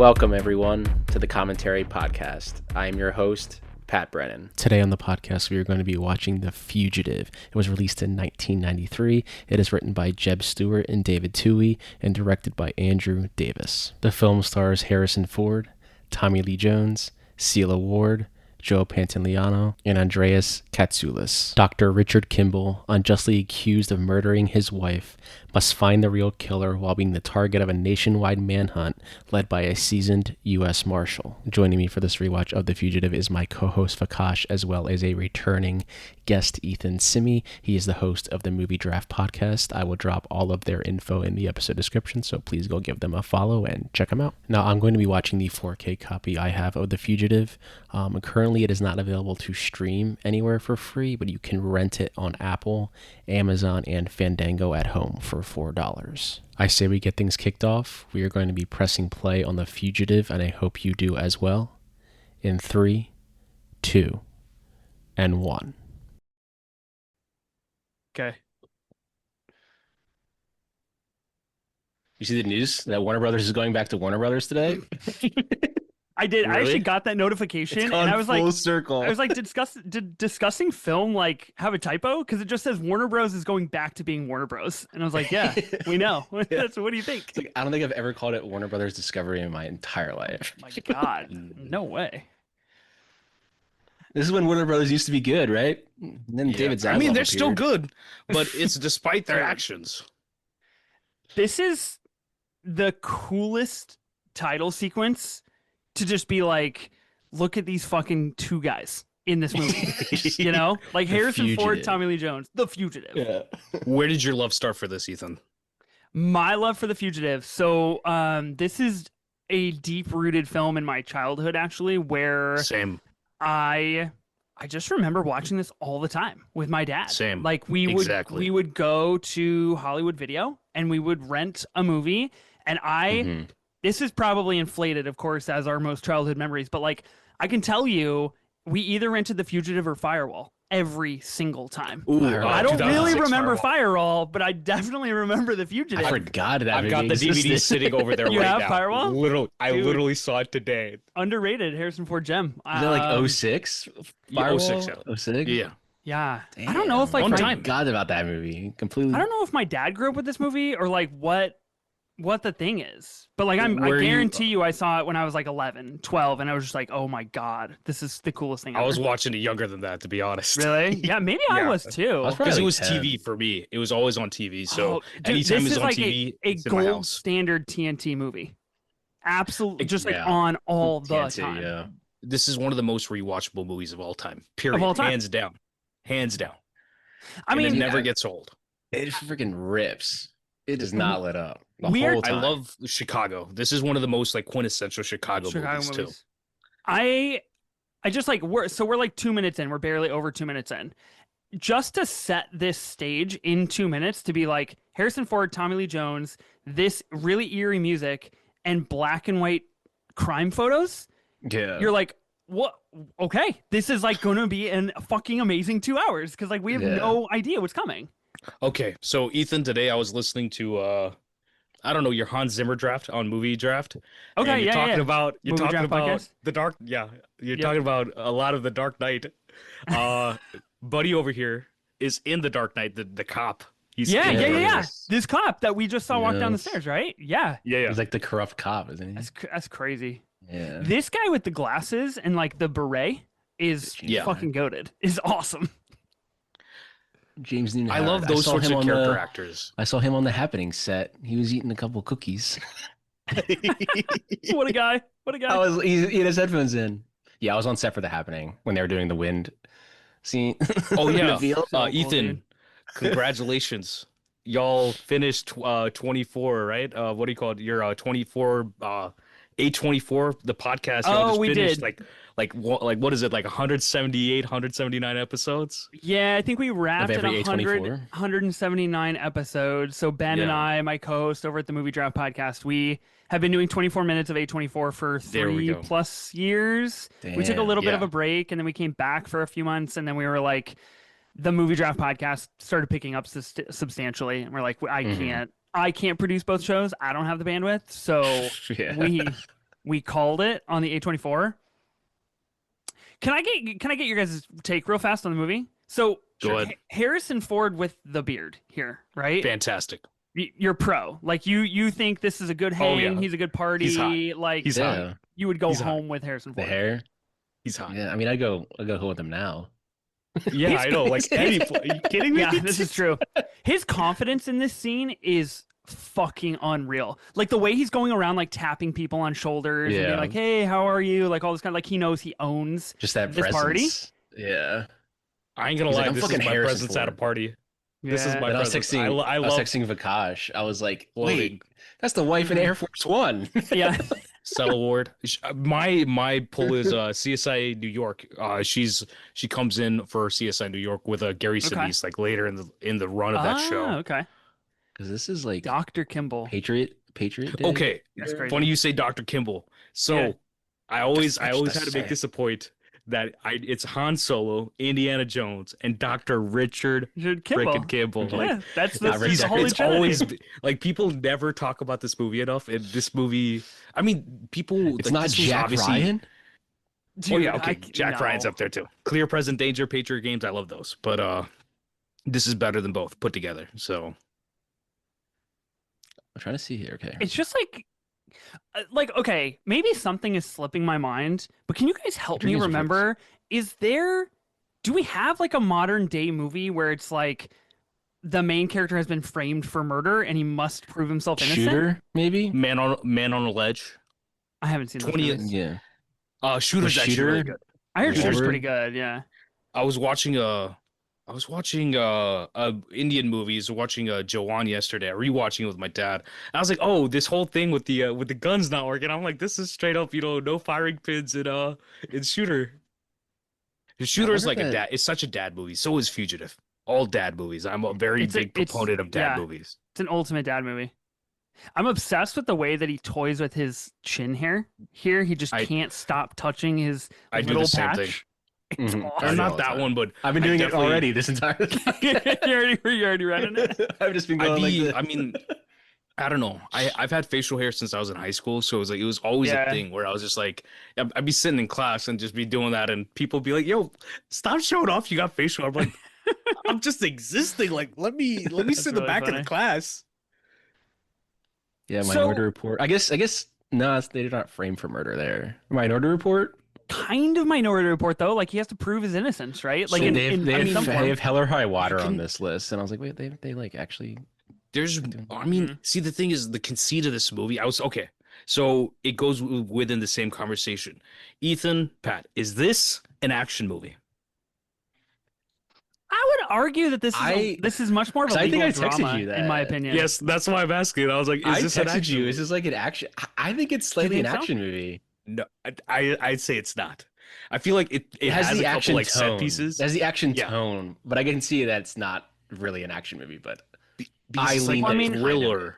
Welcome, everyone, to the Commentary Podcast. I am your host, Pat Brennan. Today on the podcast, we are going to be watching The Fugitive. It was released in 1993. It is written by Jeb Stewart and David Twohy and directed by Andrew Davis. The film stars Harrison Ford, Tommy Lee Jones, Celia Ward, Joe Pantoliano, and Andreas Katsoulis. Dr. Richard Kimball, unjustly accused of murdering his wife, must find the real killer while being the target of a nationwide manhunt led by a seasoned U.S. Marshal. Joining me for this rewatch of The Fugitive is my co-host Vikash, as well as a returning guest, Ethan Simmie. He is the host of the Movie Draft Podcast. I will drop all of their info in the episode description, so please go give them a follow and check them out. Now, I'm going to be watching the 4K copy I have of The Fugitive. Currently, it is not available to stream anywhere for free, but you can rent it on Apple, Amazon, and Fandango at home for $4. I say we get things kicked off. We are going to be pressing play on The Fugitive, and I hope you do as well. In 3, 2, and 1. Okay. You see the news that Warner Brothers is going back to Warner Brothers today? I did. Really? I actually got that notification, It's and gone I was full like, circle. did discussing film like have a typo? Because it just says Warner Bros is going back to being Warner Bros, and I was like, yeah, we know. That's what do you think? It's like, I don't think I've ever called it Warner Brothers Discovery in my entire life. My God, no way. This is when Warner Brothers used to be good, right? And then David Zaslav I mean, they're still appeared. good, but it's despite their actions. This is the coolest title sequence to just be like, look at these fucking two guys in this movie. You know, like The Harrison Ford, Fugitive. Tommy Lee Jones, The Fugitive. Yeah. Where did your love start for this, Ethan? My love for The Fugitive. So this is a deep-rooted film in my childhood, actually, where Same. I just remember watching this all the time with my dad. Same. Like Exactly. we would go to Hollywood Video and we would rent a movie, and Mhm. this is probably inflated, of course, as our most childhood memories, but like I can tell you, we either rented The Fugitive or Firewall every single time. Ooh, Firewall. I don't really 2006 remember Firewall. Firewall, but I definitely remember The Fugitive. I forgot that I've got the movie DVD existed. sitting over there You right have now. Firewall? I Dude. literally saw it today. Underrated Harrison Ford gem. Is that like 06? Yeah, 06, Firewall? 06? Yeah. Yeah. I don't know if like On my, time. forgot about that movie completely. I don't know if my dad grew up with this movie or like what the thing is. But like I Where you- guarantee you I saw it when I was like 11, 12, and I was just like, "Oh my God, this is the coolest thing I ever." was watching it younger than that, to be honest. Really? Yeah, maybe I Yeah. was too. I was Because probably it was 10. TV for me. It was always on TV. So Oh, dude, anytime this it's is on like TV, a it's in my gold house. standard TNT movie. Absolutely, just like Yeah. on all the TNT, time. yeah. This is one of the most rewatchable movies of all time. Period. all time. Hands down. Hands down. I And it mean, never gets old. It freaking rips. It does not let up. The We are- whole I time. love Chicago. This is one of the most like quintessential Chicago movies too. I just like we're like 2 minutes in. We're barely over 2 minutes in. Just to set this stage in 2 minutes to be like Harrison Ford, Tommy Lee Jones, this really eerie music and black and white crime photos. Yeah. You're like, what? Okay, this is like going to be a fucking amazing 2 hours because like we have Yeah. no idea what's coming. Okay, so Ethan, today I was listening to I don't know, your Hans Zimmer draft on Movie Draft. Okay, and you're yeah, talking yeah. about Movie Draft podcast? the dark. Yeah, you're Yep. talking about a lot of the Dark Knight. Buddy over here is in the Dark Knight, the cop. He's Yeah, in yeah, the yeah, Dark yeah. Knight. This cop that we just saw walk down the Yes. stairs, right? Yeah, Yeah, He's like the corrupt cop, isn't he? that's crazy. Yeah. This guy with the glasses and like the beret is Yeah. fucking goated. Is awesome. James Newton. I love Howard. those saw sorts him of on character the- actors. I saw him on the Happening set. He was eating a couple cookies. What a guy! What a guy! He had his headphones in. Yeah, I was on set for the Happening when they were doing the wind scene. Oh in the yeah, field. So cool, Ethan, dude. congratulations. Y'all finished 24, right? What do you call it? Your 24 A24, the podcast. Y'all Oh, just we finished did. like what is it? Like 178, 179 episodes? Yeah, I think we wrapped at every 100, A24? 179 episodes. So Ben and Yeah. I, my co-host over at the Movie Draft Podcast, we have been doing 24 minutes of A24 for There we 3 go. plus years. We took a Damn. little bit of Yeah. a break, and then we came back for a few months, and then we were like, the Movie Draft Podcast started picking up substantially, and we're like, I can't produce both shows. I don't have the bandwidth, so Yeah. We called it on the A24. Can I get your guys' take real fast on the movie? So Go ahead. Harrison Ford with the beard here, right? Fantastic. You're pro. Like you think this is a good hang, Oh, yeah. he's a good party, He's hot. like He's hot. Yeah, you would go He's hot. home with Harrison the Ford. hair. He's hot. Yeah, I mean, I'd go home with him now. Yeah, I know. Like, are you kidding me? Yeah, this is true. His confidence in this scene is fucking unreal. Like the way he's going around like tapping people on shoulders and being Yeah. like, "Hey, how are you?" Like all this kind of like he knows he owns Just that this party. presence. Yeah. I ain't gonna He's lie. like, I'm This is fucking my Harrison presence at a Ford. party. This is Yeah. my But I was presence. texting. I I was love texting Vikash. I was like, Floating. "Wait, that's the wife in Air Force One." Yeah. Cell Award. My pull is CSI New York. She comes in for CSI New York with Gary Okay. Sinise like later in the run of that show. Okay. Because this is like Dr. Kimball. Patriot Day. Okay, That's crazy. funny you say Dr. Kimball. So Yeah. I always That's had the to make this a point that it's Han Solo, Indiana Jones, and Dr. Richard Kimball. freaking Kimball. Yeah, Like that's Not the Richard. holy it's trinity. always like people never talk about this movie enough. And this movie, I mean, people. It's like, not this was Jack obviously- Ryan. Dude, Oh yeah, okay. Jack no. Ryan's up there too. Clear Present Danger, Patriot Games. I love those, but this is better than both put together. So I'm trying to see here. Okay. It's just like okay, maybe something is slipping my mind, but can you guys help me Dreams are remember? Do we have like a modern day movie where it's like the main character has been framed for murder and he must prove himself innocent? Shooter, maybe. Man on a Ledge. I haven't seen those 20 movies. Yeah. Shooter's actually Shooter? really good. I heard Shooter's Wahlberg? pretty good. Yeah. I was watching Indian movies, watching Jawan yesterday, rewatching it with my dad. And I was like, oh, this whole thing with the guns not working. I'm like, this is straight up, no firing pins in Shooter. Shooter is wonder like if a that- dad. It's such a dad movie. So is Fugitive. All dad movies. I'm a very big proponent of dad yeah. movies. It's an ultimate dad movie. I'm obsessed with the way that he toys with his chin hair. Here, he just I- can't stop touching his I do little the same patch. thing. It's Mhm. Or awesome. I do all not the that time. one, but I've been I doing it definitely- already this entire you already read it. I've just been going like this. I mean, I don't know. I've had facial hair since I was in high school, so it was always Yeah. a thing where I was just like, I'd be sitting in class and just be doing that, and people be like, "Yo, stop showing off! You got facial hair." I'm like, I'm just existing. Like, let me That's sit in the really back of funny. the class. Yeah, So- Minority Report. I guess no, they're not framed for murder there. Minority Report. Kind of Minority Report though. Like he has to prove his innocence, right? Like So in, they have, in, they in have, some they form. have Hell or High Water You on can- this list, and I was like, wait, they like actually. There's, I mean, see, the thing is, the conceit of this movie. Okay, so it goes within the same conversation. Ethan, Pat, is this an action movie? I would argue that this is much more of a 'Cause I legal think I texted drama, you in my that. opinion. Yes, that's why I'm asking. I was like, I this an texted action you. movie? Is this like an action? I think it's slightly an think so? action movie. No, I'd say it's not. I feel like it It has has the a couple action like tone. set pieces. It has the action Yeah. tone, but I can see that it's not really an action movie. But Because I it's lean like I a mean- thriller.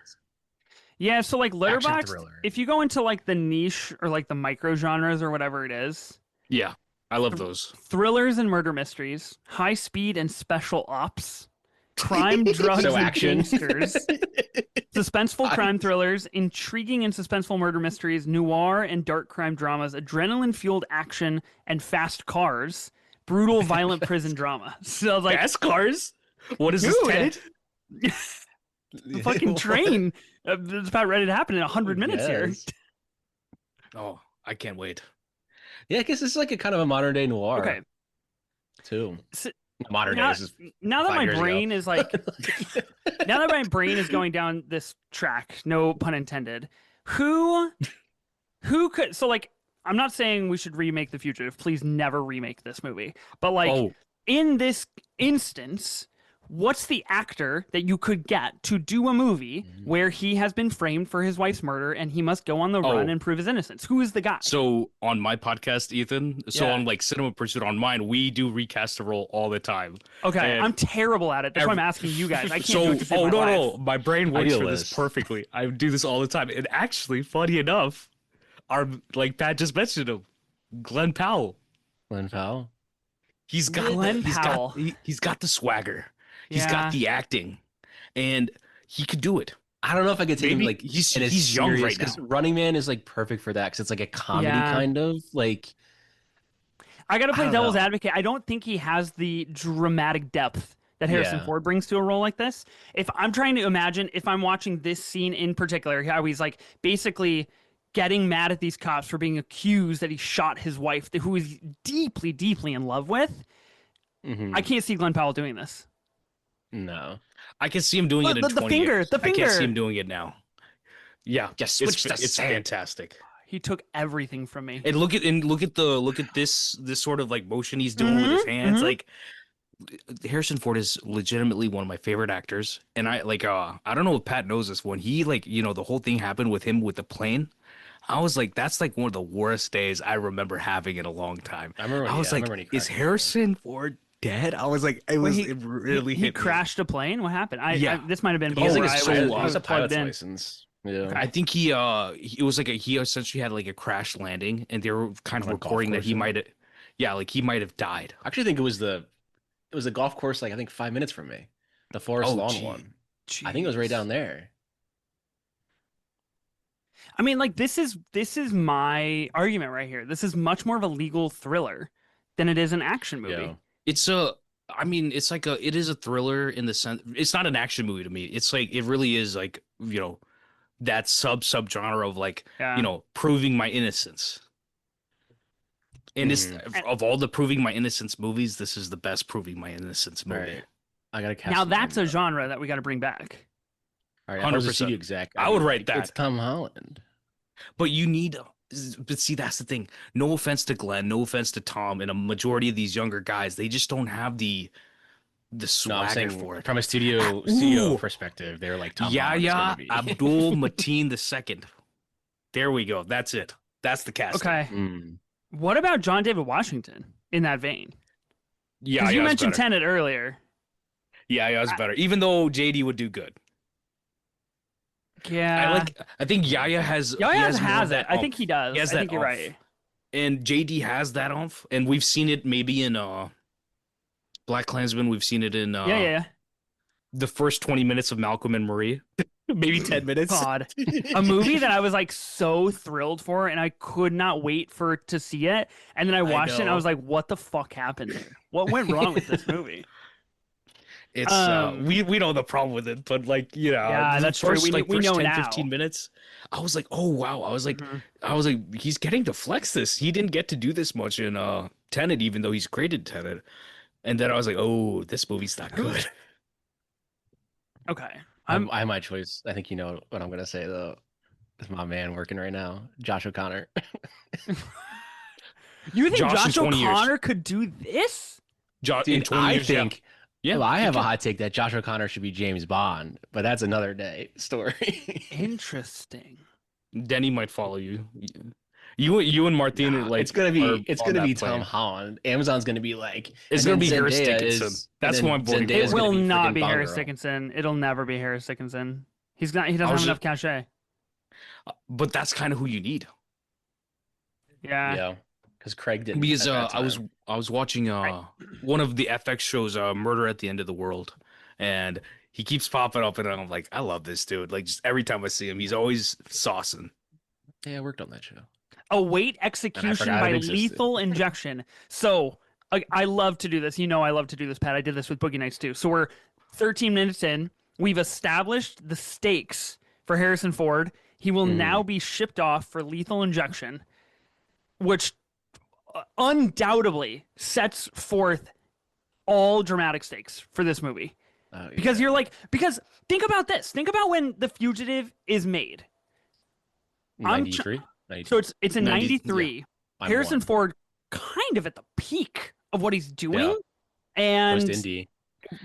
Yeah, so like Letterboxd, thriller. if you go into like the niche or like the micro genres or whatever it is, Yeah, I love those. thrillers and murder mysteries, high speed and special ops, crime, drugs, So and action. gangsters, suspenseful crime thrillers, intriguing and suspenseful murder mysteries, noir and dark crime dramas, adrenaline-fueled action and fast cars, brutal, violent prison drama. So I was like, Fast cars? What is this, Dude. Tenet? the fucking train. It's about ready to happen in 100 minutes here. Yes. Oh, I can't wait. Yeah, I guess it's like a kind of a modern day noir. Okay. Too. So- Modern day. Now, This is now that 5 my years ago. brain is like, now that my brain is going down this track, no pun intended, who could, so like, I'm not saying we should remake The Fugitive. Please never remake this movie. But like, Oh, in this instance, what's the actor that you could get to do a movie where he has been framed for his wife's murder and he must go on the run Oh. and prove his innocence? Who is the guy? so on my podcast, Ethan, Yeah. on like Cinema Pursuit on mine, we do recast a role all the time. Okay, and I'm terrible at it. That's why I'm every- asking you guys. I can't So, do it to save oh my no, life. no, my brain works for this Idealist. perfectly. I do this all the time. And actually, funny enough, our like Pat just mentioned him, Glenn Powell. Glenn Powell. He's got Glenn he's Powell. He's got the swagger. He's Yeah. got the acting, and he could do it. I don't know if I could take him Maybe like he's young right now. because Running Man is like perfect for that because it's like a comedy Yeah. kind of like I gotta I play don't devil's know. advocate. I don't think he has the dramatic depth that Harrison Yeah. Ford brings to a role like this. If I'm trying to imagine, if I'm watching this scene in particular, how he's like basically getting mad at these cops for being accused that he shot his wife, who he's deeply, deeply in love with. I Mhm. can't see Glenn Powell doing this. No. I can see him doing it Look, in the 20 finger, years. the I can't see finger. him doing it now. Yeah, Just it's switch to it's sand. fantastic. He took everything from me. And look at this sort of like motion he's doing with his hands. mhm. Like Harrison Ford is legitimately one of my favorite actors. And I don't know if Pat knows this, when he like, the whole thing happened with him with the plane. I was like, that's like one of the worst days I remember having in a long time. I remember when, I yeah, was I like, remember when he is crashed the plane. Harrison Ford dead? I was like, Wait, it really he hit me. crashed a plane. What happened? Yeah. This might have been He has before like I a was, pilot, so, he I has was a plugged pilot's in. license. Yeah. Okay. I think it was like he essentially had like a crash landing, and they were kind of On a golf reporting that course, he yeah. might have, yeah, like he might have died. I actually think it was a golf course like I think 5 minutes from me. The Forest Oh, Lawn gee, one. I think it was right down there. I mean, like this is my argument right here. This is much more of a legal thriller than it is an action movie. Yeah. It's I mean, it is a thriller in the sense. It's not an action movie to me. It's like it really is like that subgenre of like Yeah. proving my innocence. And it's Mhm. of all the proving my innocence movies, this is the best proving my innocence All movie. right. I gotta cast Now some that's a names up. genre that we got to bring back. All right, if I was a 100%. studio exec, I I'd would be write like, that. It's Tom Holland. But but see, that's the thing. No offense to Glenn, no offense to Tom, and a majority of these younger guys, they just don't have the No, I'm swagger saying for it. from a studio Ooh, perspective, they're like Tom Holland is Yahya gonna be. Abdul Mateen II. There we go. That's it. That's the casting. Okay. Mm. What about John David Washington in that vein? Yeah, Because you yeah, mentioned better. Tenet earlier. Yeah, yeah, it's better. Even though JD would do good. Yeah. I think Yahya has Yahya he has more has of that it. I think he oomph. does. He has I that think you're oomph. right. And JD has that oomph, and we've seen it maybe in Black Klansman. We've seen it in Yeah. the first 20 minutes of Malcolm and Marie. Maybe 10 minutes. God. A movie that I was like so thrilled for and I could not wait for to see it. And then I watched it and I know. was like, what the fuck happened here? What went wrong with this movie? It's Um, we know the problem with it, but like, Yeah, the that's true. first We know 10, now. 15 minutes, I was like, oh wow. Mhm. I was like, he's getting to flex this. He didn't get to do this much in Tenet, even though he's great in Tenet. And then I was like, oh, this movie's not good. Okay. I have my choice. I think you know what I'm gonna say though. It's my man working right now, Josh O'Connor. You think Josh in Josh 20 years. O'Connor could do this? In Dude, 20 I years, think. yeah. Well, I he have a could. hot take that Josh O'Connor should be James Bond, but that's another day story. Interesting. Denny might follow you. You and Martin Nah, like it's gonna are be on that Tom plan. Holland. Amazon's gonna be like It's and gonna be then Harris Zendaya Dickinson. is- That's and who then I'm voting for. Zendaya's It gonna will be not freaking be Bond Harris Girl. Dickinson. It'll never be Harris Dickinson. He doesn't have was enough cachet. But that's kind of who you need. Yeah. Yeah, because Craig didn't. Because at that I was watching one of the FX shows, Murder at the End of the World, and he keeps popping up, and I'm like, I love this dude. Like just every time I see him, he's always saucing. Yeah, I worked on that show. Await execution forgot by it existed. lethal injection. So I love to do this. You know I love to do this, Pat. I did this with Boogie Nights too. So we're 13 minutes in. We've established the stakes for Harrison Ford. He will now be shipped off for lethal injection, which undoubtedly sets forth all dramatic stakes for this movie. Because you're like, because think about this. Think about when The Fugitive is made. 93. So it's in 90 93. I'm Harrison one. Ford kind of at the peak of what he's doing. Yeah. And Post Indy.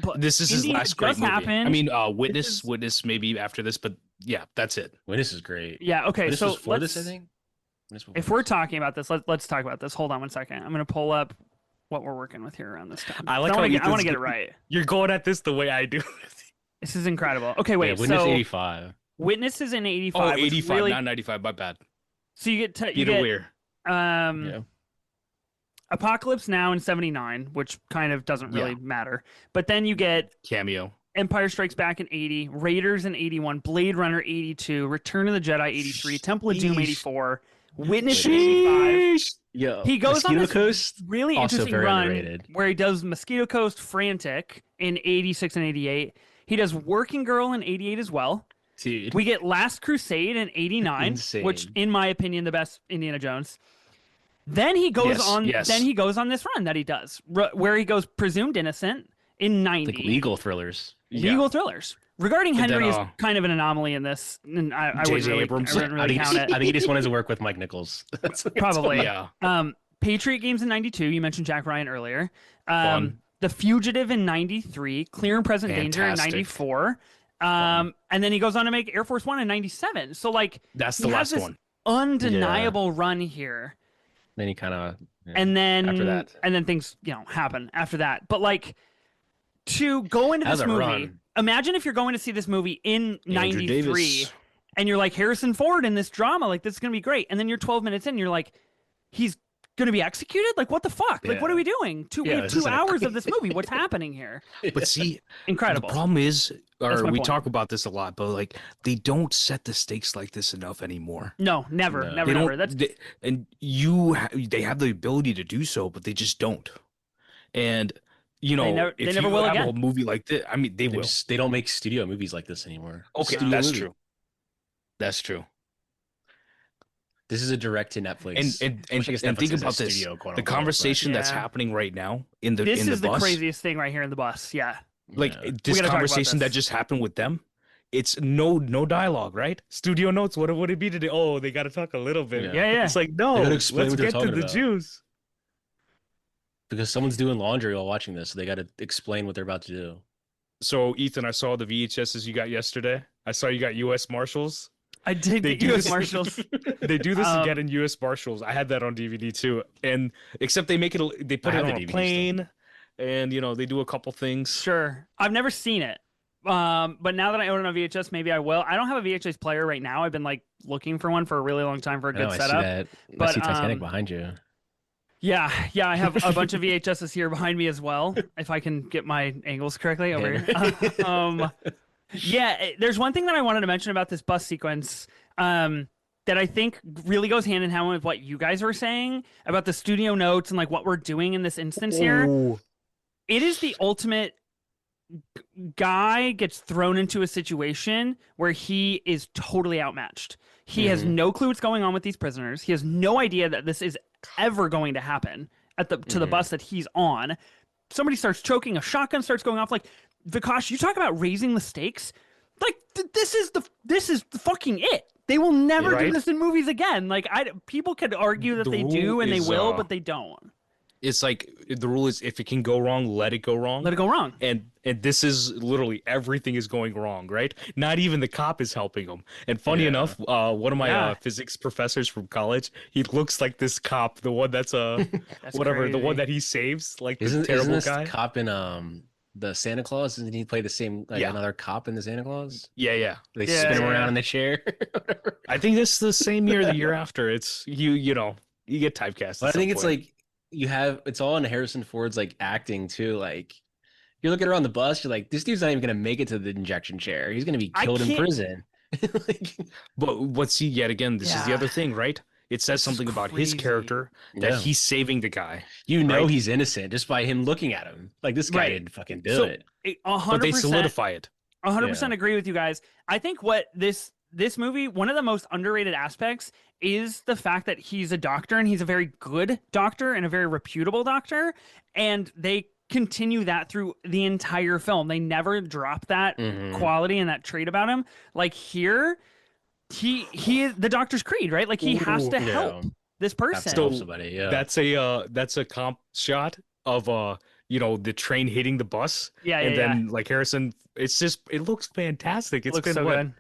but This is his Indy last great just movie. happened. I mean, is- Witness maybe after this, but yeah, that's it. Witness is great. yeah, okay, Witness so was for let's, this, I think. Witness was if for we're this. talking about this, let's talk about this. Hold on 1 second. I'm gonna pull up what we're working with here around this time. I like I how want Ethan's to get it good. right. You're going at this the way I do. This is incredible. Okay, wait. Yeah, Witness so 85. Witness is in 85. Oh, which 85, really, not 95. My bad. so you get Either way. Yeah. Apocalypse Now in 79, which kind of doesn't really Yeah. matter. But then you get Cameo. Empire Strikes Back in 80, Raiders in 81, Blade Runner 82, Return of the Jedi 83, Temple of Doom 84, Witness in 85. Yo, He goes on Mosquito this Coast, really also interesting very run underrated. where he does Mosquito Coast Frantic in 86 and 88. He does Working Girl in 88 as well. Dude, We get Last Crusade in 89, which Insane. in my opinion the best Indiana Jones. Then he goes Yes, on yes. then he goes on this run that he does where he goes presumed innocent in 90. like legal thrillers. Legal thrillers. Regarding And Henry then, is kind of an anomaly in this, and I wouldn't J.J. really, Abrams. I wouldn't I really think, count it. I think he just wanted to work with Mike Nichols. That's what it's Probably. Yeah. Patriot Games in 92. You mentioned Jack Ryan earlier. Fun. The Fugitive in 93. Clear and Present Danger in Fantastic. 94. And then he goes on to make Air Force One in 97. So like That's he the has last this one. undeniable run here. Then he kind of And then after that. and then things happen after that. But like to go into How's this it movie, run? imagine if you're going to see this movie in Andrew 93 Davis. and you're like Harrison Ford in this drama, like this is gonna be great. And then you're 12 minutes in, and you're like, he's gonna be executed? Like what the fuck? Like what are we doing? We have this 2 isn't a- hours of this movie. What's happening here? But see, Incredible. the problem is, That's or my we point. talk about this a lot, but like they don't set the stakes like this enough anymore. No, never, No. never, They never. don't, That's and they have the ability to do so, but they just don't. And you know, they if never you will have again. a movie like this, I mean, they will. They don't make studio movies like this anymore. Okay, Studio that's movie. true. That's true. This is a direct to Netflix. And Which I guess and Netflix think is a about this: studio, quote the unquote, conversation that's Yeah. happening right now in the this in the is the bus, craziest thing right here in the bus. Yeah. like Yeah. this gotta talk about conversation that this. just happened with them. It's no dialogue, right? Studio notes. What would it be today? Oh, they got to talk a little bit. Yeah. Yeah, yeah. It's like no, They gotta let's explain what they're get to talking the about. juice. because someone's doing laundry while watching this, so they got to explain what they're about to do. So Ethan, I saw the VHSs you got yesterday. I saw you got U.S. Marshals. I did They get do U.S. this- Marshals. They do this Um, again in U.S. Marshals. I had that on DVD too, and except they make it, they put I it have on the a DVD still. plane, and you know they do a couple things. Sure. I've never seen it. But now that I own it on VHS, maybe I will. I don't have a VHS player right now. I've been like looking for one for a really long time for a I good know, I see setup. that. But, I see Titanic um, behind you. Yeah, I have a bunch of VHSs here behind me as well, if I can get my angles correctly over here. There's one thing that I wanted to mention about this bus sequence that I think really goes hand in hand with what you guys were saying about the studio notes and like what we're doing in this instance here. Ooh. It is the ultimate guy gets thrown into a situation where he is totally outmatched. He has Mhm. no clue what's going on with these prisoners. He has no idea that this is ever going to happen at the to the Mhm. bus that he's on. Somebody starts choking, a shotgun starts going off. Like Vikash, you talk about raising the stakes. Like this is the fucking it. They will never do Right? this in movies again. Like people could argue that The they do rule and they is, will, but they don't. It's like the rule is if it can go wrong, let it go wrong. Let it go wrong. And this is literally everything is going wrong, right? Not even the cop is helping him. And funny Yeah. enough, one of my Yeah. physics professors from college, he looks like this cop, the one that's That's whatever, the one crazy. that he saves, like the Isn't terrible this guy. cop in the Santa Claus? Doesn't he play the same like Yeah. another cop in the Santa Claus? Yeah. They Yeah, spin him yeah. around in the chair. Whatever. I think this is the same year, the year after. It's you know, you get typecast. But I at some think it's point. like it's all in Harrison Ford's like acting too. Like you're looking around the bus, you're like, this dude's not even gonna make it to the injection chair. He's gonna be I killed in can't- prison. Like, But see, yet again, this is the Yeah. other thing, right? It says This is something about his crazy. character that yeah. he's saving the guy. You know right? he's innocent just by him looking at him. Like this guy Right. didn't fucking do So- it. 100%. But they solidify it. 100% agree with you guys. I think what this movie, one of the most underrated aspects is the fact that he's a doctor and he's a very good doctor and a very reputable doctor, and they continue that through the entire film. They never drop that Mhm. quality and that trait about him. Like here, he is the doctor's creed, right? Like he has to Ooh, help this Have person. to So help somebody. Yeah. That's a comp shot of the train hitting the bus. yeah, And yeah. then like Harrison, it looks fantastic. It's Looks been so what, good.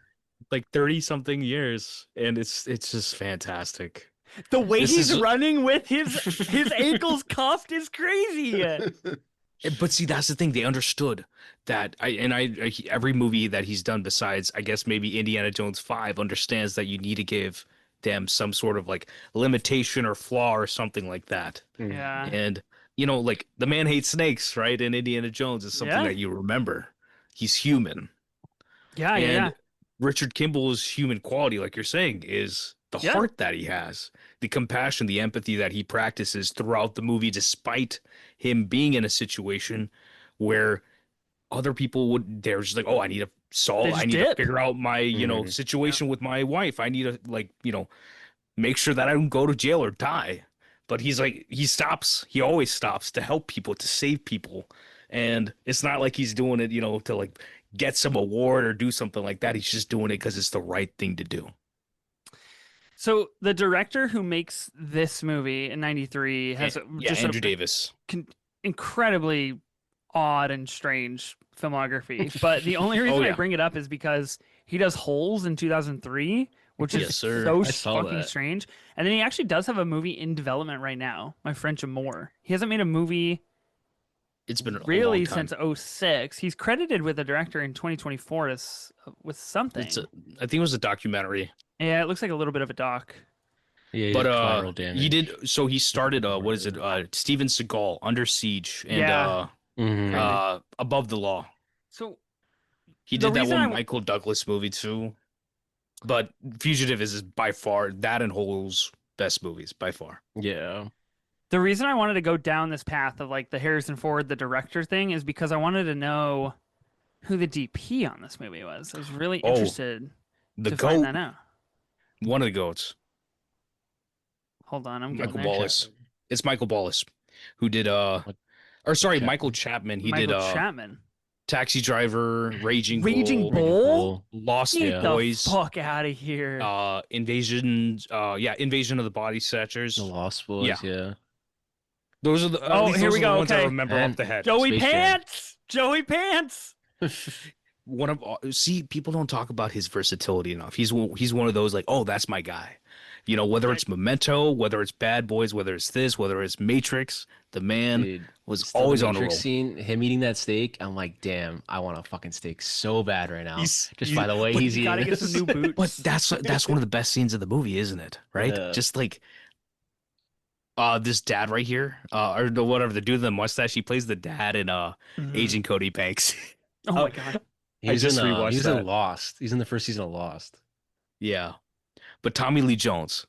like 30 something years, and it's just fantastic. The way this he's is- running with his ankles cuffed is crazy. But see, that's the thing. They understood that. Every movie that he's done, besides I guess maybe Indiana Jones 5, understands that you need to give them some sort of like limitation or flaw or something like that. Yeah. And like the man hates snakes, right? In Indiana Jones is something Yeah. that you remember. He's human. Yeah, yeah, And yeah. Richard Kimball's human quality, like you're saying, is the Yeah. heart that he has, the compassion, the empathy that he practices throughout the movie, despite him being in a situation where other people would, they're just like, oh, They I just need to dip. figure out my, Mhm. situation with my wife. I need to, like, make sure that I don't go to jail or die. But he's like, he always stops to help people, to save people. And it's not like he's doing it, to like get some award or do something like that. He's just doing it because it's the right thing to do. So the director who makes this movie in '93 has Yeah, just Andrew Davis. incredibly odd and strange filmography. But the only Oh reason I yeah. bring it up is because he does Holes in 2003, which is Yes, sir. so I saw fucking that. strange. And then he actually does have a movie in development right now, My French Amour. He hasn't made a movie It's been a long really time. since '06. He's credited with a director in 2024 as with something. I think it was a documentary. Yeah, it looks like a little bit of a doc. Yeah, he But did collateral he damage. did so he started what is it? Steven Seagal, Under Siege, and Yeah, Mhm. crazy. Above the Law. So He the did that reason one I Michael Douglas movie too. But Fugitive is by far that and Hole's best movies by far. Yeah. The reason I wanted to go down this path of like the Harrison Ford, the director thing, is because I wanted to know who the DP on this movie was. I was really Oh, interested the to find GOAT, that out. one of the GOATs, Hold on, I'm getting Michael there. Ballas. It's Michael Ballas who did What or sorry, Chapman? Michael Chapman. He did Michael Chapman. Taxi Driver, Raging Raging Bull, Raging Bull? Bull. Lost Get Yeah. the Boys, fuck out of here. Invasion, Invasion of the Body The Snatchers. Lost Yeah, Boys, yeah. those are the at Oh, least here those we are the go. ones I Okay. remember off And the head. Joey Space Jam. Pants. Joey Pants. One of see, people don't talk about his versatility enough. He's one of those like, oh, that's my guy. Whether it's Memento, whether it's Bad Boys, whether it's this, whether it's Matrix, the man Dude, was still the always on a Matrix roll. scene, him eating that steak, I'm like, damn, I want a fucking steak so bad right now. He's- Just he- by the way but he's You eating gotta get some this. new boots. But that's one of the best scenes of the movie, isn't it? Right? Yeah. Just like this dad right here, or the whatever, the dude with the mustache, he plays the dad in Mhm. Agent Cody Banks. Oh my god. He I was just in rewatched he was that. in Lost. He's in the first season of Lost. Yeah. But Tommy Lee Jones.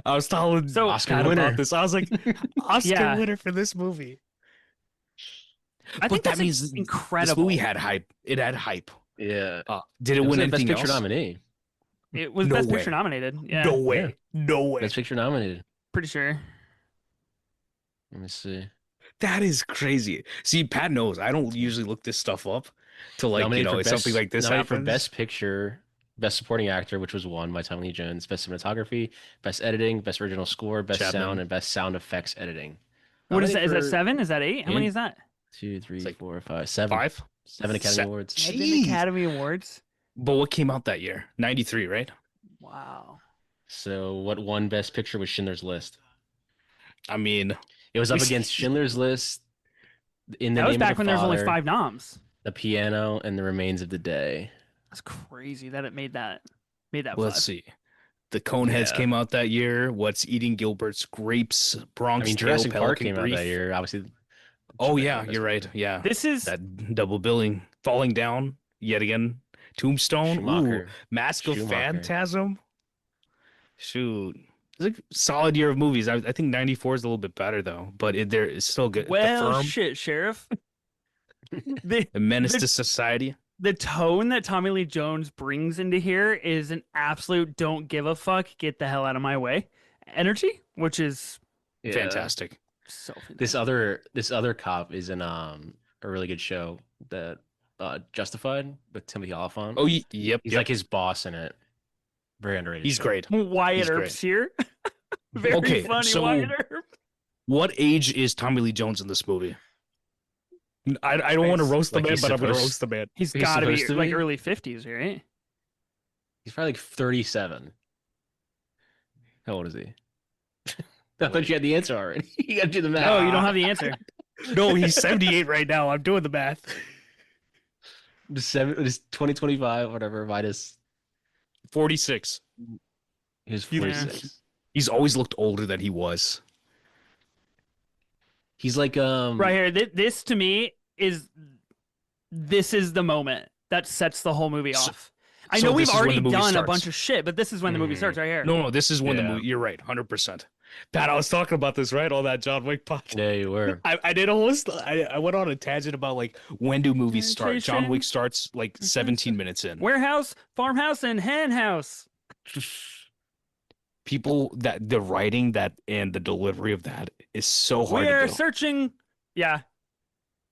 I was telling So- Oscar Pat winner. about this. I was like, Oscar Yeah. winner for this movie. I But think that that's means this incredible. movie had hype. It had hype. Yeah. Did it It was win a Best anything Picture else? nominee. It was No Best way. Picture nominated. Yeah, No way. No way. Best Picture nominated. pretty sure. Let me see. That is crazy. See, Pat knows. I don't usually look this stuff up till like, Nominated for if best, something like this nominated happens. for Best Picture, Best Supporting Actor, which was won by Tommy Lee Jones, Best Cinematography, Best Editing, Best Original Score, Best Chapman. Sound, and Best Sound Effects Editing. What is that? Nominated Is that for 7? Is that 8? How many is that? 2, 3, like 4, 5, 7. 5? 7 Academy Se- Awards. Jeez. 7 Academy Awards. But what came out that year? 93, right? Wow. So what won Best Picture was Schindler's List. I mean, It was up We- against Schindler's List, In the That was Name back of the when there was only Father, 5 noms. The Piano, and The Remains of the Day. That's crazy that it made that let's 5. see. The Coneheads Yeah. came out that year. What's Eating Gilbert's Grapes? Bronx I mean, Tale, Jurassic Park Pelican came out Brief. that year. Obviously. Oh Best yeah, Picture. you're right. Yeah, This is that double billing, Falling Down yet again. Tombstone. Schumacher. Ooh, Mask of Schumacher. Phantasm. Shoot, it's like a solid year of movies. I think '94 is a little bit better though, but there is still good. well, the Firm, shit, Sheriff. the A Menace the- to Society. the tone that Tommy Lee Jones brings into here is an absolute don't give a fuck, get the hell out of my way energy, which is Yeah. Fantastic. so fantastic. This other cop is in a really good show that Justified with Timothy Olyphant. Oh, yep. He's yep. like his boss in it. Very underrated. He's show. great. Wyatt He's Earp's here. Very Okay, funny, so- Wyatt Earp. What age is Tommy Lee Jones in this movie? I don't want to Nice. roast the Like man, he's but I'm going to supposed- roast the man. He's He's got to be supposed to like be? early 50s, right? He's probably like 37. How old is he? I thought you had the answer already. You got to do the math. Oh, you don't have the answer. No, he's 78 right now. I'm doing the math. Just 2025, whatever, minus. 46. He was Yeah. 46. He's always looked older than he was. He's like Right here. This to me is this is the moment that sets the whole movie So- off. I so know we've this is when already the movie done a starts. bunch of shit, but this is when the movie starts right here. No, this is when the Yeah. movie. You're right, 100%. Pat, I was talking about this, right? All that John Wick podcast. Yeah, you were. I did a whole. I went on a tangent about like when do movies start? John Wick starts like 17 minutes in. Warehouse, farmhouse, and hen house. People that the writing that and the delivery of that is so hard We're to do. searching. Yeah,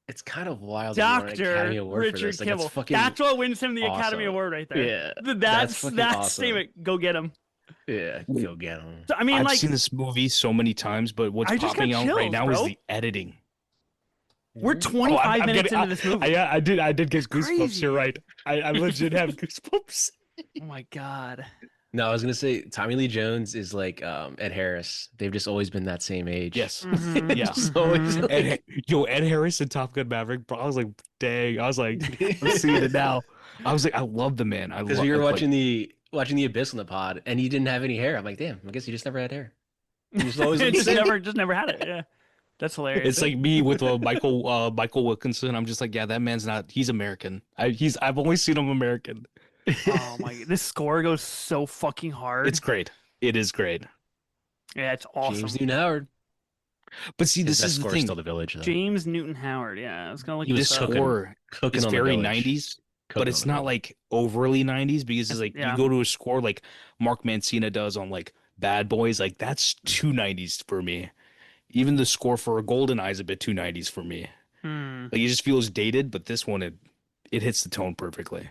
It's kind of wild. that he won an Dr. Academy Award for Richard this. Like, Kimball. that's fucking That's what wins him the Academy awesome. Award right there. Yeah, That's fucking that awesome. statement. Go get him. Yeah, go get him. So, I mean, I've like, seen this movie so many times, but what's I just popping got out right chills, now is bro. the editing. we're 25 I'm minutes getting- into this movie. Yeah, I did get goosebumps. Crazy. You're right. I legit have goosebumps. Oh my god. No, I was gonna say Tommy Lee Jones is like Ed Harris. They've just always been that same age. Yes. Mhm, Yeah. Just always, mhm. like- Ed Harris and Top Gun Maverick, bro. I was like, dang. I was like, I'm seeing it now. I was like, I love the man. I Because love. we were like, watching the Abyss on the pod, and he didn't have any hair. I'm like, damn. I guess he just never had hair. He just always looked the just same. never had it. Yeah, that's hilarious. It's like me with Michael Wilkinson. I'm just like, yeah, that man's not. He's American. I've only seen him American. oh my, this score goes so fucking hard. It's great. It is great. Yeah, it's awesome. James Newton Howard. But see, His this best is the score thing. Still the Village though. James Newton Howard. Yeah, I was gonna look He was this This up. cooking. score Cooking is on the very Village. 90s, but Cooking it's on the not Village. like overly 90s because it's like Yeah. you go to a score like Mark Mancina does on like Bad Boys, like that's too 90s for me. Even the score for GoldenEye is a bit too 90s for me. Hmm. Like it just feels dated, but this one it hits the tone perfectly.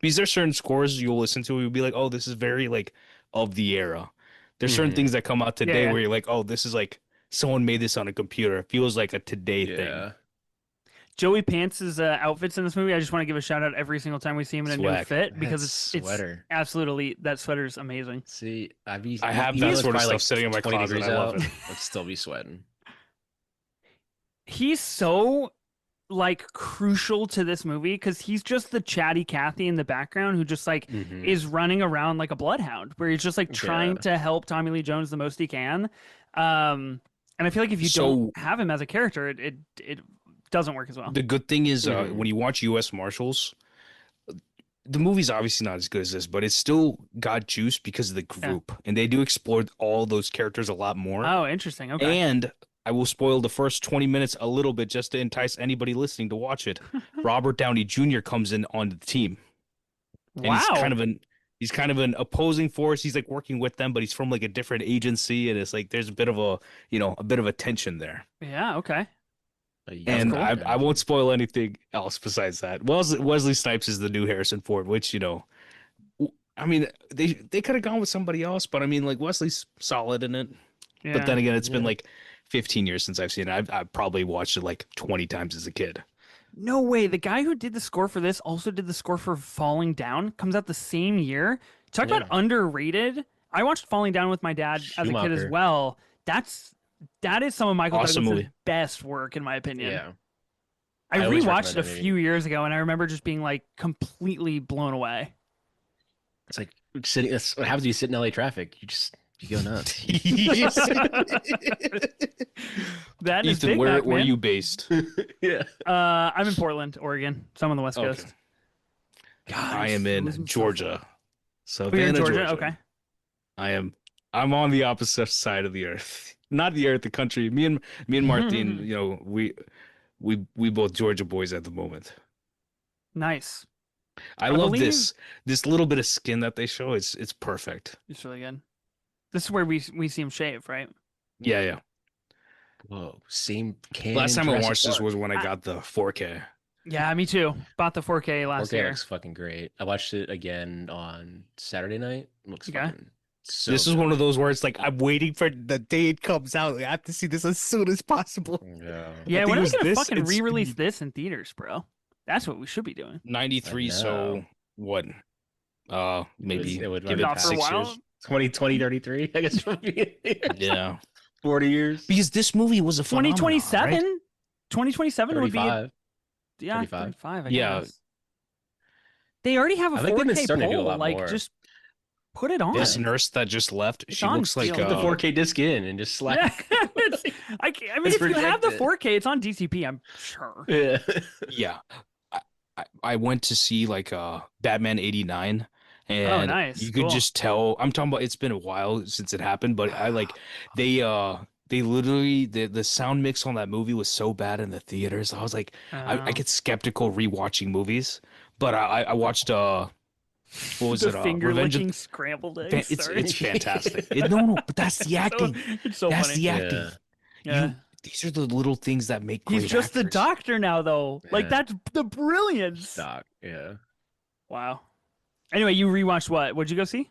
Because there's certain scores you'll listen to, you'll be like, oh, this is very like of the era. There's certain Mhm. things that come out today Yeah. where you're like, oh, this is like someone made this on a computer. It feels like a today thing. Yeah. Joey Pants' outfits in this movie. I just want to give a shout out every single time we see him in a new Swag. fit because That it's sweater. absolute elite. That sweater's amazing. See, I have even that though it's sort of probably, stuff sitting in my 20 closet. degrees I love out, it. I'd still be sweating. He's so like crucial to this movie because he's just the chatty Cathy in the background who just like Mhm. is running around like a bloodhound where he's just like trying Yeah. to help Tommy Lee Jones the most he can. And I feel like if you So- don't have him as a character, it doesn't work as well. The good thing is Mhm. when you watch U.S. Marshals, the movie's obviously not as good as this, but it's still got juice because of the group, and they do explore all those characters a lot more. Oh, interesting. Okay. And I will spoil the first 20 minutes a little bit just to entice anybody listening to watch it. Robert Downey Jr. comes in on the team, and Wow. he's kind of an opposing force. He's like working with them, but he's from like a different agency, and it's like there's a bit of a tension there. Yeah. Okay. And cool. I won't spoil anything else besides that. Wesley Snipes is the new Harrison Ford, which I mean, they could have gone with somebody else, but I mean, like Wesley's solid in it. Yeah. But then again, it's been Yeah. like 15 years since I've seen it. I've probably watched it like 20 times as a kid. No way. The guy who did the score for this also did the score for Falling Down. Comes out the same year. Talk about Yeah. underrated. I watched Falling Down with my dad as a kid as Schumacher. well. That is some of Michael Awesome Douglas's movie. best work, in my opinion. Yeah. I I always rewatched it a recommend that movie. few years ago, and I remember just being like completely blown away. It's like sitting. That's what happens when you sit in LA traffic. You go nuts. That is Ethan, Big where Mac, where man. you based? Yeah. I'm in Portland, Oregon, so I'm on the West Okay. Coast. God, I am in losing Georgia. stuff. Oh, you're in Savannah, Georgia? Georgia. Okay. I'm on the opposite side of the earth. Not the earth, the country. Me and Martin, we both Georgia boys at the moment. Nice. I I love believe- this little bit of skin that they show. It's perfect. It's really good. This is where we see him shave, right? Yeah, yeah. Whoa. Same can. Last time I Jurassic watched this Park. was when I got the 4K. Yeah, me too. Bought the 4K last 4K year. looks fucking great. I watched it again on Saturday night. It looks Okay. fucking so This is good. one of those where it's like I'm waiting for the day it comes out. I have to see this as soon as possible. Yeah. Yeah, think when it are we was gonna this fucking and re-release Speed. this in theaters, bro? That's what we should be doing. 93, I so know. what? Maybe it would give run it Not for a 6 while. years. 2033, I guess. Yeah. 40 years. Because this movie was a phenomenon, 2027? right? 2027 would be 35. yeah, 35. 35, I Yeah. guess. They already have a I think they've been 4K starting to do a poll. lot Like, more. just put it on. This nurse that just left, It's she on looks like still. Put the 4K disc in and just slap. Yeah. I mean, It's if you have the projected. 4K, it's on DCP, I'm sure. Yeah. Yeah. I went to see like Batman 89 Oh, and nice. you could Cool. just tell I'm talking about it's been a while since it happened, but I like they literally the sound mix on that movie was so bad in the theaters. I was like I Oh. get skeptical rewatching movies, but I watched what was The it finger Revenge of licking scrambled eggs. Sorry. it's fantastic. No, but that's the So, acting. it's so That's funny. the acting. Yeah. Yeah. These are the little things that make He's great just the actors. doctor now, though. Like, Yeah. that's the brilliance. Doc. Yeah. Wow. Anyway, you rewatched what? What'd you go see?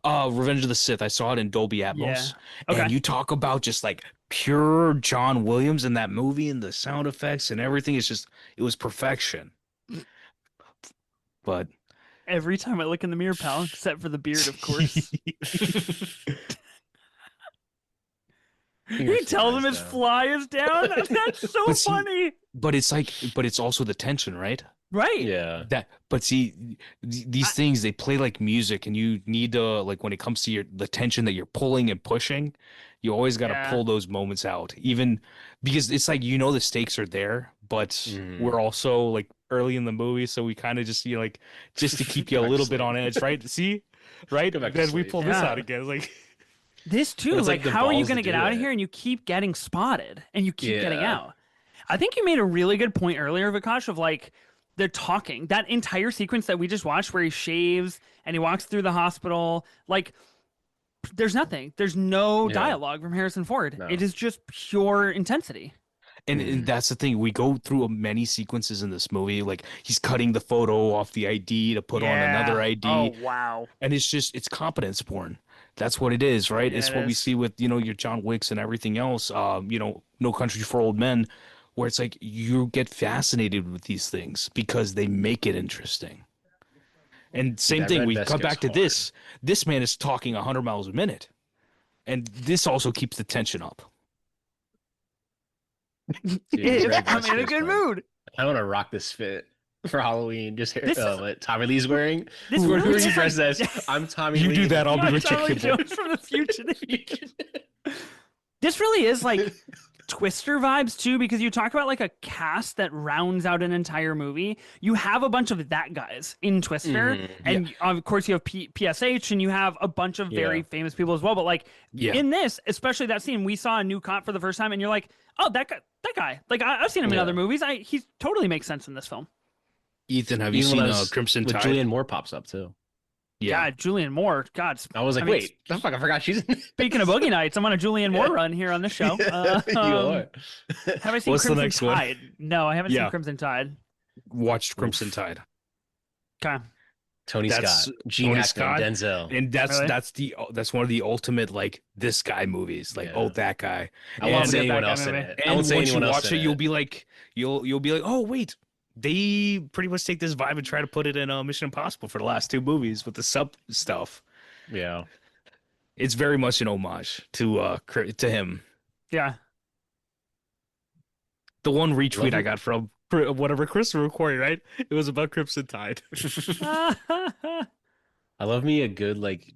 Revenge of the Sith. I saw it in Dolby Yeah. Atmos. Okay. And you talk about just like pure John Williams in that movie and the sound effects and everything. It was perfection. But Every time I look in the mirror, pal, except for the beard, of course. He tells him his fly is down. That's so But see- funny. but it's also the tension, right? Right. Yeah. But see, these things they play like music, and you need to like when it comes to the tension that you're pulling and pushing, you always got to Yeah. pull those moments out, even because it's like the stakes are there, but we're also like early in the movie, so we kind of just like just to keep you a Go back to little bit sleep. on edge, right? See, right? Go back to Then we sleep. pull this Yeah. out again, like This too. But it's Like, like the how are you balls going to to get do out of it. here and you keep getting spotted and you keep getting Yeah. out? I think you made a really good point earlier, Vikash, of like they're talking. That entire sequence that we just watched where he shaves and he walks through the hospital, like there's nothing. There's no Yeah. dialogue from Harrison Ford. No. It is just pure intensity. And that's the thing. We go through many sequences in this movie. Like he's cutting the photo off the ID to put on another ID. Oh, wow. And it's competence porn. That's what it is, right? Yeah, It's it what we is. see with, your John Wicks and everything else. No Country for Old Men, where it's like you get fascinated with these things because they make it interesting. And same that thing, red we vest come goes back to hard. this. This man is talking 100 miles a minute. And this also keeps the tension up. Dude, red I'm vest in a goes good hard. mood. I want to rock this fit for Halloween. Just This is- what Tommy Lee's wearing. This Who really are you is dressed like- as? I'm Tommy You Lee. do that, I'll be Yeah, Richard Tommy Kimball. Jones from the Fugitive. This really is like Twister vibes too, because you talk about like a cast that rounds out an entire movie. You have a bunch of that guys in Twister, Mhm. and of course you have PSH, and you have a bunch of very Yeah. famous people as well. But like Yeah. in this, especially that scene, we saw a new cop for the first time, and you're like, oh, that guy. Like I've seen him in Yeah. other movies. He totally makes sense in this film. Ethan, have you Even seen when I was Crimson with Tide? Julianne Moore pops up too. Yeah. God, Julianne Moore. God, I was like, mean, wait, the fuck, I forgot she's in speaking of Boogie Nights, I'm on a Julianne Moore Yeah. run here on this show. You are. Have I seen What's the Crimson next one? Tide? No, I haven't Yeah. seen Crimson Tide. Watched Crimson Tide. Okay. Tony That's Scott, Gene Tony Hackman, Scott, Denzel. And Really? that's one of the ultimate like this guy movies. Like, Yeah. oh, that guy. I won't And- say that anyone guy else in movie. it. I And won't say once you anyone else watch in it, it. you'll be like, oh wait, they pretty much take this vibe and try to put it in Mission Impossible for the last two movies with the sub stuff. Yeah. It's very much an homage to him. Yeah. The one retweet Love I it. got from whatever Chris was recording, right? It was about Crimson Tide. I love me a good like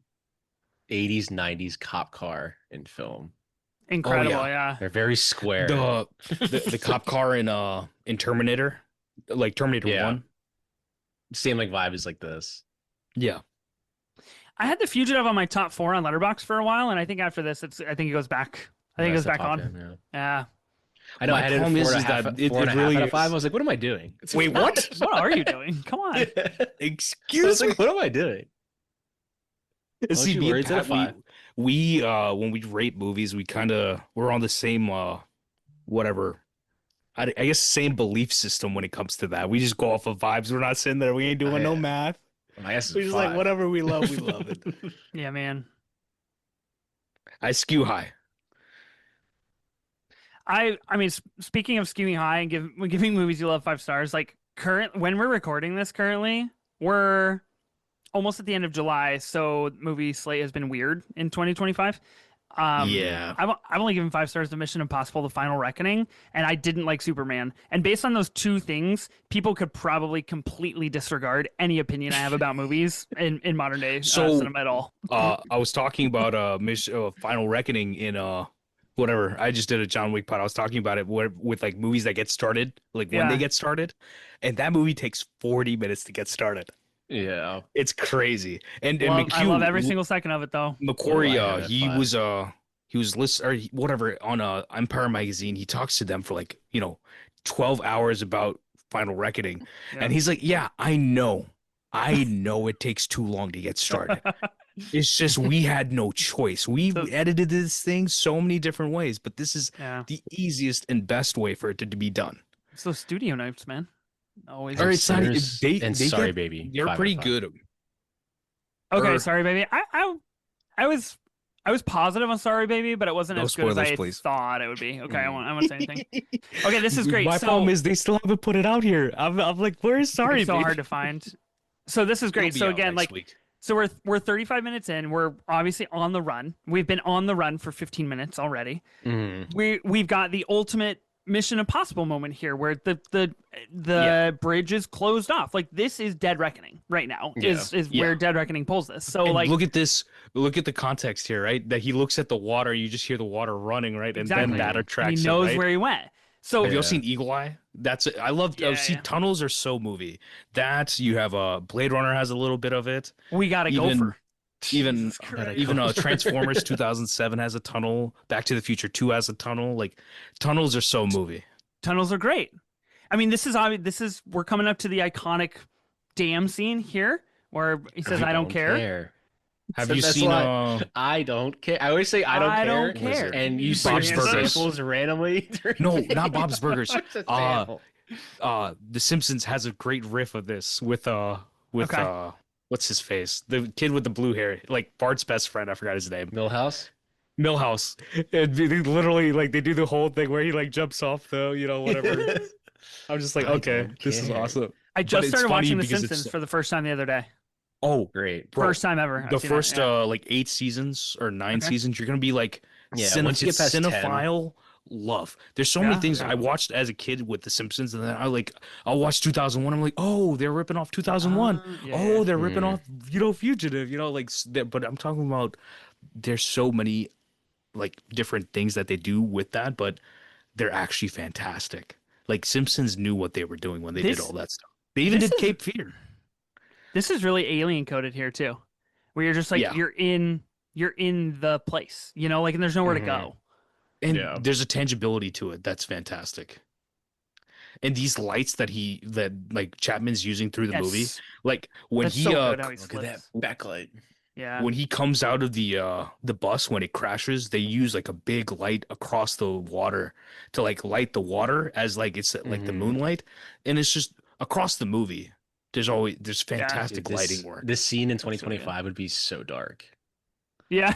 80s, 90s cop car in film. Incredible, yeah. yeah. They're very square. the cop car in Terminator, like Terminator Yeah. 1. Same like vibe is like this. Yeah. I had The Fugitive on my top 4 on Letterboxd for a while, and I think after this, I think it goes back. I think it goes back on. Yeah. Yeah. I know. My I had it problem at is four and a that half, it- four and it a half really out of is- 5. I was like, what am I doing? Wait, what? What are you doing? Come on. I Excuse was me. like, what am I doing? See, you me and worried? It's at a Pat, 5. we when we rate movies, we're on the same whatever. I guess same belief system when it comes to that. We just go off of vibes. We're not sitting there. We ain't doing no Yeah. math. I guess We're it's just like 5. whatever we love it. Yeah, man. I skew high. I mean, speaking of skewing high and giving movies you love 5 stars, like when we're recording this currently, we're almost at the end of July, so movie slate has been weird in 2025. Yeah. I've only given 5 stars to Mission Impossible: The Final Reckoning, and I didn't like Superman. And based on those two things, people could probably completely disregard any opinion I have about movies in modern day So- cinema at all. I was talking about Final Reckoning in whatever. I just did a John Wick pod. I was talking about it with like movies that get started, like when they Yeah. get started, and that movie takes 40 minutes to get started. Yeah. It's crazy. And I love McHugh every single second of it though. McQuarrie, I have at he 5? was list or whatever on Empire magazine. He talks to them for like 12 hours about Final Reckoning, Yeah. and he's like, "Yeah, I know it takes too long to get started. It's just we had no choice. We So- edited this thing so many different ways, but this is Yeah. the easiest and best way for it to be done." So studio notes, man. Always. Or it's not. Sinners They and they Sorry get- Baby. They're 5 pretty out of 5. good. Okay, or- sorry, baby. I was positive on Sorry Baby, but it wasn't No as good as spoilers, I please. thought it would be. Okay, I won't say anything. Okay, this is great. My So- problem is they still haven't put it out here. I'm like, where is Sorry It's so Baby? hard to find. So this is great. It'll be So out again, next like, week. so we're 35 minutes in. We're obviously on the run. We've been on the run for 15 minutes already. Mhm. We've got the ultimate Mission Impossible moment here, where the Yeah. bridge is closed off. Like, this is Dead Reckoning right now. Is Yeah. where Dead Reckoning pulls this. So And like, look at this. Look at the context here, right? That he looks at the water, you just hear the water running, right? And Exactly. then that and attracts he knows him, right? where he went. So Have you all Yeah. seen Eagle Eye? That's it. I love. Yeah, see, yeah. tunnels are so movie. That you have Blade Runner has a little bit of it. we gotta go Even- for. Even Jesus Christ. even Transformers 2007 has a tunnel. Back to the Future 2 has a tunnel. Like tunnels are so movie. Tunnels are great. I mean, this is we're coming up to the iconic dam scene here where he says, "I don't care." Have So you that's seen? why- I don't care. I always say I I don't don't care. care. And you Bob's search Burgers. samples randomly. during No, the not video. Bob's Burgers. What's a Uh, sample? The Simpsons has a great riff of this with Okay. what's his face? The kid with the blue hair, like Bart's best friend. I forgot his name. Millhouse? Millhouse. And they literally like they do the whole thing where he like jumps off the whatever. I'm just like, I okay, don't this is care. awesome. I just it's started funny watching The because it's- Simpsons for the first time the other day. Oh, Great. bro, First time ever. the I've seen that, first yeah. like 8 seasons or 9 Okay. seasons, you're gonna be like, Yeah, once you get past 10. cinephile love. There's so many Yeah, things yeah. I watched as a kid with The Simpsons, and then I'll watch 2001. I'm like, oh, they're ripping off 2001. Yeah, Oh, yeah. they're ripping Mm. off, Fugitive. Like, but I'm talking about there's so many like different things that they do with that, but they're actually fantastic. Like Simpsons knew what they were doing when they did This- all that stuff. They even this did is- Cape Fear. This is really alien coded here too, where you're just like Yeah. you're in the place, like, and there's nowhere to Mhm. go. And Yeah. there's a tangibility to it that's fantastic. And these lights that like Chapman's using through the movie, Yes. like when That's he so good how he Look at that splits. backlight. Yeah. when he comes out of the bus when it crashes, they use like a big light across the water to like light the water as like it's like the Mhm. moonlight, and it's just across the movie. There's fantastic Dude, lighting work. This scene in That's really good. 2025 would be so dark. Yeah.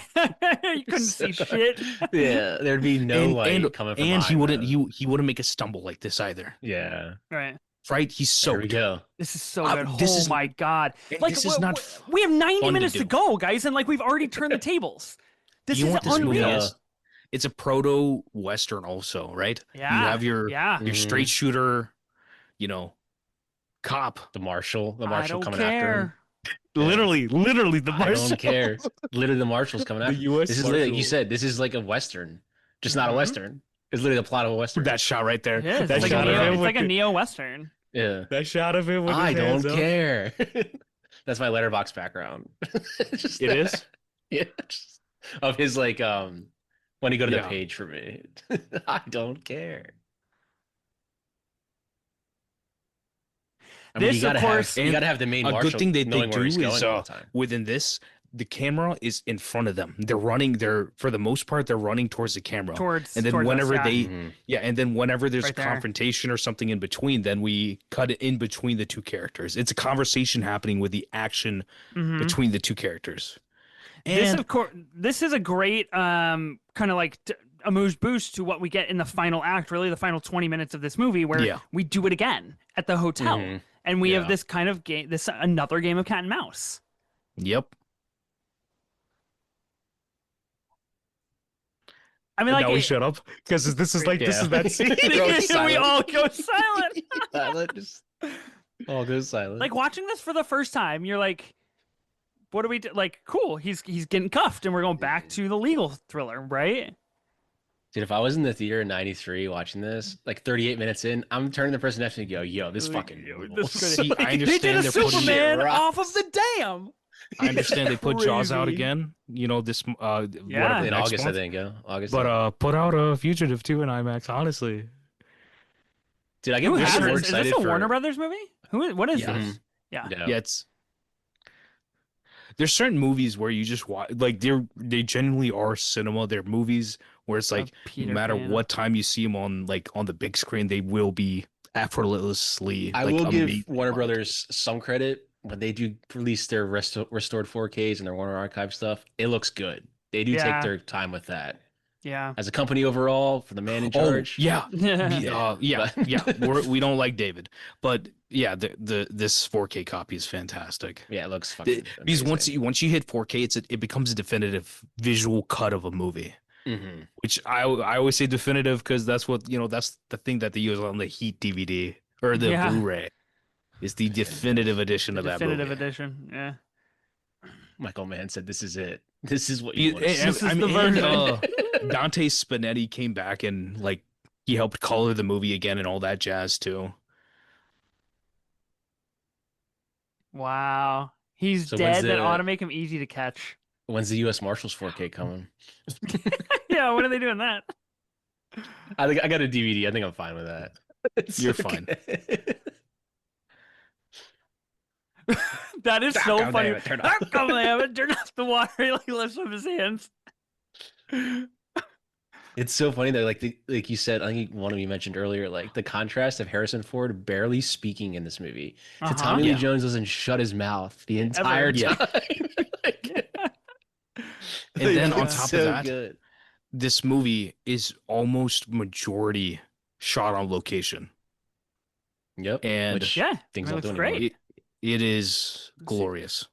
You couldn't see shit. Yeah, there'd be no light coming from and he behind wouldn't them. he wouldn't make a stumble like this either. Yeah, Right. Right? He's there we soaked. go. This is so Uh, good. this Oh is- my god. And Like, this is not we have 90 fun to minutes to do. go, guys, and like we've already turned the tables. This You know is what this movie unreal. is? It's a proto western also, right? Yeah. You have your Yeah. Mhm. straight shooter, cop. The marshal I coming don't after him. care. Yeah. Literally the I don't care. Literally, the marshal's coming The after. U.S. This is literally, Marshal. you said this is like a western, just not a Mhm. western. It's literally the plot of a western. That shot right there. It is. That It's like, shot of him it's with like a the- neo-western. Yeah, That shot of him with I his don't hands up. care. That's my letterbox background. Just It that. is? Yeah, just of his like when you go to Yeah. the page for me. I don't care. I mean, This, you gotta of course- have you gotta have the main A marshal good thing that they knowing where do he's is going all the time. within this, the camera is in front of them. They're running. For the most part, they're running towards the camera. Towards And then towards us, whenever yeah. they- Mhm. Yeah, and then whenever there's Right a there. confrontation or something in between, then we cut it in between the two characters. It's a conversation happening with the action Mhm. between the two characters. This, And of course, this is a great kind of like a moose boost to what we get in the final act, really the final 20 minutes of this movie, where Yeah. we do it again at the hotel, Mhm. and we have Yeah. this kind of game, another game of cat and mouse. yep. I mean, And like now we it- shut up because this is like this Yeah. is that scene. Everyone's we silent. all go silent. Silent, just all goes silent. Like watching this for the first time, you're like, "What do we do?" Like, cool, he's getting cuffed, and we're going back to the legal thriller, right? Dude, if I was in the theater in 93 watching this, like 38 minutes in, I'm turning the person next to me and go, yo, this fucking rules. See, I They did understand a they're putting Superman rocks. off of the dam. I understand they put Jaws out Crazy. again. You know this Yeah. whatever In next August, month. I think, yeah. August. But yeah. put out a Fugitive too in IMAX. Honestly, Dude, I Who get has more this? Is this excited a for Warner Brothers movie? What is Yeah. this? Yeah. yeah, it's there's certain movies where you just watch like they genuinely are cinema. They're movies where it's like no Peter matter Pan. what time you see them on the big screen, they will be effortlessly I like will give amazing Warner quality. Brothers some credit when they do release their restored 4Ks and their Warner Archive stuff. It looks good. They do take Yeah. their time with that. Yeah. As a company overall, for the man in Oh charge. yeah, Yeah, yeah, but- yeah. We don't like David, but yeah, this 4K copy is fantastic. Yeah, it looks fucking Because amazing. once you hit 4K, it becomes a definitive visual cut of a movie. Mm-hmm. Which I always say definitive because that's what that's the thing that they use on the Heat DVD or the Yeah. Blu-ray is the definitive edition The of that definitive movie. edition. Yeah. Michael Mann said, "This is it. This is what He- you want to see." This is I the mean, and, version. Dante Spinetti came back and like he helped color the movie again and all that jazz too. Wow. He's So when's dead. That ought the to make him easy to catch. when's the U.S. Marshals 4K coming? Yeah. When are they doing that? I think I got a DVD. I think I'm fine with that. It's You're okay. That is so God funny. damn it, turn How off. come they haven't turned off the water? He like lifts up his hands. It's so funny that like you said, I think one of you mentioned earlier, like the contrast of Harrison Ford barely speaking in this movie to Tommy Lee Yeah. Jones doesn't shut his mouth the entire Yeah. time. And then on It's top so of that, good. this movie is almost majority shot on location. Yep. And Which Yeah. things it don't looks do great. anymore. it is glorious.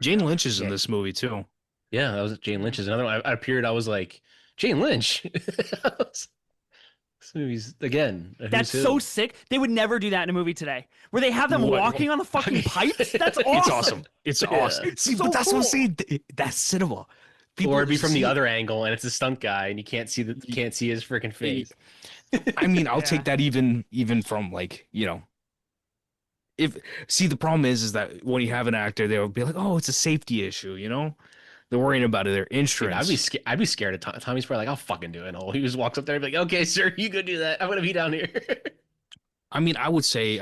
Jane Lynch is in Yeah. this movie too. Yeah, that was Jane Lynch is another one. I appeared. I was like, Jane Lynch. This movie's again. a That's who's so who. sick. They would never do that in a movie today, where they have them What? walking on the fucking pipes. That's awesome. It's awesome. It's Yeah. awesome. See, So but that's what I'm cool. saying. That's cinema. Or it'd be from the see- other angle, and it's a stunt guy, and you can't see his freaking face. I mean, I'll Yeah. take that even from like if the problem is that when you have an actor, they'll be like, oh, it's a safety issue. They're worrying about their Dude, insurance. I'd be scared of Tommy's probably like, I'll fucking do it. He just walks up there and be like, okay, sir, you go do that. I'm gonna be down here. I mean, I would say,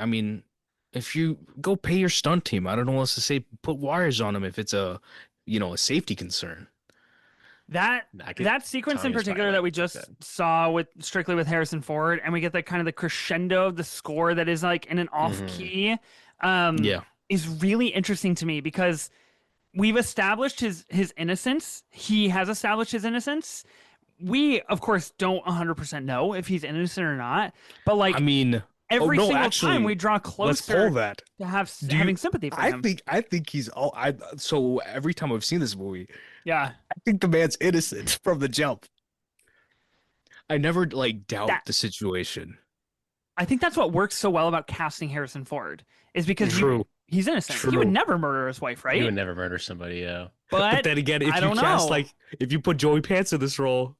if you go pay your stunt team, I don't know what else to say. Put wires on them if it's a safety concern. That I could- that sequence in Tommy was particular probably that we like just that. saw with strictly with Harrison Ford, and we get that kind of the crescendo of the score that is like in an off Mhm. key, Yeah. is really interesting to me because we've established his innocence. He has established his innocence. We of course don't 100% know if he's innocent or not, but like I mean, every no, single actually, time we draw let's closer pull that. to Do you- having sympathy for him. I think he's all. So every time I've seen this movie, Yeah. I think the man's innocent from the jump. I never doubt That- the situation. I think that's what works so well about casting Harrison Ford is because True. he's innocent. He True. would never murder his wife, He right? would never murder somebody. Yeah. But then again, if I you don't cast know. if you put Joey Pants in this role,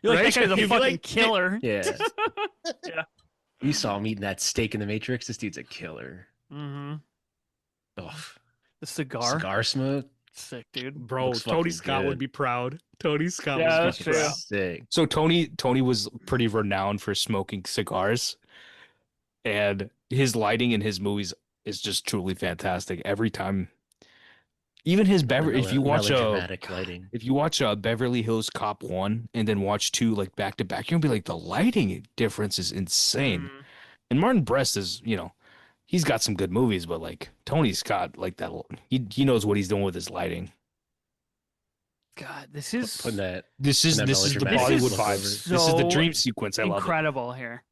You're like, right? that guy's a You'd be fucking like, killer. Yeah. Yeah. You saw him eating that steak in the Matrix. This dude's a killer. Mm-hmm. Oh, The cigar. cigar smoke. Sick, dude. bro, Looks Tony fucking Scott good. would be proud. Tony Scott Yeah, was that's Fucking true. sick. So Tony was pretty renowned for smoking cigars, and his lighting in his movies is just truly fantastic. Every time, even his Beverly. If you watch melodramatic lighting. if you watch Beverly Hills Cop 1 and then watch 2 like back to back, you're gonna be like, the lighting difference is insane. Mhm. And Martin Brest is, he's got some good movies, but like Tony Scott, like that, he knows what he's doing with his lighting. God, this is Putting that. This is And that the melodramatic Bollywood look vibe. over it. This is the so dream sequence. I love it. incredible here.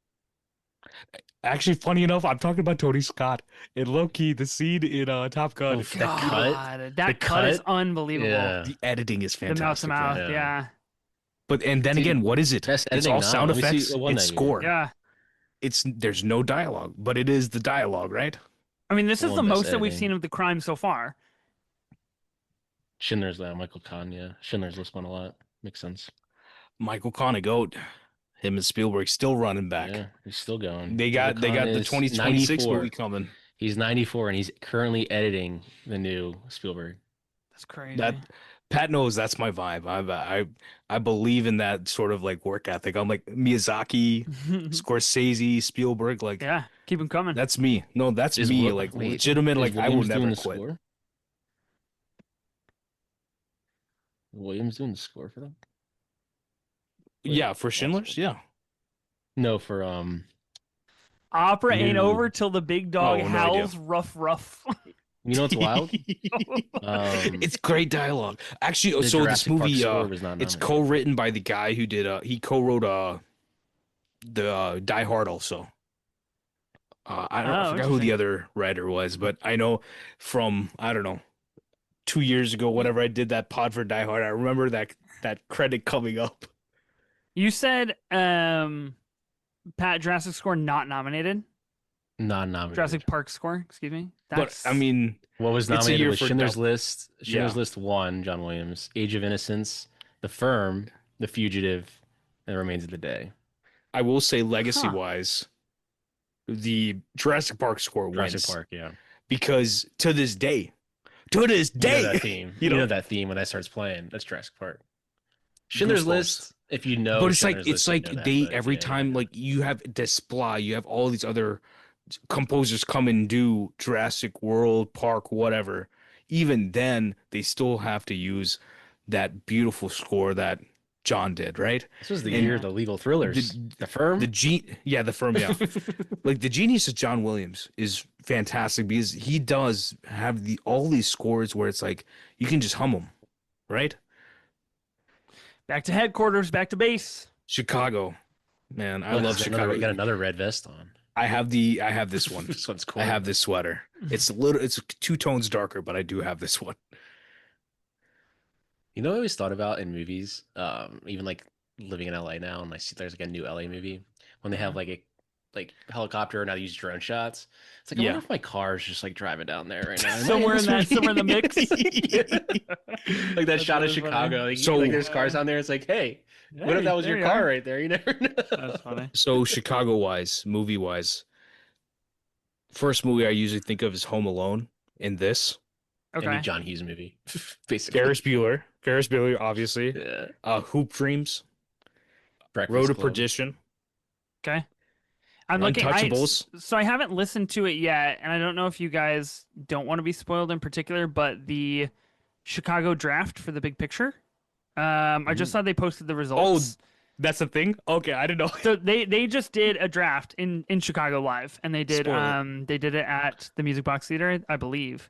Actually, funny enough, I'm talking about Tony Scott and low-key the scene in Top Gun. Oh, that cut. God, that The cut is cut? unbelievable. Yeah. The editing is The mouth to fantastic. mouth, yeah. yeah. But and then Dude, again, what is it? best It's editing all now. sound Let me see effects the one and that you- score. Yeah. There's no dialogue, but it is the dialogue, right? I mean, this is Well, the best most that we've editing. seen of the crime so far. Schindler's List, Michael Kahn, yeah. Schindler's List won a lot. Makes sense. Michael Kahn, a goat. Him and Spielberg still running back. Yeah, he's still going. They got the is 2026 94. movie coming. He's 94 and he's currently editing the new Spielberg. That's crazy. That Pat knows that's my vibe. I believe in that sort of like work ethic. I'm like Miyazaki, Scorsese, Spielberg. Like yeah, keep him coming. that's me. No, that's me. Like legitimate. Like I will never quit. Score? Williams doing the score for them? Yeah, for Schindler's. Yeah. No, for Opera ain't new- over till the big dog Oh, no howls. Rough. You know what's wild? It's great dialogue. Actually, the so Jurassic this movie, Park score was not it's nominated. co-written by the guy who did. He co-wrote the Die Hard also. I forgot who the other writer was, but I know from I don't know 2 years ago, whatever I did that pod for Die Hard. I remember that credit coming up. You said Pat Jurassic score not nominated. Non-nominated. Jurassic Park score, excuse me. That's But I mean, What was It's a nominated year was for Schindler's Dub- List. Schindler's Yeah. List 1, John Williams. Age of Innocence, The Firm, The Fugitive, and The Remains of the Day. I will say legacy-wise, the Jurassic Park score Jurassic wins Park, yeah. because to this day, You know day, that theme. You You know know- that theme when that starts playing. That's Jurassic Park. Schindler's Goosebumps. List, if you know. but it's like Schindler's it's List, you like know that, they but every yeah, time yeah. like you have Desplat, you have all these other composers come and do Jurassic World Park, whatever. Even then, they still have to use that beautiful score that John did, right? This was the and year of the legal thrillers. The Firm. The firm, yeah. Like the genius of John Williams is fantastic because he does have all these scores where it's like you can just hum them, right? back to headquarters, back to base. Chicago, man, I Look, love he's got Chicago. You got another red vest on. I have this one. This one's cool. I have this sweater. It's 2 tones darker, but I do have this one. You know what I always thought about in movies? Even like living in LA now, and I see there's like a new LA movie when they have like a helicopter and now they use drone shots. It's like I Yeah. wonder if my car is just like driving down there right now. Somewhere in the mix. Like that That's shot of really funny. Chicago. Like, So- like there's cars on there. It's like, hey, what if that was there your you car are. right there? You never know. That's funny. So Chicago wise, movie wise, first movie I usually think of is Home Alone. In this, Any Okay. John Hughes movie, basically. Ferris Bueller, obviously. Yeah. Hoop Dreams, Breakfast Road to Club. Perdition, Okay. I'm looking. Untouchables. So I haven't listened to it yet, and I don't know if you guys don't want to be spoiled in particular, but the Chicago draft for the big picture. I just saw they posted the results. That's the thing. Okay, I didn't know. So they just did a draft in Chicago live, and they did Spoiler. they did it at the Music Box Theater, I believe.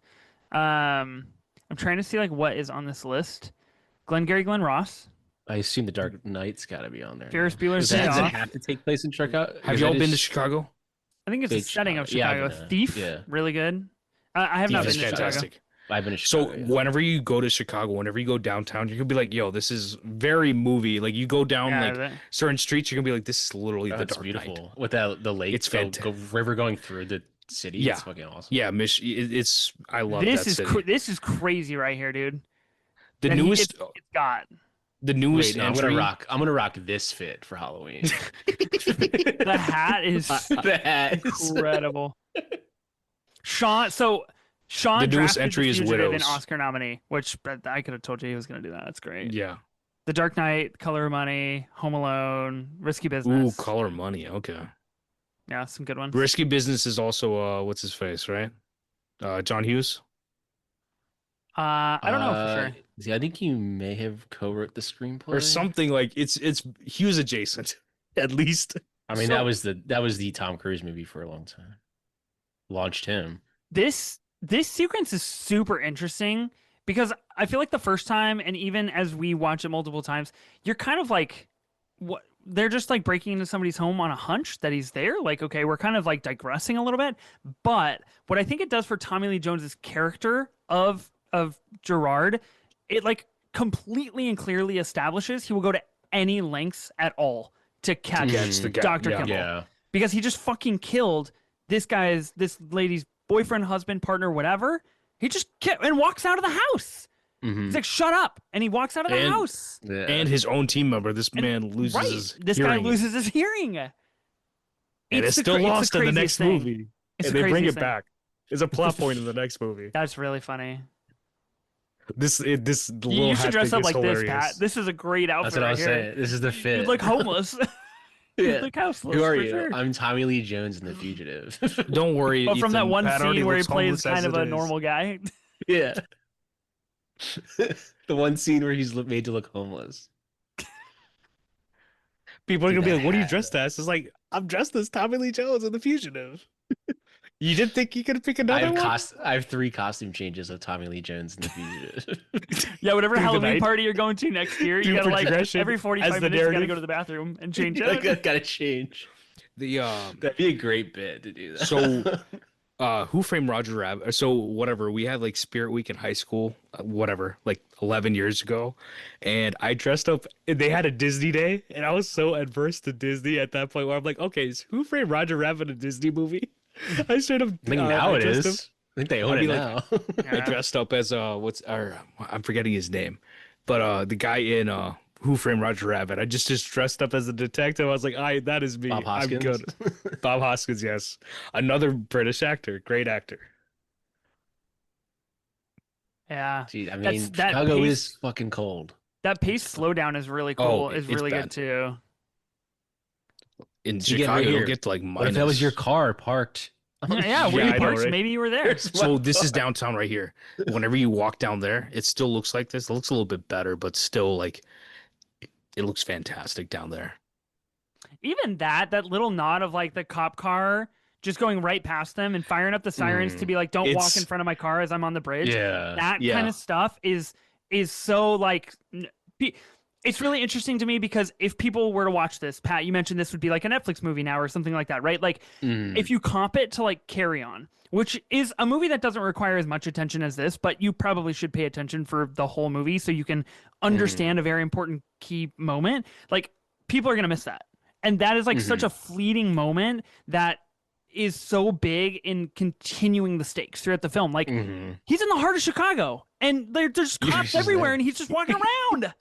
I'm trying to see like what is on this list. Glengarry Glen Ross, I assume the Dark Knight's got to be on there. Ferris Bueller's Does that, Day does it Off. have to take place in Chicago? Have y'all been to Chicago? I think it's a Big setting of Chicago. Yeah, Chicago. I've been Thief, yeah. really good. I have not Thief been is to Chicago. fantastic. I've been to So Chicago. yeah. whenever you go to Chicago, whenever you go downtown, you're gonna be like, "Yo, this is very movie." Like you go down Yeah, like certain streets, you're gonna be like, "This is literally Oh, the it's Dark beautiful Knight." with the lake. It's river going through the city. Yeah. It's fucking awesome. Yeah, it's I love this that is city. this is crazy right here, dude. The That newest, it's got the newest Wait, no, I'm entry. gonna rock this fit for Halloween. the hat is the hat. is- incredible. Sean The newest drafted entry The is Fugitive, Widows. an Oscar nominee, which I could have told you he was going to do that. That's great. Yeah. The Dark Knight, Color of Money, Home Alone, Risky Ooh, Business. Color Money. Okay. Yeah, some good ones. Risky Business is also what's his face, right? John Hughes. I don't know for sure. See, I think you may have co-wrote the screenplay Or something like it's Hughes adjacent, at least. I mean, So- that was the Tom Cruise movie for a long time. Launched him. This sequence is super interesting because I feel like the first time, and even as we watch it multiple times, you're kind of like, what? They're just like breaking into somebody's home on a hunch that he's there. Like, okay, we're kind of like digressing a little bit. But what I think it does for Tommy Lee Jones's character of Gerard, it like completely and clearly establishes he will go to any lengths at all to catch Catch the guy, Dr. yeah. Kimball. Yeah. Because he just fucking killed this lady's boyfriend, husband, partner, whatever. He just and walks out of the house. He's like, "Shut up!" And he walks out of the And- house. Yeah. And his own team member. This And- man loses Right, his this guy hearing. loses his hearing. And it's the still cra- lost the in the craziest next thing. movie. It's And the they bring craziest it thing. back. It's a plot point in the next movie. That's really funny. This little You should hat dress thing up is like this, hilarious. Pat. This is a great outfit. That's what I right was here. saying. This is the fit. You look homeless. You Yeah. look houseless. Who are for you? sure. I'm Tommy Lee Jones in The Fugitive. Don't worry. But from that Ethan, one Pat already scene where he looks plays homeless as kind of it a is. normal guy. Yeah. The one scene where he's made to look homeless. People are Dude, gonna be that like, "What are you hat. dressed as?" It's like, I'm dressed as Tommy Lee Jones in The Fugitive. You didn't think you could pick another one? I have 3 costume changes of Tommy Lee Jones in The Fugitive. Yeah, whatever Through the Halloween night. party you're going to next year, you Through gotta like progression every as 45 the minutes, you gotta narrative. go to the bathroom and change I out. gotta change. The That'd be a great bit to do that. So, Who Framed Roger Rabbit? So whatever, we had like Spirit Week in high school, whatever, like 11 years ago, and I dressed up. They had a Disney day, and I was so adverse to Disney at that point where I'm like, okay, is Who Framed Roger Rabbit a Disney movie? I straight up. I think now I it dressed is. I think they own I'd it be now. I dressed up as I'm forgetting his name, but the guy in Who Framed Roger Rabbit. I just dressed up as a detective. I was like, that is me. Bob I'm Hoskins. good. Bob Hoskins, yes, another British actor, great actor. Yeah. Gee, I That's- mean, that Chicago pace- is fucking cold. That pace slowdown is really cool. Oh, is it's really bad. good too. In So you get Chicago, right you'll here. get to like What if that was your minus. car parked? Yeah, where Yeah, you I know, parked, right? maybe you were there. Here's my So this is car. downtown right here. Whenever you walk down there, it still looks like this. It looks a little bit better, but still like it looks fantastic down there. Even that little nod of like the cop car just going right past them and firing up the sirens to be like, don't walk in It's- front of my car as I'm on the bridge. Yeah. That Yeah. kind of stuff is so like it's really interesting to me because if people were to watch this, Pat, you mentioned this would be like a Netflix movie now or something like that, right? Like Mm. if you comp it to like Carry On, which is a movie that doesn't require as much attention as this, but you probably should pay attention for the whole movie so you can understand a very important key moment. Like people are going to miss that. And that is like such a fleeting moment that is so big in continuing the stakes throughout the film. Like Mhm. he's in the heart of Chicago and there's He's cops just everywhere there. and he's just walking around.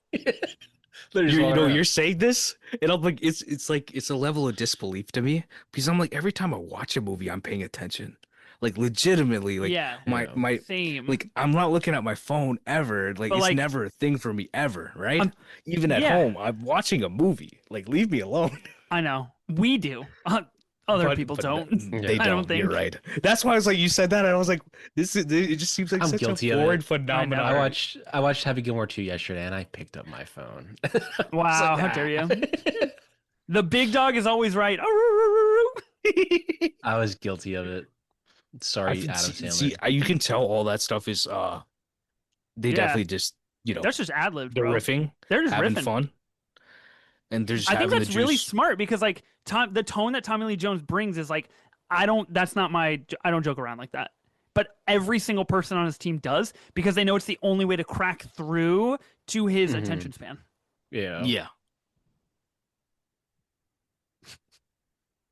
There's You one know, around. you're saying this, and I'm like, it's like it's a level of disbelief to me because I'm like, every time I watch a movie, I'm paying attention, like legitimately, like Yeah. my Same. like I'm not looking at my phone ever. Like But, it's like- never a thing for me ever, right? Even at yeah. home, I'm watching a movie. Like leave me alone. I know. We do. Other But- people but don't. They I don't. don't You're think. right. That's why I was like, you said that, and I was like, it just seems like I'm such guilty a of it. foreign phenomenon. I watched Happy Gilmore 2 yesterday and I picked up my phone. Wow, how dare you? The big dog is always right. I was guilty of it. Sorry, Adam Sandler. You can tell all that stuff is they Yeah. definitely just That's just ad libbed, they're bro. riffing, They're just having riffing. fun, and they're just I think having that's the really juice. smart because like the tone that Tommy Lee Jones brings is like I don't joke around like that. But every single person on his team does because they know it's the only way to crack through to his Mhm. attention span. Yeah. Yeah,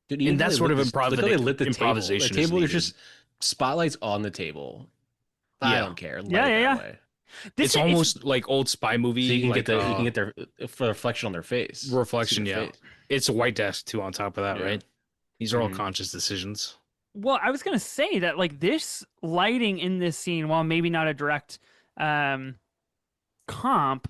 Dude, And even that how they sort of lit look how they lit the improvisation table. is The table, there's needed. just spotlights on the table. I Yeah. don't care. Let Yeah, it yeah, that yeah. way. it's almost like old spy movie. So you can like, get their reflection on their face. reflection. See their Yeah, face. it's a white desk too. On top of that, Yeah. right? These are all Mhm. conscious decisions. Well, I was gonna say that like this lighting in this scene, while maybe not a direct comp,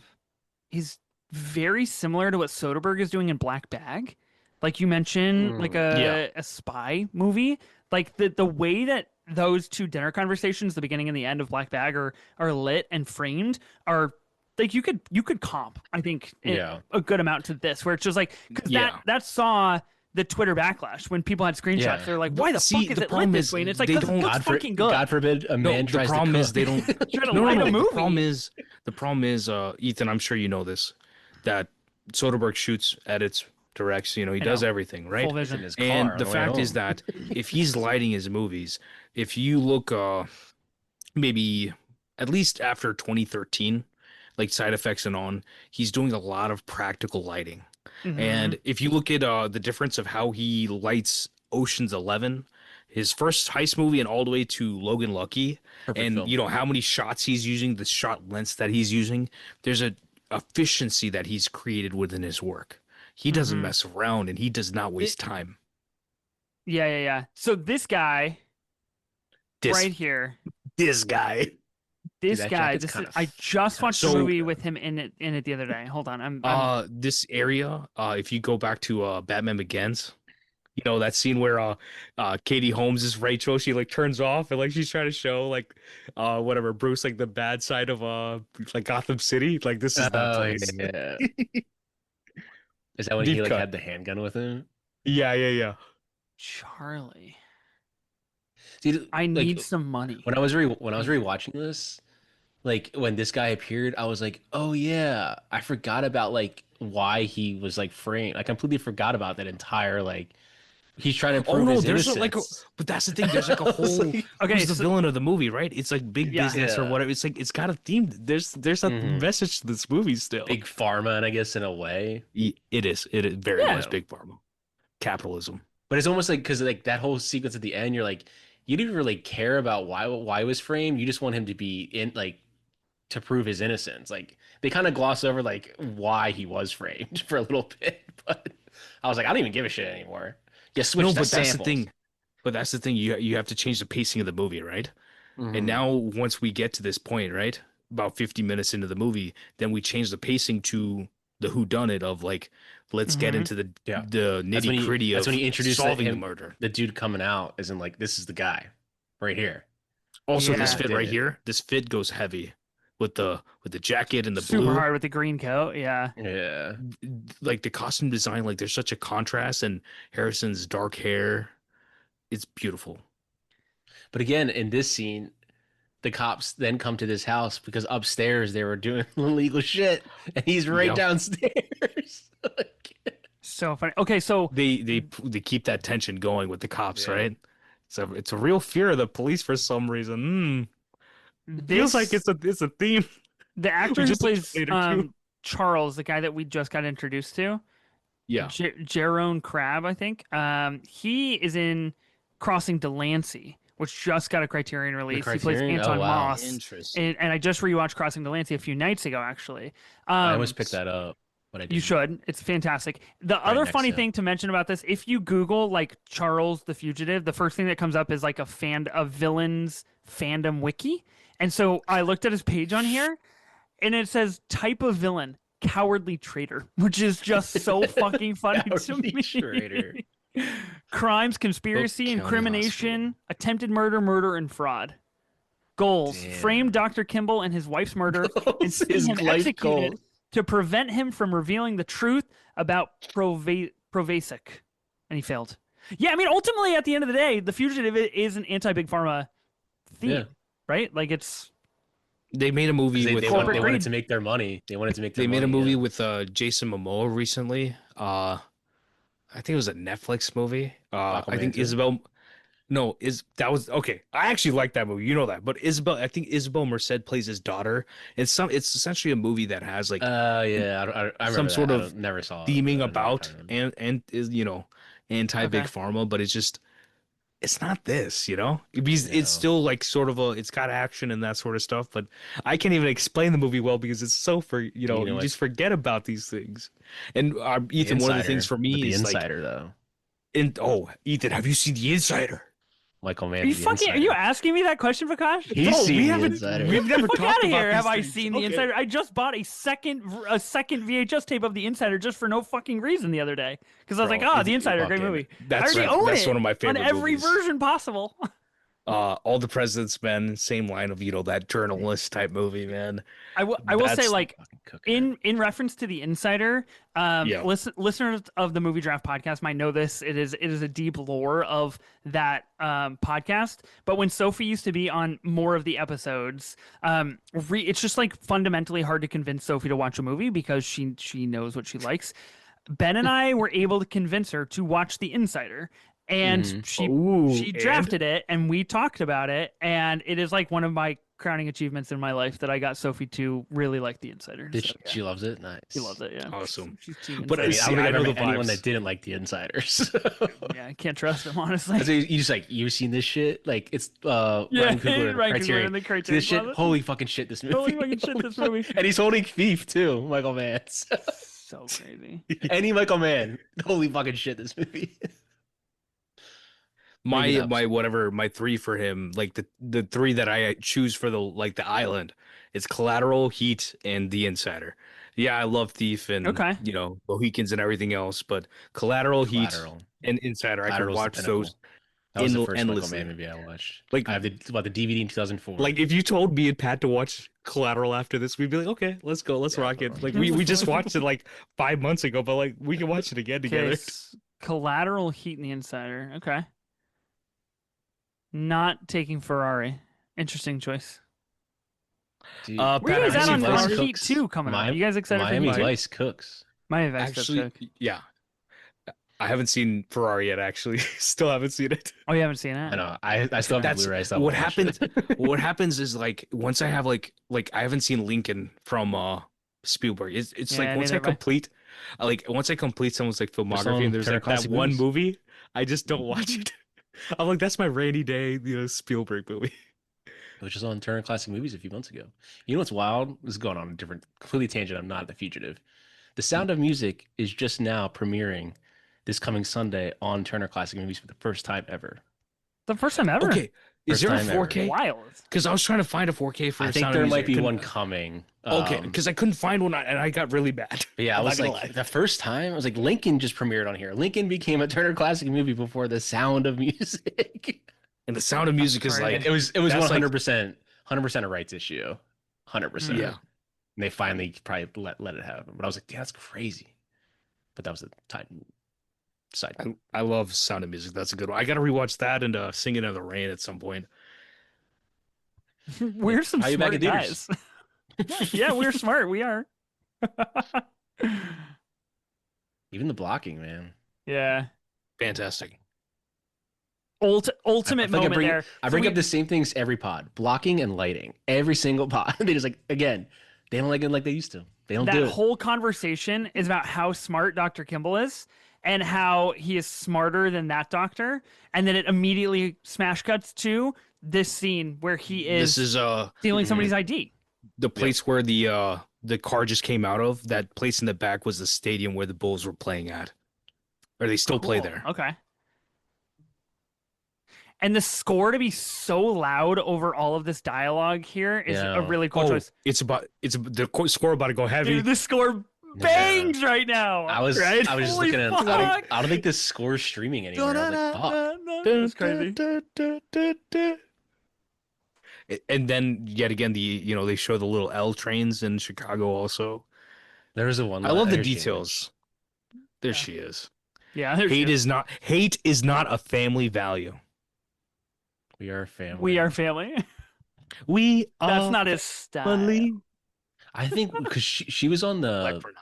is very similar to what Soderbergh is doing in Black Bag. Like you mentioned, like a spy movie. Like the way that those two dinner conversations, the beginning and the end of Black Bag, are lit and framed are like you could comp, I think, Yeah. a good amount to this, where it's just like because Yeah. that saw the Twitter backlash when people had screenshots. Yeah. They're like, "Why the See, fuck is the it problem lit this is way?" And it's like, they "Cause it don't- looks fucking good." God forbid a man the tries problem to is cook. they don't. Trying to No, light no, a no. movie. The problem is, Ethan. I'm sure you know this. That Soderbergh shoots, edits, directs. You know, he I does know. everything, right? Full vision. in his car And on the way fact is home. that if he's lighting his movies, if you look, maybe at least after 2013, like Side Effects and on, he's doing a lot of practical lighting. Mhm. And if you look at the difference of how he lights Ocean's 11 his first heist movie and all the way to Logan Lucky, Perfect and film. you know how many shots he's using, the shot lengths that he's using. There's a efficiency that he's created within his work. He doesn't Mhm. mess around and he does not waste time. Yeah. So this guy This right here, this guy. Dude, this that guy, jacket's this is kind of I just watched a So- movie with him in it the other day. Hold on. I'm This area, if you go back to Batman Begins, you know that scene where Katie Holmes is Rachel, she like turns off and like she's trying to show like whatever Bruce like the bad side of like Gotham City. Like this is that Oh place. yeah. Is that when he Deep like cut. had the handgun with him? Yeah. Charlie. Dude, I like need some money. when I was rewatching this, like when this guy appeared, I was like, oh yeah, I forgot about like why he was like framed. I completely forgot about that entire like he's trying to Oh prove no, his there's innocence. but that's the thing. There's like a I was whole like, Okay, who's the so villain of the movie, right? It's like big Yeah. business or Yeah. whatever. It's like it's got a theme. There's a Mhm. message to this movie still. Big pharma, and I guess in a way. It is. It is very Yeah. much big pharma. Capitalism. But it's almost like because like that whole sequence at the end, you're like, you didn't really care about why he was framed. You just want him to be in like to prove his innocence. Like they kind of gloss over like why he was framed for a little bit. But I was like, I don't even give a shit anymore. Yeah, switch No, to but that's the samples. thing. But that's the thing. You have to change the pacing of the movie, right? Mhm. And now once we get to this point, right? About 50 minutes into the movie, then we change the pacing to the whodunit of like, let's get Mhm. into the Yeah. the That's when nitty he- gritty that's of when he introduced solving the him- murder. the dude coming out isn't like this is the guy right here. Also, this Yeah. fit Did right it. here, this fit goes heavy with the jacket and the super blue. hard with the green coat. Yeah. Yeah. Like the costume design, like there's such a contrast, and Harrison's dark hair, it's beautiful. But again, in this scene, the cops then come to this house because upstairs they were doing illegal shit, and he's right Yeah. downstairs. So funny. Okay, so They keep that tension going with the cops, Yeah. right? So it's a real fear of the police for some reason. Feels this like it's a theme. the actor we who just plays later, too. Charles, the guy that we just got introduced to, Yeah. Jerome Crabb, I think. He is in Crossing Delancey, which just got a Criterion release. He plays Criterion? Oh, Anton wow. Moss, Interesting. and I just rewatched Crossing Delancey a few nights ago, actually. I almost picked that up, but I didn't. You should. It's fantastic. The Right other next funny to him. thing to mention about this, if you Google like Charles the Fugitive, the first thing that comes up is like a villains fandom wiki. And so I looked at his page on here, and it says type of villain, cowardly traitor, which is just so fucking funny to Cowardly me. traitor. Crimes, conspiracy, County incrimination, attempted murder, and fraud. Goals: Damn. frame Dr. Kimball and his wife's murder and see His him life executed goals. to prevent him from revealing the truth about Provasic. And he failed. Yeah, I mean, ultimately, at the end of the day, The Fugitive is an anti-big pharma theme, Yeah. right? Like it's They made a movie They, with they, want- corporate they wanted greed. to make their money. They wanted to make their they made a money, movie yeah. with Jason Momoa recently. I think it was a Netflix movie. I Aquaman think 2? Isabel. No, that was okay. I actually like that movie. You know that, but I think Isabel Merced plays his daughter. It's essentially a movie that has like Yeah, I remember some that. sort I of never saw it, theming but I know what you're about talking about. and is anti big Okay. pharma, but it's not this, because it's No. still like sort of it's got action and that sort of stuff, but I can't even explain the movie well because it's so you know you what? just forget about these things. And The Ethan, one of the Insider, things for me but the is like, Insider though. Ethan, have you seen The Insider? Michael Mann. Are you The fucking? Are Insider. you asking me that question, Vikash? He's No, seen we The haven't. Insider. We've never Fuck talked out of about here! Have these I things. seen The Okay. Insider? I just bought a second VHS tape of The Insider just for no fucking reason the other day because I was Bro, like, oh, is The it Insider, great fucking- movie. That's I already own that's it one of my on favorite every movies. version possible. All the President's Men, same line of that journalist type movie, man. I will say, That's like, Fucking cooking it. in reference to The Insider, Yeah. listeners of the Movie Draft podcast might know this. It is a deep lore of that podcast. But when Sophie used to be on more of the episodes, it's just like fundamentally hard to convince Sophie to watch a movie because she knows what she likes. Ben and I were able to convince her to watch The Insider. And Mhm. she Ooh, drafted it and we talked about it, and it is like one of my crowning achievements in my life that I got Sophie to really like The Insider. Did So, she, she loves it? Nice. she loves it. Yeah, Awesome. She's Team But I Insider. mean, I see, don't think I I've know ever the met anyone vibes. that didn't like the Insiders. Yeah, I can't trust him honestly. That's what you just like. You've seen this shit? Like it's Yeah, Ryan Coogler, Ryan Coogler Criterion. in the See Criterion this shit? Closet. Holy fucking shit! This movie. Holy fucking shit, this movie. And he's holding Thief too, Michael Mann. So crazy. Any Michael Mann. Holy fucking shit! This movie. Bring it up. My whatever my three for him, like the three that I choose for the island, it's Collateral, Heat, and The Insider. Yeah, I love Thief and Okay. Mohicans and everything else, but Collateral, Heat, Collateral. and Insider, I could Collateral's the watch pinnacle. those That was the first Michael endlessly. Mann movie I watched. Like- I have the DVD in 2004. Like if you told me and Pat to watch Collateral after this, we'd be like, okay, let's go, let's Yeah, rock it. bro. Like we just watched it like 5 months ago, but like we can watch it again together. Okay, Collateral, Heat, and The Insider. Okay. Not taking Ferrari. Interesting choice. Dude, Where you Pat, guys have at you on, seen Vice on Ferrari? Heat Cooks? 2 coming up? You guys excited Miami for Heat 2? Vice Cooks. Miami Vice Actually, Cooks. yeah. I haven't seen Ferrari yet, actually. Still haven't seen it. Oh, you haven't seen it? I know. I still have the That's Blu-ray. I still what haven't watched happens. it. What happens is like once I have like I haven't seen Lincoln from Spielberg. It's Yeah, like once I neither have I. complete someone's like on filmography and there's Turner like that Classic one Movies. movie, I just don't watch it. I'm like, that's my rainy day, Spielberg movie. It was just on Turner Classic Movies a few months ago. You know what's wild? This is going on a different, completely tangent. I'm not The Fugitive. The Sound of Music is just now premiering this coming Sunday on Turner Classic Movies for the first time ever. The first time ever? Okay, is First there a time ever. 4K? Wild. Because I was trying to find a 4K for I think Sound there of might Music. be Couldn't- one coming. Okay, because I couldn't find one and I got really bad. But yeah, I I'm was not gonna like, lie. the first time, I was like, Lincoln just premiered on here. Lincoln became a Turner Classic Movie before The Sound of Music. And the Sound of Music is Right. like And it was that's like- 100% a rights issue. 100%. Yeah. And they finally probably let it happen. But I was like, yeah, that's crazy. But that was the side. I love Sound of Music. That's a good one. I got to rewatch that and Singing in the Rain at some point. We're some How you back smart in theaters? guys. Yeah, we're smart. We are. Even the blocking, man. Yeah. Fantastic. Ultimate I feel like moment there. I So bring we- up the same things every pod: blocking and lighting. Every single pod. They just like, again, they don't like it like they used to. They don't do that it. whole conversation is about how smart Dr. Kimball is and how he is smarter than that doctor. And then it immediately smash cuts to this scene where he is, This is stealing somebody's ID. the place where the car just came out of. That place in the back was the stadium where the Bulls were playing at. Or they still play Cool. there. Okay. And the score to be so loud over all of this dialogue here is a Yeah. really cool choice. Score about to go heavy. Dude, the score bangs right now. I was right? just Holy looking at. fuck. I don't think this score's streaming anymore. I was like, fuck. That's crazy. And then yet again they show the little L trains in Chicago also. There was a one. I love the there she is. details. There Yeah. she is. Yeah, there's Hate is not a family value. We are a family. we are family. We That's are not his style. family. I think because she was on the Like for now.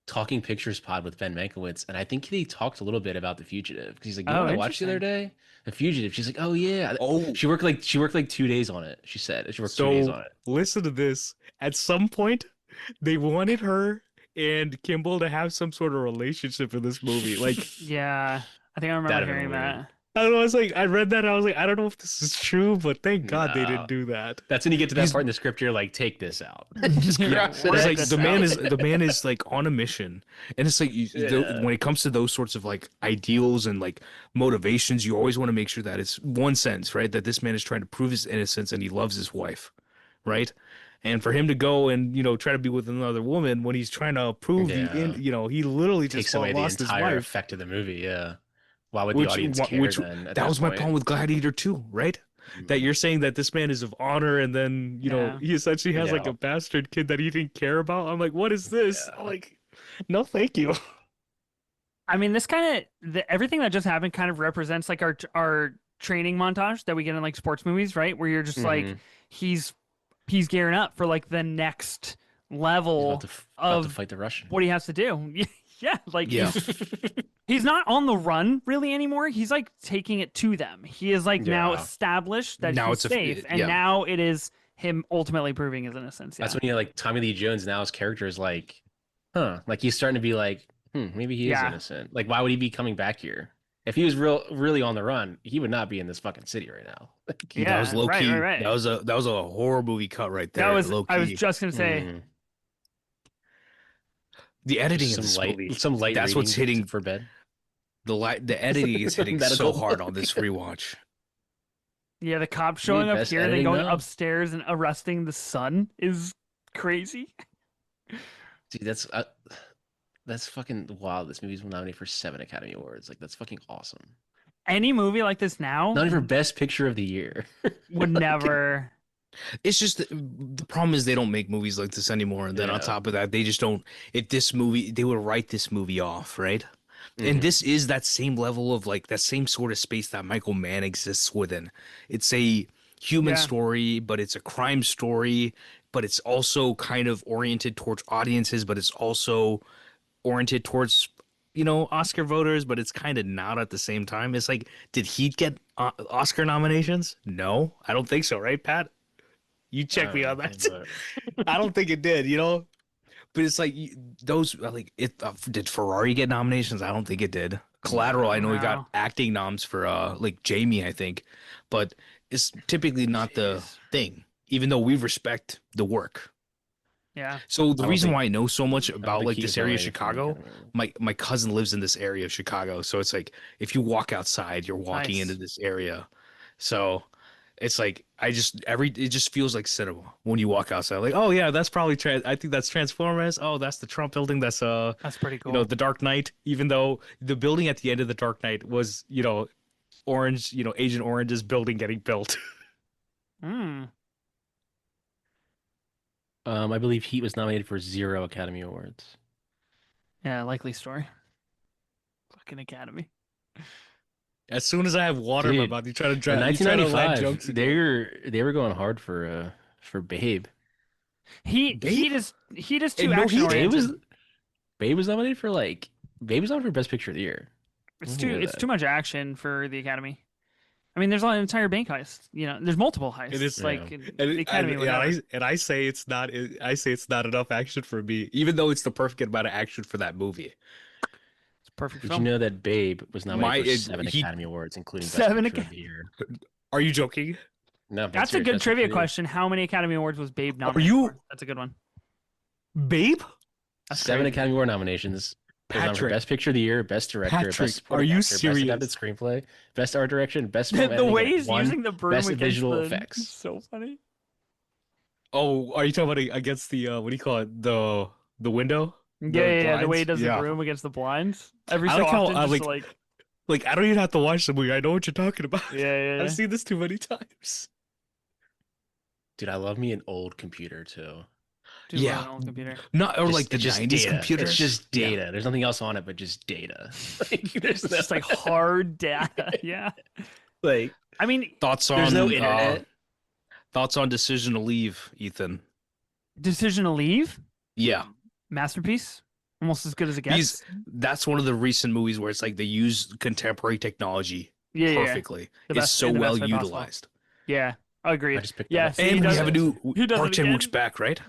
Talking Pictures pod with Ben Mankiewicz, and I think they talked a little bit about The Fugitive because he's like, you Oh, know what I watched the other day? The Fugitive. She's like, oh yeah. Oh, She worked like 2 days on it. She said she worked 2 days on it. listen to this. At some point, they wanted her and Kimball to have some sort of relationship in this movie. Like, Yeah, I think I remember That'd have hearing been weird. that. I don't know. I was like, I read that. I was like, I don't know if this is true, but thank God they No. didn't do that. That's when you get to that He's- part in the script. You're like, take this out. Just Yeah, cross it what It's is out. like this the man is like on a mission, and it's like Yeah. when it comes to those sorts of like ideals and like motivations, you always want to make sure that it's one sense, right? That this man is trying to prove his innocence and he loves his wife, right? And for him to go and try to be with another woman when he's trying to prove Yeah. he literally Takes just away the lost his entire wife. effect of the movie. Yeah. Why would the Which- audience wh- care which- then? At That was my point? problem with Gladiator 2, right? That you're saying that this man is of honor, and then Yeah. he essentially has like Yeah. a bastard kid that he didn't care about. I'm like, what is this? Yeah. I'm like, no, thank you. I mean, this kind of everything that just happened kind of represents like our training montage that we get in like sports movies, right? Where you're just like Mhm. he's gearing up for like the next He's level about to of fight the Russian. what he has to do. Yeah, like Yeah. he's not on the run really anymore. He's like taking it to them. He is like now Yeah. established that Now he's it's safe, and yeah. now it is him ultimately proving his innocence. Yeah. That's when like Tommy Lee Jones now his character is like, huh, like he's starting to be like, maybe he is Yeah. innocent. Like, why would he be coming back here? If he was really on the run, he would not be in this fucking city right now. That was Yeah. low Right. key. Right. That was a horror movie cut right That there. was. Low I was key. just gonna say. The editing Just of this movie. some light That's reading what's hitting for bed. the editing is hitting so Medical. hard on this rewatch. Yeah, the cop showing up best here and then editing going now. upstairs and arresting the son is crazy. Dude, that's fucking wild. This movie's nominated for 7 Academy Awards. Like that's fucking awesome. Any movie like this now Not even for Best Picture of the Year. would never. It's just the problem is they don't make movies like this anymore, and then on Yeah. top of that, they just don't. If this movie, they would write this movie off, right? And Mhm. this is that same level of like that same sort of space that Michael Mann exists within. It's a human Yeah. story, but it's a crime story, but it's also kind of oriented towards audiences, but it's also oriented towards Oscar voters, but it's kind of not at the same time. It's like, did he get Oscar nominations? No, I don't think so, right, Pat? You check me on that. But I don't think it did, But it's like those like it did Ferrari get nominations? I don't think it did. Collateral, I know he No. got acting noms for like Jamie, I think, but it's typically not the Jeez. thing, even though we respect the work. Yeah. So the I don't reason think- why I know so much I don't about think like he this was area of nominated for any Chicago, Academy Award. my cousin lives in this area of Chicago, so it's like if you walk outside, you're walking Nice. into this area. So it's like it just feels like cinema when you walk outside. Like, oh yeah, that's probably I think that's Transformers. Oh, that's the Trump building. That's That's pretty cool. the Dark Knight. Even though the building at the end of the Dark Knight was Orange, Agent Orange's building getting built. Mm. I believe Heat was nominated for 0 Academy Awards. Yeah, likely story. Fucking Academy. As soon as I have water in my Dude, mouth, you try to In drive. You try to land 1995, jokes. Again. they were going hard for Babe. Heat Babe? is too And no action Heat? oriented. Babe was nominated for Babe was nominated for Best Picture of the Year. It's I knew it's that. too much action for the Academy. I mean, there's an entire bank heist. There's multiple heists. It is- like Yeah. the Academy. would never- I say it's not. I say it's not enough action for me, even though it's the perfect amount of action for that movie. It's a perfect Did film. you know that Babe was nominated for My- 7 he- Academy Awards, including Best 7 Picture of the Year? Are you joking? No, That's a serious. good Best trivia Picture of the Year. question. How many Academy Awards was Babe nominated you- for? That's a good one. Babe? That's 7 crazy. Academy Award nominations. It was nominated for Patrick. Best Picture of the Year, Best Director, Patrick, Best Supporting are you Actor, serious? Best Adapted Screenplay, Best Art Direction, Best Film The Editing, way and he's one using the broom Best against Visual the... Effects. It's so funny. Oh, are you talking about against the what do you call it? The window? Yeah. The way he blinds? does Yeah. the broom against the blinds. Every I so like how, often, I just like- like Like I don't even have to watch the movie. I know what you're talking about. yeah. I've seen this too many times. Dude, I love me an old computer too. Dude, Yeah. on an old computer. Not or Just- like the it's just 90s data. computers. It's just Yeah. data. There's nothing else on it but just data. Like, there's It's just like hard data. Yeah. like I mean, Thoughts on there's no internet. thoughts on Decision to Leave, Ethan? Decision to Leave, Yeah. masterpiece, almost as good as it gets. Because that's one of the recent movies where it's like they use contemporary technology yeah. perfectly. The It's best- so in the well best way possible. utilized. Yeah, agreed. I just picked Yeah, that up. see, he And we does have a it. new He does Park it Chan-wook's again. back, right?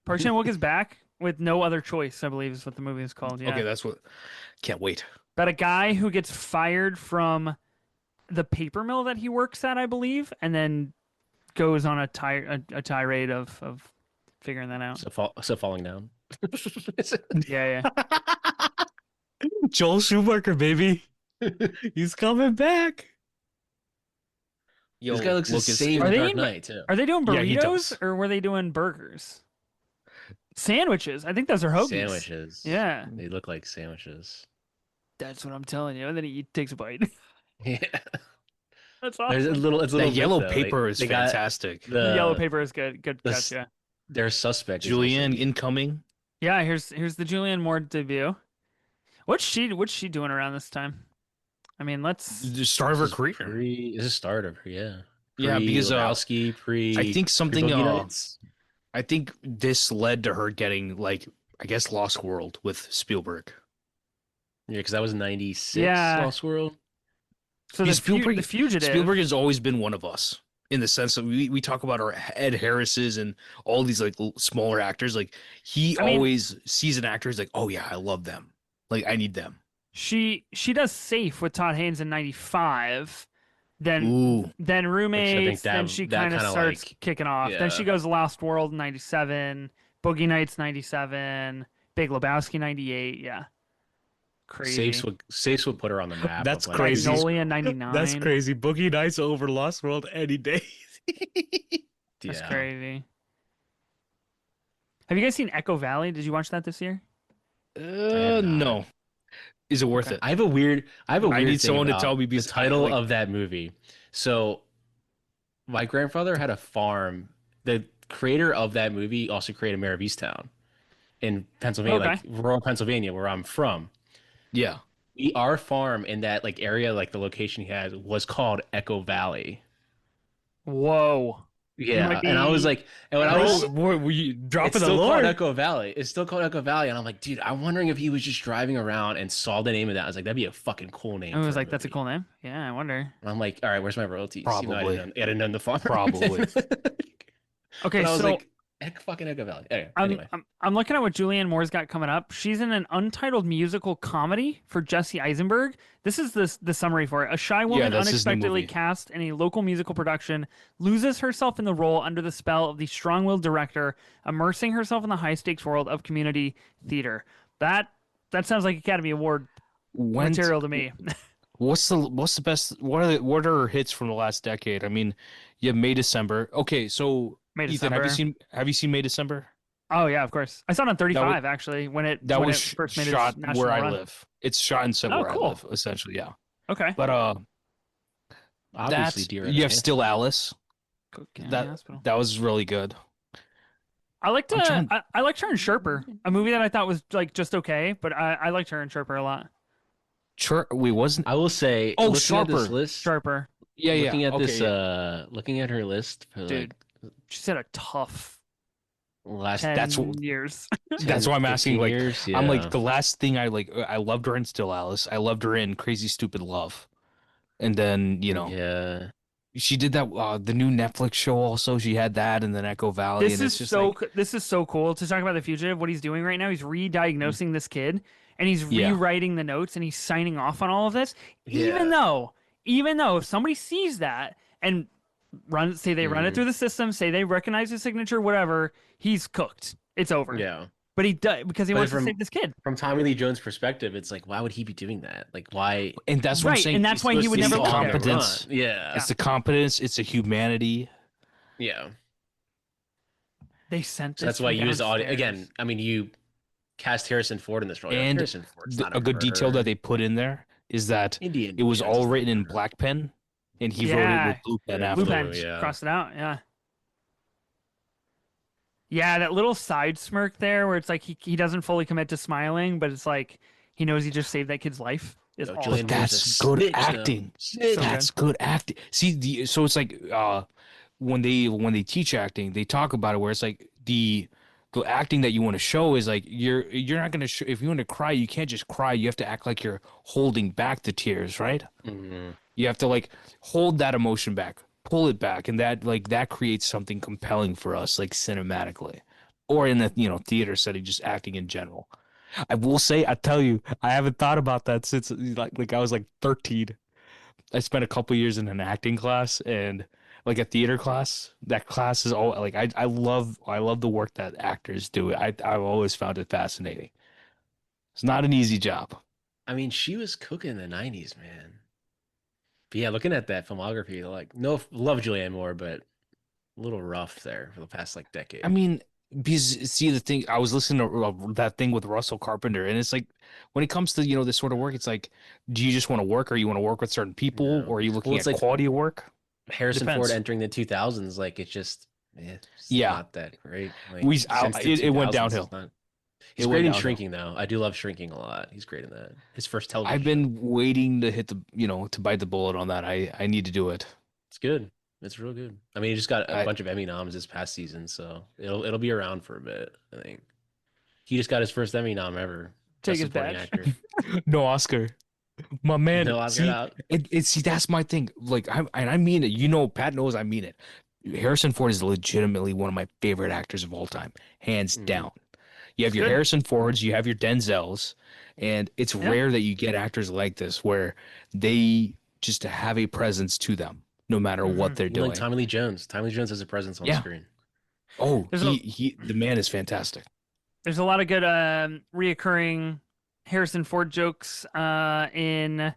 Park Chan-wook is back with no other choice, I believe is what the movie is called. Yeah. Okay, that's what. Can't wait. About a guy who gets fired from the paper mill that he works at, I believe, and then goes on a tirade of figuring that out. So falling down. Yeah. Joel Schumacher, baby. He's coming back. Yo, This guy looks the Lucas, same Are in they Dark in- Knight too. Are they doing Yeah, he burritos does. or were they doing burgers? Sandwiches. I think those are hoagies. Sandwiches. Yeah. They look like sandwiches. That's what I'm telling you. And then he takes a bite. Yeah. That's There's awesome. it's a little That bit, yellow though. paper is They got fantastic. The yellow paper is good. Good the catch, s- yeah. Their suspect. is Julianne also- incoming. Yeah, here's the Julianne Moore debut. What's she doing around this time? I mean, let's The start of her This is career. This is start of her, yeah. Yeah, because Lebowski, I think something. Boogie Nights. I think this led to her getting like I guess Lost World with Spielberg. Yeah, because that was 96. Yeah. Lost World. so Because Spielberg- the fugitive. Spielberg has always been one of us. in the sense that we talk about our Ed Harris's and all these like smaller actors. Like he I mean, always sees an actor, he's like, oh yeah, I love them. Like I need them. she does Safe with Todd Haynes in '95. Then Ooh, then Which I think Roommates. Then that she that kind of kind of starts like kicking off. Then she yeah. goes Lost World in '97, Boogie Nights '97, Big Lebowski '98. Yeah, crazy. Safes would put her on the map of that's like movies crazy. to Magnolia grow. That's '99. crazy. Boogie Nights over Lost World any day. That's Yeah. crazy. Have you guys seen Echo Valley? Did you watch that this year? I have not. No. Is it worth Okay. it? I have a I weird need thing someone to about tell me the because I title like. of that movie. So my grandfather had a farm. The creator of that movie also created Mayor of Easttown in Pennsylvania, Okay. like rural Pennsylvania, where I'm from. Yeah. Our farm in that like area, like the location he had, was called Echo Valley. Whoa. You might Yeah, and I was be like, and when I bro. was, Bro, were you it's dropping the still called lore? Echo Valley. It's still called Echo Valley, and I'm like, dude, I'm wondering if he was just driving around and saw the name of that. I was like, that'd be a fucking cool I name was for a like, that's a movie. cool name. Yeah, I wonder. And I'm like, all right, where's my royalties? Even though Probably. I didn't know the farm. Probably. Okay, But I was so like, fucking Echo Valley. Anyway, I'm anyway. I'm I'm looking at what Julianne Moore's got coming up. She's in an untitled musical comedy for Jesse Eisenberg. This is the summary for it. A shy Yeah, woman that's his new unexpectedly movie. cast in a local musical production loses herself in the role under the spell of the strong-willed director, immersing herself in the high-stakes world of community theater. That sounds like Academy Award When material to me. what's the best what are her hits from the last decade? I mean, you have May December. Okay, so May Ethan, have you December. seen have you seen May December? Oh yeah, of course. I saw it on That was 35 actually that when was it first made its shot where national I run. live. It's shot and set Oh, where I cool. live, essentially, yeah. Okay. But Obviously, that's Dear Evan you have Hansen. Still Alice. Cook County That Hospital. that was really good. I liked I'm trying. I liked her in Sherper, a movie that I thought was like just okay, but I liked her in Sherper a lot. Wait, wasn't? I will say, Oh, looking at this Sharper. list, Sharper, Yeah, yeah. Okay, yeah. looking at her list for dude, like she's had a tough last That's 10 years. That's 10, why I'm asking. 15 Like, years. I'm like Yeah. the last thing I loved her in Still Alice. I loved her in Crazy Stupid Love, and then Yeah. she did that the new Netflix show also. She had that, and then Echo Valley, and it's just like This is so cool to talk about the fugitive. What he's doing right now, he's re-diagnosing this kid, and he's yeah, rewriting the notes, and he's signing off on all of this. Yeah. Even though if somebody sees that and say they run it Mhm. through the system, say they recognize his signature, whatever, he's cooked. It's over. Yeah. But he does because he But wants to save this kid. from Tommy Lee Jones' perspective, it's like, why would he be doing that? Like, why? and that's what I'm Right, saying. and that's He's why he supposed would to It's never the be work on the there. competence. run. Yeah. It's the competence. It's the humanity. Yeah. They sent So this that's why kid you as the audience, downstairs. again, I mean, you cast Harrison Ford in this role. You're like, And Harrison Ford's not a a good detail that murderer. they put in there is that Indiana it was Jones all is not a written in murderer. black pen, and he wrote it with Yeah, blue pen Yeah, blue blue, pen afterwards. yeah. crossed it out. Yeah. Yeah, that little side smirk there where it's like he doesn't fully commit to smiling, but it's like he knows he just saved that kid's life is Yo, awesome. Julianne But Moore's a that's good snitch, though. acting. Snitch. So That's good acting. See, so it's like when they teach acting, they talk about it where it's like the acting that you want to show is like you're not gonna show if you want to cry, you can't just cry. You have to act like you're holding back the tears, right? Mhm. You have to like hold that emotion back, pull it back, and that creates something compelling for us, like cinematically, or in the theater setting, just acting in general. I will say, I tell you, I haven't thought about that since like I was like 13. I spent a couple years in an acting class and like a theater class. That class is all like I love the work that actors do. I've always found it fascinating. It's not an easy job. I mean, she was cooking in the 90s, man. But yeah, looking at that filmography, like, no, love Julianne Moore, but a little rough there for the past like I decade. mean, because see the thing, I was listening to that thing with Russell Carpenter, and it's like when it comes to this sort of work, it's like, do you just want to work, or you want to work with certain people, Yeah. or are you Well, looking it's at like quality of work? Harrison Ford Depends. entering the 2000s, like it's just, it's Yeah, not that great. Like since the it went 2000s, it's downhill. not. It He's went great in downhill. Shrinking, though. I do love Shrinking a lot. He's great in that. His first I've television show. been waiting to hit to bite the bullet on that. I need to do it. It's good. It's real good. I mean, he just got a I bunch of Emmy noms this past season, so it'll be around for a bit. I think he just got his first Emmy nom ever, Take Best his Supporting badge. Actor. no Oscar. My man, No, I'll get see, out. see, that's my thing. Like, I mean it. You know, Pat knows I mean it. Harrison Ford is legitimately one of my favorite actors of all time, hands Mhm. down. You have It's your good. Harrison Fords, you have your Denzels, and it's Yeah. rare that you get actors like this where they just have a presence to them, no matter Hmm. what they're Even like doing. Tommy Lee Jones. Tommy Lee Jones has a presence on Yeah. screen. Oh, There's a the man is fantastic. there's a lot of good reoccurring Harrison Ford jokes in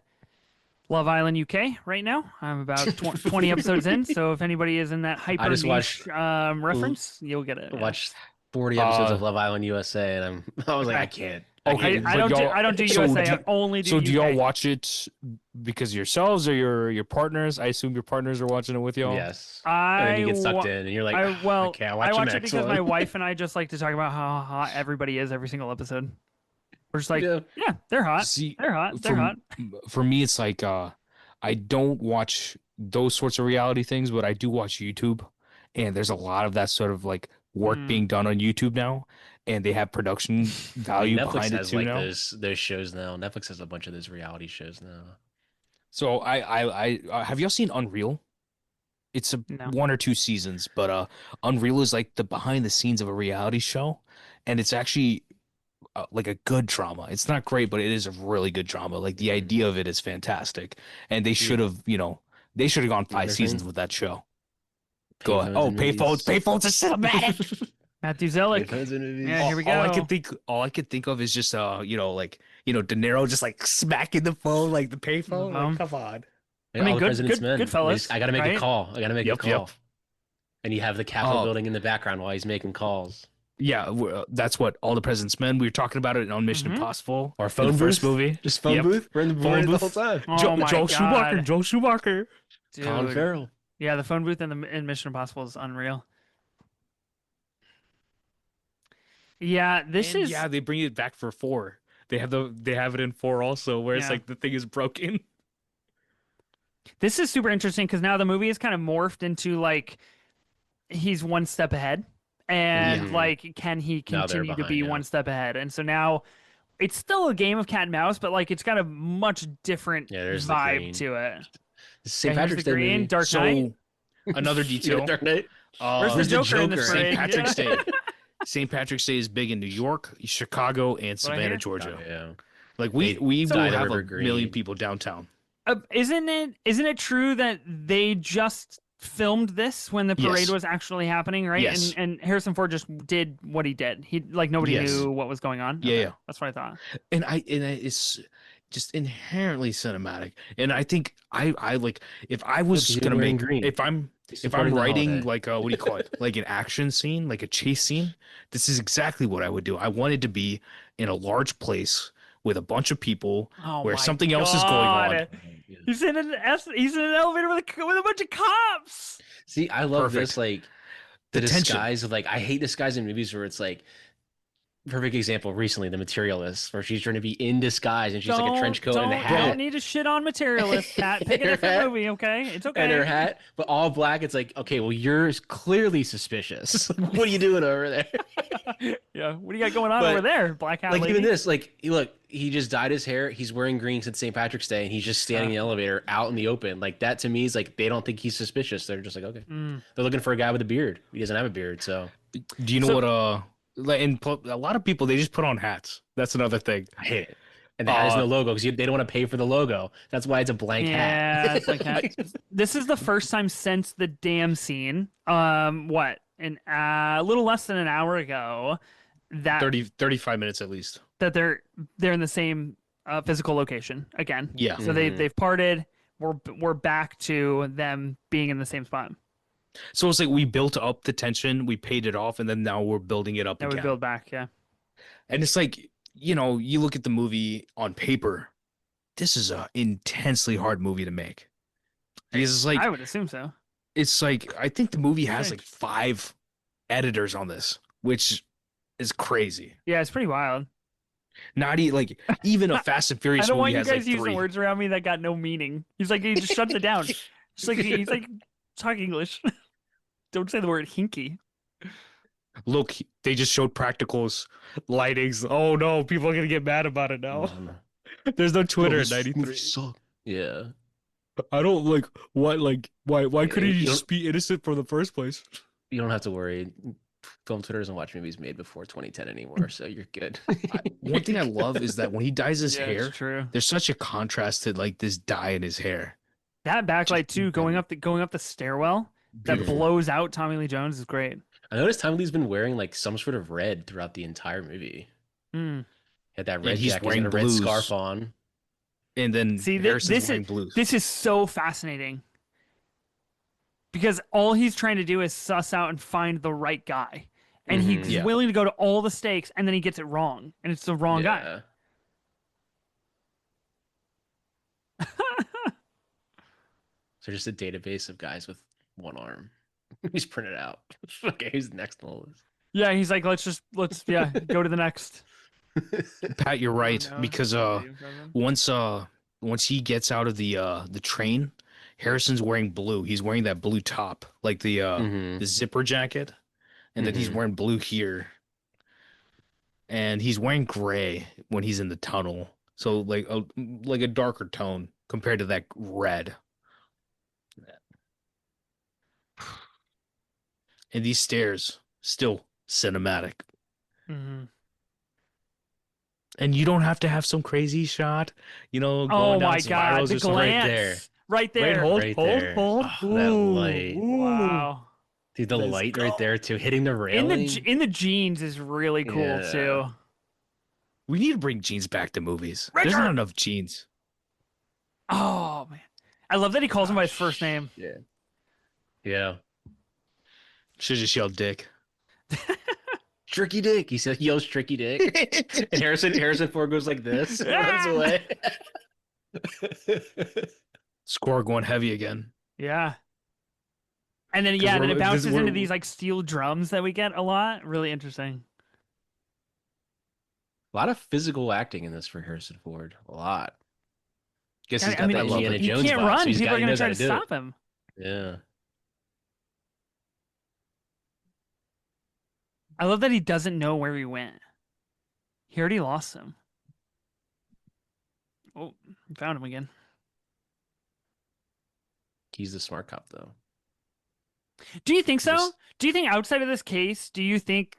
Love Island UK right now. I'm about 20 episodes in, so if anybody is in that I hyper just watched niche reference, you'll get it. Yeah. watched 40 episodes Uh, of Love Island USA, and I was like, Okay. I okay, can't. I but don't do y'all, I don't do so USA. do, I only do so do y'all UK. watch it because yourselves or your partners? I assume your partners are watching it with y'all. Yes. And then I you get sucked wa- in, and you're like, I I well can't I watch the watch it next because my one. wife and I just like to talk about how hot everybody is every single episode. We're just like, Yeah. yeah, they're hot. See, They're hot. They're for hot. for me, it's like I don't watch those sorts of reality things, but I do watch YouTube, and there's a lot of that sort of like work Mm. being done on YouTube now, and they have production I mean, value Netflix behind it has too like now. those shows now. Netflix has a bunch of those reality shows now. So I have y'all seen Unreal? It's a No. 1 or 2 seasons, but Unreal is like the behind the scenes of a reality show, and it's actually like a good drama. It's not great, but it is a really good drama. Like the Mhm. idea of it is fantastic, and they Yeah. should have, they should have gone five Another seasons thing, with that show. Go ahead. payphones Oh, in payphones, movies. payphones are cinematic. Matthew Zellick. Payphones in Yeah, movies. here we go. All I could think of is just like De Niro just like smacking the phone like the The payphone. Like, phone. come on. I Yeah, mean, all the good, President's good, Men. Goodfellas, I gotta make a right? call. I gotta make a Yep, yep. call. And you have the Capitol Uh, building in the background while he's making calls. yeah, that's what All the President's Men. We were talking about it on Mission Mm-hmm. Impossible Or in the phone first booth. movie. Just phone Yep, booth. We're phone in it the whole booth. time. Oh my Joe Schumacher, God, Joe Schumacher. Colin dude. Farrell. Yeah, the phone booth in Mission Impossible is unreal. Yeah, this And is yeah, they bring it back for 4. They have it in 4 also, where it's yeah. like the thing is broken. This is super interesting because now the movie is kind of morphed into like he's one step ahead, Yeah. and Mhm. like can he Now they're continue to behind, be yeah. one step ahead? And so now it's still a game of cat and mouse, but like it's got a much different Yeah, there's the vibe green. to it. It's Yeah, St. here's the Patrick's Day green, movie. Dark Knight. So another Yeah, detail, Dark Knight. Where's the Where's the Joker in this Joker? St. ring? Patrick's Yeah. Day. St. Patrick's Day is big in New York, Chicago, and What I Savannah, hear? Georgia. Yeah. Like They we will dyed a have river a million green. people downtown. Isn't it true that they just filmed this when the parade Yes. was actually happening, right? Yes. And Harrison Ford just did what he did. He like nobody Yes. knew what was going on. Yeah, Okay, yeah. that's what I thought. And it's just inherently cinematic. And I think I like if I was You're gonna wearing make green. if I'm Supporting the writing holiday. like what do you call it? Like an action scene, like a chase scene, this is exactly what I would do. I wanted to be in a large place with a bunch of people Oh where my something else is going on. God. He's in an elevator with a bunch of cops. See, I love Perfect. this, like The the tension. disguise of like I hate disguise in movies where it's like perfect example recently, The Materialist, where she's trying to be in disguise and she's like a trench coat and a Don't you don't hat. need to shit on materialist, Pat. Pick a Her different hat movie, okay? It's and her okay. hat, but all black. It's like, okay, well, you're clearly suspicious. What are you doing over there? Yeah, what do you got going on over But there, black hat like lady? even this, like look, he just dyed his hair. He's wearing green since St. Patrick's Day, and he's just standing in the elevator out in the open. Like that to me is like they don't think he's suspicious. They're just like, okay, Mm. they're looking for a guy with a beard. He doesn't have a beard, so Do you know So- what like a lot of people they just put on hats. That's another thing. I hate it. And the hat has Uh no logo because they don't want to pay for the logo. That's why it's a blank hat. Yeah, it's like that. This is the first time since the damn scene. What? A little less than an hour ago that 35 minutes at least. that they're in the same physical location again. Yeah. So they've parted. We're back to them being in the same spot. So it's like we built up the tension, we paid it off, and then now we're building it up Now we again. build back. Yeah. And it's like, you look at the movie on paper, this is a intensely hard movie to make. Because it's like I would assume so. I think the movie has Strange. like 5 editors on this, which is crazy. Yeah, it's pretty wild. Not like even a Fast and I Furious don't want movie you has guys like using 3. words around me that got no meaning. He's like he just shuts it down. He's like talk English. Don't say the word hinky. Look, they just showed practicals, lightings. Oh no, people are gonna get mad about it now. No, no. There's no Twitter in This movie '93. sucked. Yeah. I don't why Yeah, couldn't you you don't just be innocent from the first place? you don't have to worry. Film Twitter doesn't watch movies made before 2010 anymore, so you're good. One thing I love is that when he dyes his Yeah, it's hair, true. there's such a contrast to like this dye in his hair. That backlight too, going up the stairwell that Beautiful. blows out Tommy Lee Jones is great. I noticed Tommy Lee's been wearing like some sort of red throughout the entire movie. Hmm. He had that And red he's jacket wearing and a red blues. scarf on. And then See, Harrison's wearing blues. this is so fascinating because all he's trying to do is suss out and find the right guy, and Mhm. he's Yeah. willing to go to all the stakes, and then he gets it wrong, and it's the wrong guy. Yeah. So just a database of guys with one arm. He's printed out. Okay, who's next on the list? Yeah, he's like, let's go to the next. Pat, you're right Oh, no. because once he gets out of the train, Harrison's wearing blue. He's wearing that blue top, like the Mhm. the zipper jacket, and then he's Mhm. wearing blue here, and he's wearing gray when he's in the tunnel. So like a darker tone compared to that red. And these stairs still cinematic. Mm-hmm. And you don't have to have some crazy shot, Oh going down my God, spirals the or something. right there. glance, right Wait, there. hold, Right hold, there. hold. Oh, that light. Wow. Dude, the Let's light go. right there too, hitting the In railing. the jeans is really cool Yeah. too. We need to bring jeans back to movies. There's Richard! not enough jeans. Oh man, I love that he calls him by his first name. Yeah. Yeah. Should just yell dick. Tricky Dick. He said, "Yells Tricky Dick." And Harrison Ford goes like this, and runs away. Score going heavy again. Yeah. And then 'Cause then we're- it bounces this- we're- into these like steel drums that we get a lot. Really interesting. A lot of physical acting in this for Harrison Ford. A lot. Guess he's I got mean, that love Indiana it. he Jones can't vibe, run. so he's People got- are he gonna knows how try to do it. stop him. Yeah. I love that he doesn't know where he went. He already lost him. Oh, we found him again. He's the smart cop, though. Do you think so? Just- Do you think outside of this case, do you think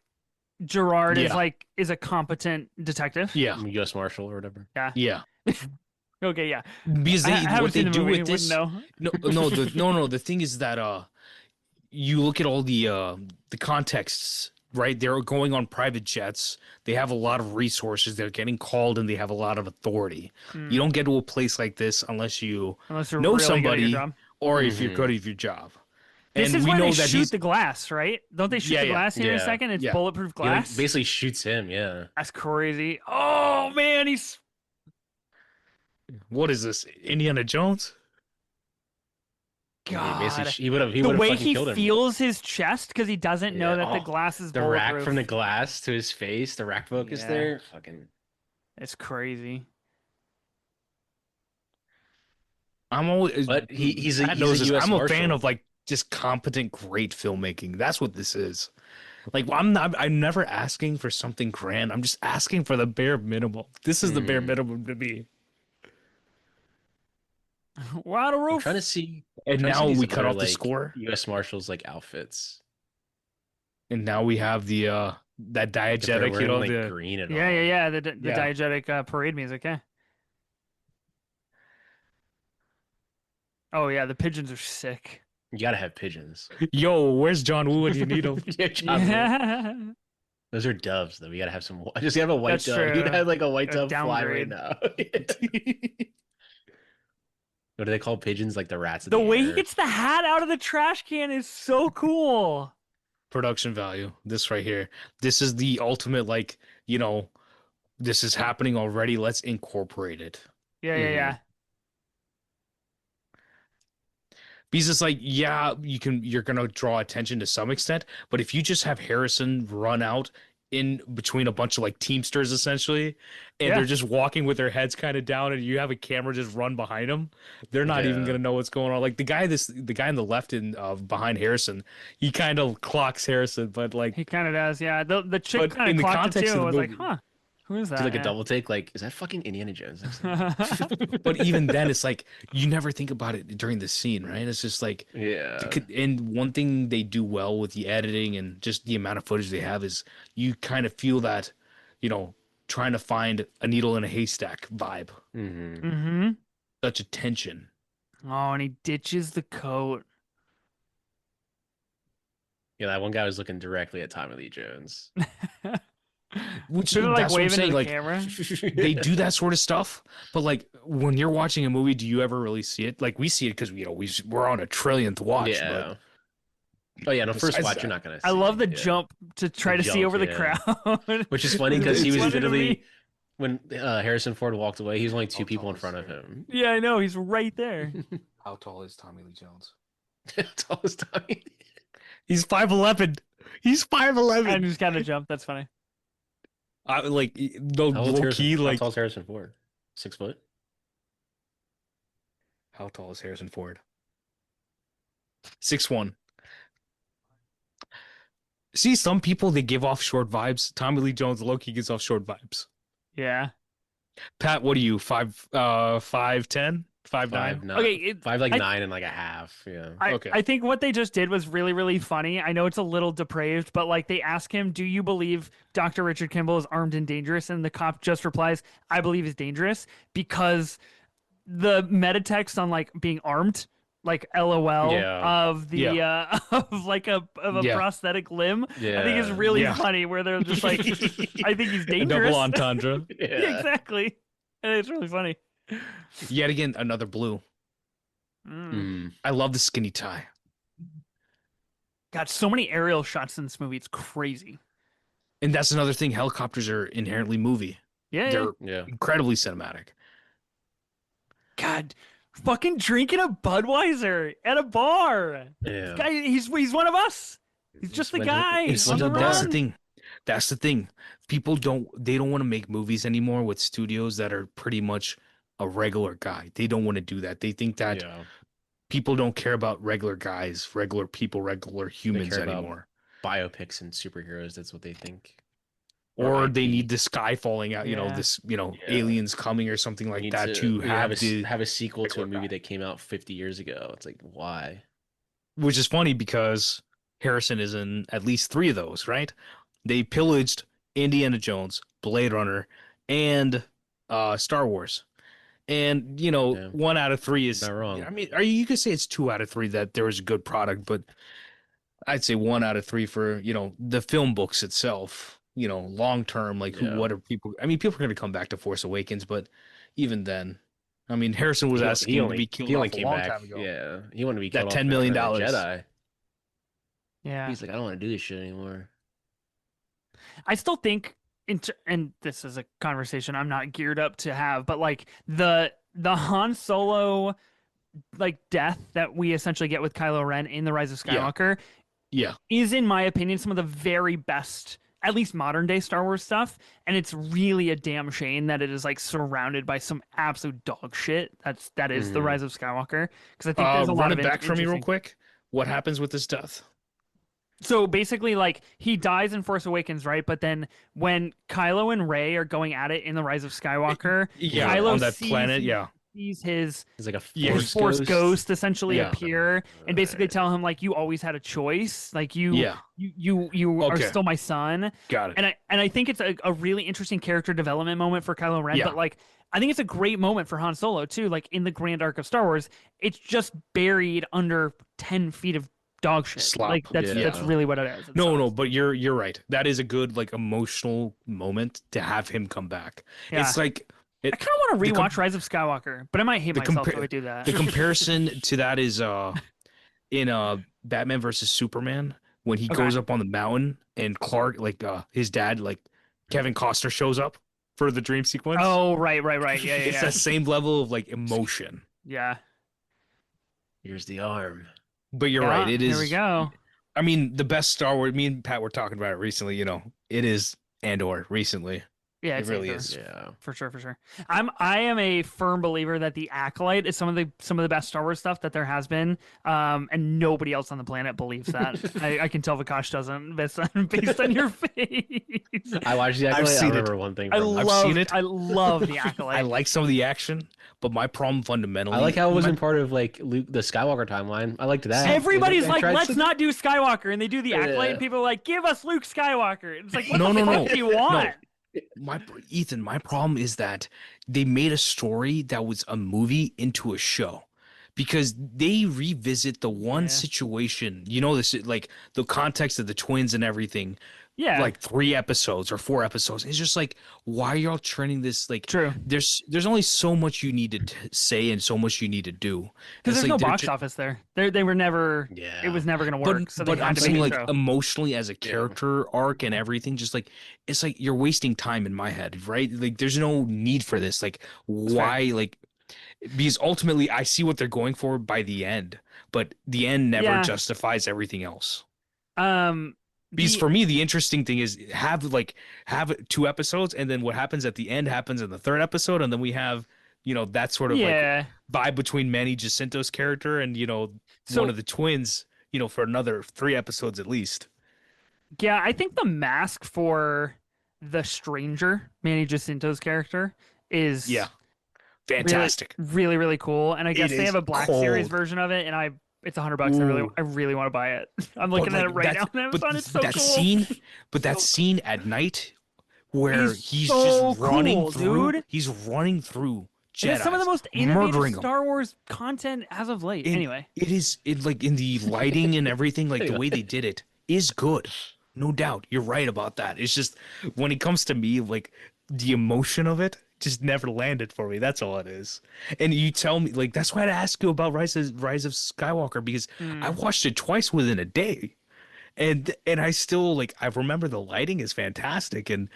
Gerard Yeah. is a competent detective? Yeah. U.S. Marshal or whatever. Yeah. Okay, yeah. Because I haven't what they seen the do movie, with this. wouldn't know. No. The thing is that you look at all the contexts, right? They're going on private jets. They have a lot of resources. They're getting called, and they have a lot of authority. Hmm. You don't get to a place like this unless you Unless you're know really good at your somebody job. or if you're Mhm. good at your job. This And is we why know they that shoot he's the glass, right? Don't they shoot Yeah, the yeah, glass here in a yeah, second? It's yeah. bulletproof He like, glass. basically shoots him, yeah. That's crazy. Oh man, he's what is this? Indiana Jones? He basically, God. he would have The fucking way he killed him. feels his chest because he doesn't know Yeah. that the Oh, glass is The bulletproof. rack from the glass to his face, the rack focus Yeah. there. Fucking It's crazy. I'm always But he's a Pat knows this. US I'm a fan Marshal. of like just competent, great filmmaking. That's what this is. Like I'm never asking for something grand. I'm just asking for the bare minimum. This is the bare Mm. minimum to me. We're on a I'm roof. trying to see. And trying to see now these we cut other, off the like, score. U.S. Marshals like outfits. And now we have the that If they're diegetic, wearing, like, the green at all. Yeah. The Yeah. diegetic parade music. Yeah. Oh yeah, the pigeons are sick. You gotta have pigeons. yo, where's John Woo when you need him? Yeah, John Woo. Yeah. Those are doves, though. We gotta have some. Just have a white That's dove. true. You'd have like a white A dove fly right downgrade. now. What do they call pigeons? Like the rats. of The way he air. gets the hat out of the trash can is so cool. Production value. This right here. This is the ultimate, like, this is happening already. Let's incorporate it. Yeah. Because it's like, yeah, you're gonna draw attention to some extent, but if you just have Harrison run out in between a bunch of like Teamsters essentially, and Yeah. they're just walking with their heads kind of down, and you have a camera just run behind them, they're not even Yeah. gonna know what's going on. Like the guy on the left behind Harrison, he kind of clocks Harrison, but like He kind of does. Yeah. The chick But kind in of the clocked it context too. of I the was like, movie- huh. Who is Do that? like a double take, like, is that fucking Indiana Jones next to me? But even then, it's like you never think about it during the scene, right? It's just like, Yeah. and one thing they do well with the editing and just the amount of footage they have is you kind of feel that, you know, trying to find a needle in a haystack vibe. Hmm. Mm-hmm. Such a tension. Oh, and he ditches the coat. Yeah, that one guy was looking directly at Tommy Lee Jones. Which Should have like that's what I'm waving to saying. the Like camera. they do that sort of stuff, but like when you're watching a movie, do you ever really see it? Like we see it because we're on a trillionth watch, but Yeah. Oh yeah, no, first besides watch you're that, not gonna I love see. the Yeah. jump to The try to see jump, over the yeah. crowd. Which is funny because he It's was funny to me. literally when Harrison Ford walked away, he was only two how people tall in is front of him. Yeah, I know. He's right there. how tall is Tommy Lee Jones? Tallest Tommy. He's 5'11". He's And 5'11". just kind of jump. That's funny. Like the How old's low Harrison? key, How like tall's Harrison Ford? 6 foot? how tall is Harrison Ford? 6'1". See, some people they give off short vibes. Tommy Lee Jones, low key gives off short vibes. Yeah. Pat, what are you? 5'10", 5'9"? 5'9", Okay. five like I, 9.5. Yeah. Okay. I think what they just did was really, really funny. I know it's a little depraved, but like they ask him, "Do you believe Dr. Richard Kimball is armed and dangerous?" And the cop just replies, "I believe he's dangerous," because the meta text on like being armed, like LOL Yeah. of the Yeah. of like a Yeah. prosthetic limb, I think is Yeah. really Yeah. funny. Where they're just like, "I think he's A dangerous." double entendre. Yeah, Yeah. exactly. And it's really funny. Yet again, another blue. Mm. Mm. I love the skinny tie. Got so many aerial shots in this movie. It's crazy. And that's another thing. Helicopters are inherently movie. Yeah, yeah. They're Yeah. incredibly cinematic. God, fucking drinking a Budweiser at a bar. Yeah. Guy, he's one of us. He's just the went to- guy he just on went the to the That's run. the thing. That's the thing. People don't want to make movies anymore with studios that are pretty much a regular guy. They don't want to do that. They think that Yeah. people don't care about regular guys, regular people, regular humans care about anymore. Biopics and superheroes. That's what they think. Or they IP. need the sky falling out, Yeah. this, Yeah. aliens coming or something We like need that to have have a sequel to a regular movie guy. that came out 50 years ago. It's like, why? Which is funny because Harrison is in at least 3 of those, right? They pillaged Indiana Jones, Blade Runner, and Star Wars. And, Yeah. 1 out of 3 is Not wrong. I mean, you could say it's 2 out of 3 that there was a good product, but I'd say 1 out of 3 for, the film books itself. Long term, like Yeah. what are people? I mean, people are going to come back to Force Awakens, but even then, I mean, Harrison was He asking to only be killed he only off a came long back. time ago. Yeah. He wanted to be That killed $10 off million. Return of the Jedi. Yeah, He's like, I don't want to do this shit anymore. I still think, and this is a conversation I'm not geared up to have, but like the Han Solo like death that we essentially get with Kylo Ren in The Rise of Yeah. Skywalker Yeah, is, in my opinion, some of the very best, at least modern day Star Wars stuff. And it's really a damn shame that it is like surrounded by some absolute dog shit. That is The Mhm. Rise of Skywalker, because I think there's a lot run of it back for me real interesting- quick. What happens with his death? So basically, like, he dies in Force Awakens, right? But then when Kylo and Rey are going at it in The Rise of Skywalker, Yeah, Kylo on that sees planet. Yeah, sees his He's like a Yeah, his Force ghost essentially Yeah. appear and basically tell him like, you always had a choice, like yeah, you are Okay. still my son. got it. And I think it's a really interesting character development moment for Kylo Ren, Yeah. but like I think it's a great moment for Han Solo too. Like in the grand arc of Star Wars, it's just buried under 10 feet of dog shit. Slop. Like that's Yeah. really what it is. It No, sucks. but you're right. That is a good like emotional moment to have him come back. Yeah. It's like I kind of want to the com- rewatch Rise of Skywalker, but I might hate the myself compa- if I do that. the comparison to that is in Batman versus Superman when he Okay. goes up on the mountain and Clark his dad Kevin Costner shows up for the dream sequence. Oh, right. Yeah, It's yeah. that same level of like emotion. Yeah. Here's the arm. But you're Yeah, right. It is. Here we go. I mean, the best Star Wars. Me and Pat were talking about it recently. It is Andor recently. Yeah, It it's really Aether. is. Yeah. For sure, for sure. I am a firm believer that the Acolyte is some of the best Star Wars stuff that there has been. And nobody else on the planet believes that. I can tell Vikash doesn't based on your face. I watched the I've Acolyte. I seen it. remember one thing I from it. I've seen it. I love the I Acolyte. like some of the action, but my problem fundamentally. I like how it wasn't my- part of like Luke, the Skywalker timeline. I liked that. Everybody's They like, tried let's to- not do Skywalker, and they do the Acolyte, Yeah. and people are like, give us Luke Skywalker. It's like, what No, the no, fuck no. do you want? Ethan, my problem is that they made a story that was a movie into a show. Because they revisit the one Yeah. situation, this like the context of the twins and everything, Yeah, like 3 episodes or 4 episodes. It's just like, why are y'all turning this like? true. There's only so much you need to say and so much you need to do. Because It's there's like no they're box office there. They were never. Yeah. It was never gonna work. But so they had I'm to saying make like a show. emotionally as a character arc and everything, just like it's like you're wasting time in my head, right? Like there's no need for this. Like why like because ultimately I see what they're going for by the end, but the end never Yeah. justifies everything else. Um, Because the- for me, the interesting thing is have 2 episodes, and then what happens at the end happens in the 3rd episode, and then we have that sort of yeah. vibe between Manny Jacinto's character and So- one of the twins, for another 3 episodes at least. Yeah, I think the mask for the stranger, Manny Jacinto's character, is Yeah, fantastic. really, really cool. And I guess It they is have a Black Series cold. version of it, and it's $100. Ooh. I really want to buy it. I'm looking at it right now on Amazon. It's so that cool. scene, but that scene at night where he's so just running cool, through, dude. he's running through Jedi, It's some of the most innovative murdering 'em. Star Wars content as of late. Anyway, It like in the lighting and everything, like the way they did it is good. No doubt. You're right about that. It's just when it comes to me, like the emotion of it just never landed for me. That's all it is. And you tell me like that's why I asked you about Rise of Skywalker, because I watched it twice within a day. And I still like I remember the lighting is fantastic, and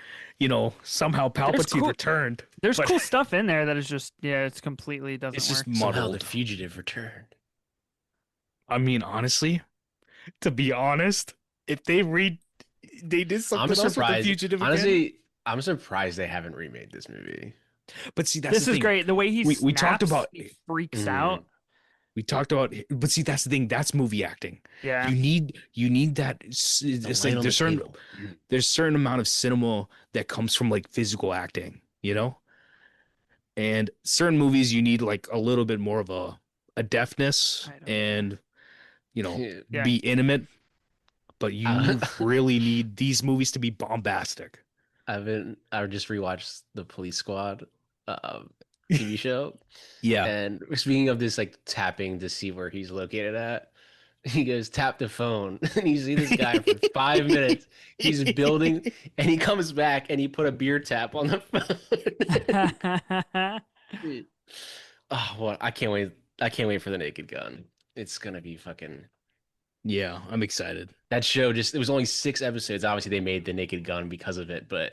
somehow Palpatine cool- returned. there's but cool stuff in there that is just it's completely doesn't It's just work. Somehow muddled. the fugitive returned. I mean, honestly, to be honest, if they did something I'm else with the surprised. Fugitive again. Honestly, I'm surprised they haven't remade this movie. But see, that's This the is thing. great. The way he We talked snaps, about- he freaks Mm. out. We talked about, but see, that's the thing. That's movie acting. Yeah. You need that. It's The like light on there's the certain table. there's certain amount of cinema that comes from like physical acting, and certain movies you need like a little bit more of a deftness I don't- and Yeah. be intimate. But you really need these movies to be bombastic. I just rewatched the Police Squad TV show. Yeah. And speaking of this, like tapping to see where he's located at, he goes tap the phone, and you see this guy for 5 minutes. He's building, and he comes back, and he put a beer tap on the phone. Oh, what? I can't wait! I can't wait for the Naked Gun. It's gonna be fucking. Yeah, I'm excited. That show it was only 6 episodes. Obviously, they made the Naked Gun because of it, but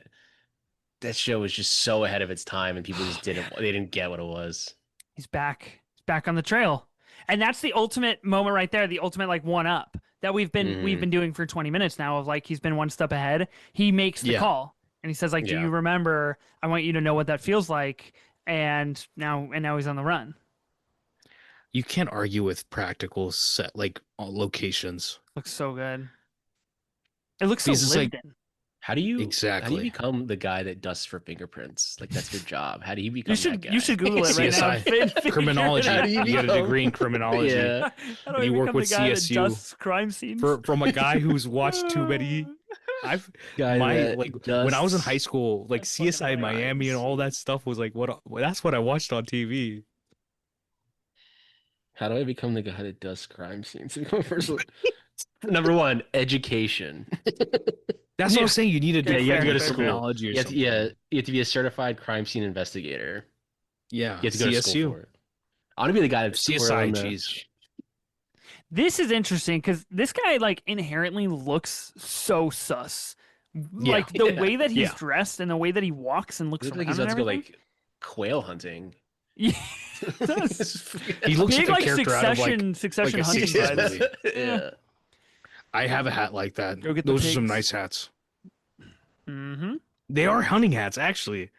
that show was just so ahead of its time, and people just didn't get what it was. He's back. He's back on the trail. And that's the ultimate moment right there, the ultimate like one up that we've been doing for 20 minutes now of like he's been one step ahead. He makes the call and he says like, "Do Yeah. you remember? I want you to know what that feels like." And now he's on the run. You can't argue with practical set locations. Looks so good. It looks so Because it's lived like- in. How do you Exactly. become the guy that dusts for fingerprints? Like that's your job. How do you become You that guy? should Google it right now. CSI. Criminology. How do you You get a become- degree in criminology. Yeah. How do I You work become with the guy CSU. that dusts crime scenes? From a guy who's watched too many. I've Guy my that like when I was in dusts- high school, like That's fucking CSI Miami and all that stuff was like that's what I watched on TV. How do I become the guy that does crime scenes? Number 1, education. That's what I'm saying. You need to do Yeah, you have to go to school. criminology or You have to, something. you have to be a certified crime scene investigator. Yeah. You have to go to school CSU. for it. I want to be the guy that's CSI, jeez. This is interesting because this guy like inherently looks so sus. Yeah. Like the Yeah. way that he's Yeah. dressed and the way that he walks and looks Looks around like he's about and to go everything. like quail hunting. Yeah. He looks Big like a character out of like Succession a hunting 60s vibes. movie. Yeah. I have a hat like that. Go get the Those are some pigs. nice hats. Mm-hmm. They are hunting hats, actually,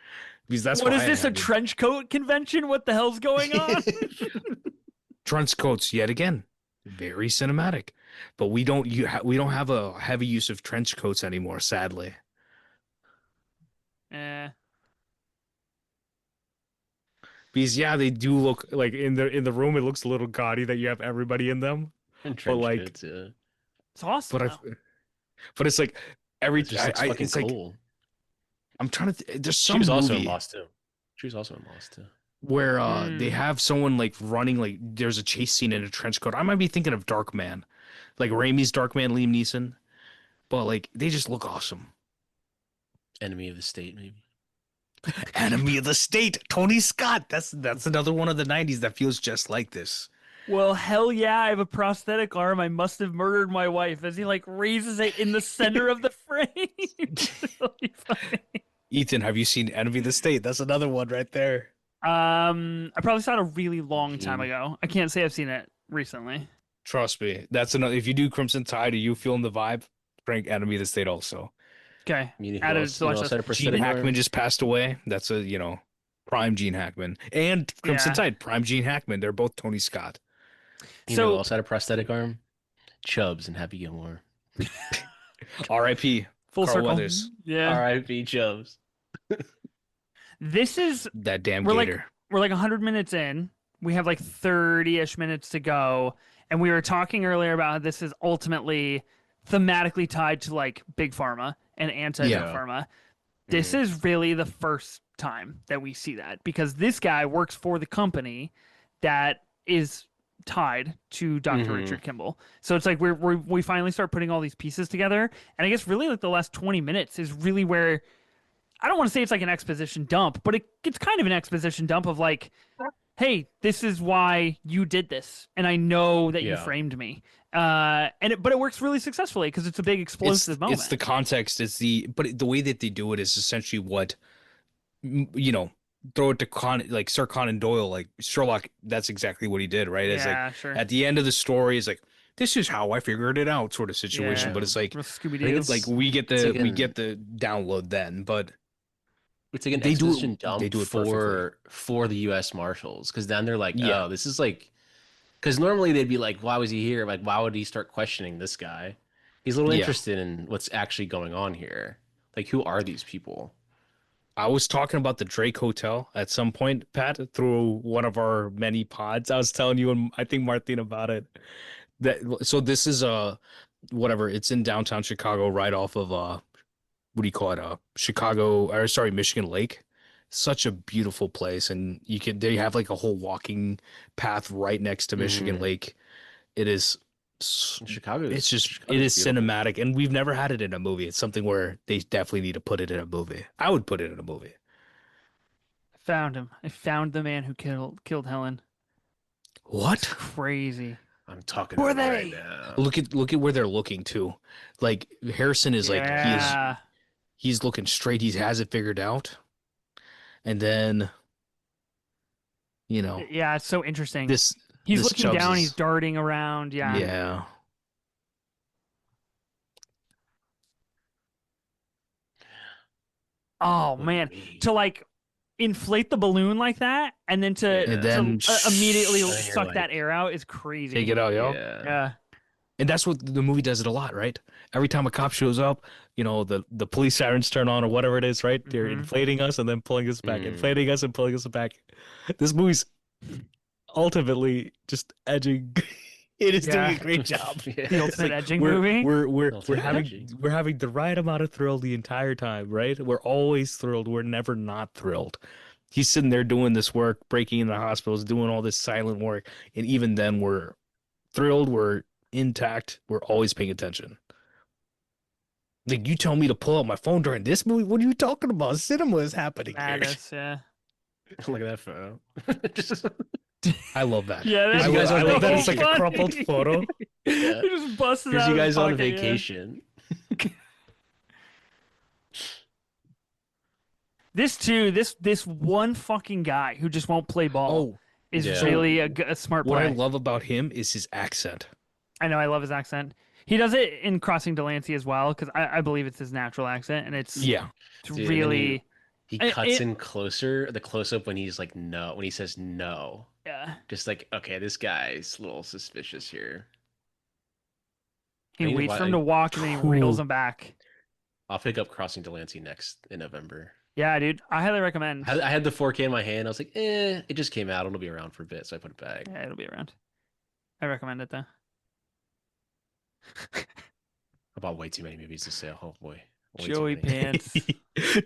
because that's What why is I this, a had them. trench coat convention? What the hell's going on? Trench coats yet again, very cinematic, but we don't have a heavy use of trench coats anymore, sadly. Eh. Because yeah, they do look like in the room. It looks a little gaudy that you have everybody in them, And but trench like, coats, yeah. It's awesome but I, though. but it's like It just looks fucking it's like cool. I'm trying to. There's She some was also in movie Lost too. She was also in Lost too. where they Mm. have someone like running, like there's a chase scene in a trench coat. I might be thinking of Dark Man, like Raimi's Dark Man, Liam Neeson, but like they just look awesome. Enemy of the State, maybe. Enemy of the State, Tony Scott. That's another one of the '90s that feels just like this. Well, hell yeah, I have a prosthetic arm. I must have murdered my wife, as he like raises it in the center of the frame. It's really funny. Ethan, have you seen Enemy of the State? That's another one right there. I probably saw it a really long time Gene. ago. I can't say I've seen it recently. Trust me, that's another. If you do Crimson Tide, or you feeling the vibe, crank Enemy of the State also. Okay, You know who added it else, to the you know, watch else list. had a Gene prosthetic Hackman arm? just passed away. That's a prime Gene Hackman and Crimson Yeah. Tide, prime Gene Hackman. They're both Tony Scott. You know who So else had a prosthetic arm? Chubbs and Happy Gilmore. R.I.P. full Carl circle. Weathers. Yeah. R.I.P. Chubbs. This is That damn we're gator. we're like 100 minutes in. We have like 30-ish minutes to go, and we were talking earlier about how this is ultimately thematically tied to like big pharma and anti-big Yeah. pharma. This Mhm. is really the first time that we see that, because this guy works for the company that is tied to Dr. Mhm. Richard Kimball. So it's like we finally start putting all these pieces together, and I guess really like the last 20 minutes is really where I don't want to say it's like an exposition dump, but it's kind of an exposition dump of like, hey, this is why you did this, and I know that you Yeah. framed me. But it works really successfully because it's a big explosive moment. It's the context. But the way that they do it is essentially what, you know, throw it to like Sir Conan Doyle, like Sherlock. That's exactly what he did, right? It's like Yeah, sure. at the end of the story, it's like this is how I figured it out, sort of situation. Yeah. But it's like Real Scooby I think Doo. it's like we get it's the like we an- get the download then, but It's like an they do exposition it dump perfectly. for the U.S. Marshals, because then they're like, Yeah. oh, this is like, because normally they'd be like, why was he here? Like, why would he start questioning this guy? He's a little Yeah. interested in what's actually going on here. Like, who are these people? I was talking about the Drake Hotel at some point, Pat, through one of our many pods. I was telling you and I think Martin about it. So this is whatever, it's in downtown Chicago, right off of what do you call it? Michigan Lake. Such a beautiful place, and they have like a whole walking path right next to Michigan Mhm. Lake. It is Chicago's it Chicago's is beautiful. cinematic, and we've never had it in a movie. It's something where they definitely need to put it in a movie. I would put it in a movie. Found him. I found the man who killed Helen. It's What? crazy. I'm talking Who to are him right they? now. Look at where they're looking too. Like Harrison is like Yeah. he's looking straight. He has it figured out. And then, you know, Yeah, it's so interesting. this He's this looking Chubbs down, is, he's darting around. Yeah. yeah. Oh What do you man, mean? to like inflate the balloon like that, and then to Yeah. And then immediately And then you're suck that like- air out is crazy. take it out, yo. Yeah. Yeah. And that's what the movie does it a lot, right? Every time a cop shows up, you know, the police sirens turn on or whatever it is, right? They're Mhm. inflating us and then pulling us back, Mhm. inflating us and pulling us back. This movie's ultimately just edging. It is doing Yeah. a great job. The Yeah. ultimate edging we're, movie. We're Ultimate having edging. we're having the right amount of thrill the entire time, right? We're always thrilled. We're never not thrilled. He's sitting there doing this work, breaking into hospitals, doing all this silent work, and even then we're thrilled. We're intact. We're always paying attention. Like you tell me to pull out my phone during this movie. What are you talking about? Cinema is happening here. Madness, yeah. Look at that photo. Just- I love that. Yeah, that's I you guys love, on I love that it's like a funny. crumpled photo. yeah. He just busts it Here's out you of his guys on pocket, yeah. vacation. This too, this one fucking guy who just won't play ball Oh, is Yeah. really a smart what play. I love about him is his accent. I know, I love his accent. He does it in Crossing Delancey as well, because I believe it's his natural accent, and it's Yeah. Dude, and then really he it, cuts it- in closer, the close up when he's like no, when he says no. yeah. Just like, okay, this guy's a little suspicious here. I He need to waits for him to watch, walk and then he reels Whew. him back. I'll pick up Crossing Delancey next in November. Yeah, dude. I highly recommend. I had the 4K in my hand. I was like, it just came out. It'll be around for a bit, so I put it back. Yeah, it'll be around. I recommend it though. I bought way too many movies to say. Oh boy, way too Joey many. Pants.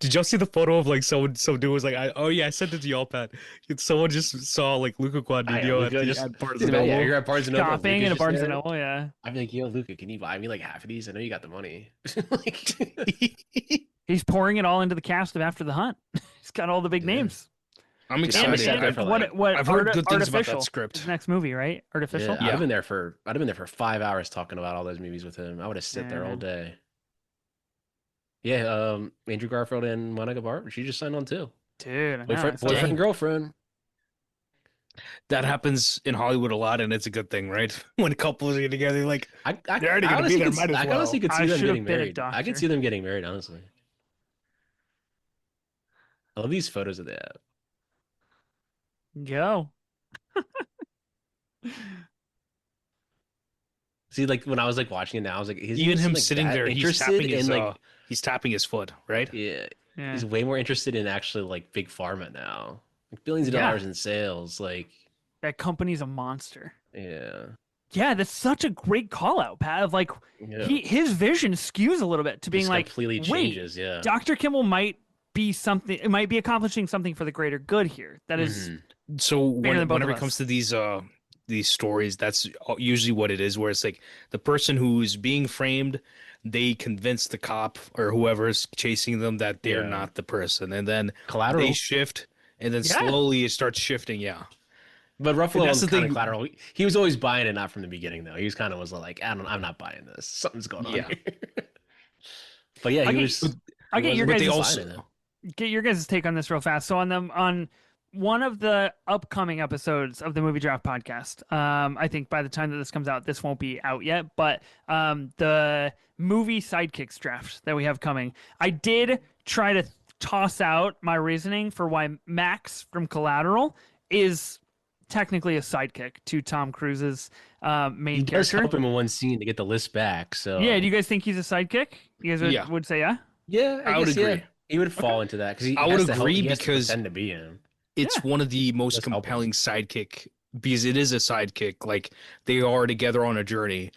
Did y'all see the photo of like some dude was like, oh yeah, I sent it to y'all, Pat. Someone just saw like Luca Guadagnino Luca just at Barnes think and about it, yeah, Noble. you're at Barnes and Noble. Shopping Luca's in a just Barnes and there. Noble, yeah. I'm like, yo, Luca, can you buy me like half of these? I know you got the money. Like, He's pouring it all into the cast of After the Hunt. He's got all the big Yeah. names. I'm Dude, I'm excited. excited And for, what like- what I've heard good things about Artificial that script. is next movie, right? Artificial. yeah, I'd Yeah. have been there for 5 hours talking about all those movies with him. I would have sit there all Yeah. day. Yeah, Andrew Garfield and Monica Barber. She just signed on too. Dude, I know, Boyfriend, it's boyfriend like- and girlfriend. That happens in Hollywood a lot, and it's a good thing, right? When couples get together, like They're already gonna be honestly there, could- might as I honestly well. could see I them should've getting been a married. I could doctor. see them getting married, honestly. I love these photos of that. Go. See, like when I was like watching it now, I was like, he's even him like, sitting that there, interested in like, he's tapping his foot, right? yeah, Yeah. he's way more interested in actually like big pharma now, like billions of Yeah. dollars in sales. Like, That company's a monster. yeah, Yeah, that's such a great call out, Pat. Of like yeah. his vision skews a little bit to being Just like, completely wait, changes. Yeah, Dr. Kimmel might be something. It might be accomplishing something for the greater good here. That is Mhm. So Bigger than both whenever of it comes us. to these stories, that's usually what it is, where it's like the person who's being framed, they convince the cop or whoever's chasing them that they're Yeah. not the person, and then Collateral. they shift, and then Yeah. slowly it starts shifting. Yeah, But Ruffalo that's was the kind of thing- collateral. He was always buying it, not from the beginning though. He was kind of was like, I'm not buying this. Something's going on Yeah. here. But yeah, I he get- was. I get your but they guys' also get your guys' take on this real fast. So on one of the upcoming episodes of the Movie Draft podcast, I think by the time that this comes out, this won't be out yet. But the movie sidekicks draft that we have coming, I did try to toss out my reasoning for why Max from Collateral is technically a sidekick to Tom Cruise's main He does character. help him in one scene to get the list back. So Yeah, do you guys think he's a sidekick? You guys Yeah. would say yeah? yeah, I would guess, yeah. agree. He would fall into that because I would agree because- pretend to be him. it's one of the most Let's help him. compelling sidekick because it is a sidekick. Like they are together on a journey,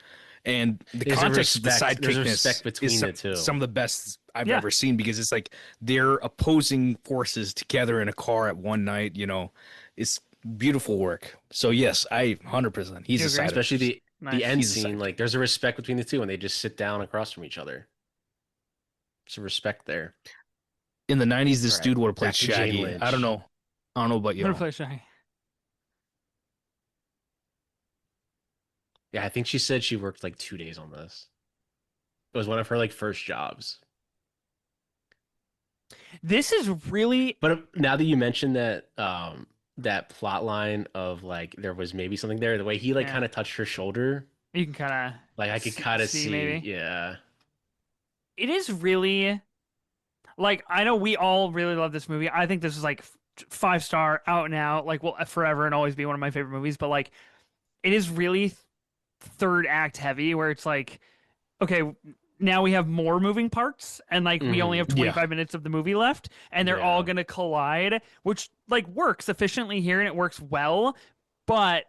and the There's a context of the respect- there's a sidekickness respect between is the two. some of the best I've Yeah. ever seen because it's like they're opposing forces together in a car at one night. You know, it's beautiful work. So yes, I 100%. He's You a agree? sidekick. Especially the Nice. end He's a scene. sidekick. Like there's a respect between the two when they just sit down across from each other. There's a respect there. In the 90s, this Right. dude would have played Back to Jane Shaggy. Lynch. I don't know. I don't know about I'm you. gonna play Shy. Yeah, I think she said she worked like 2 days on this. It was one of her like first jobs. This is really But now that you mentioned that that plot line of like there was maybe something there, the way he like Yeah. kind of touched her shoulder, you can kind like I could See- kind of see, see, maybe? yeah. it is really like I know we all really love this movie. I think this is like 5-star out and out, like will forever and always be one of my favorite movies, but like it is really third act heavy where it's like okay, now we have more moving parts and like we only have Mhm. Yeah. 25 minutes of the movie left and they're all Yeah. going to collide, which like works efficiently here and it works well, but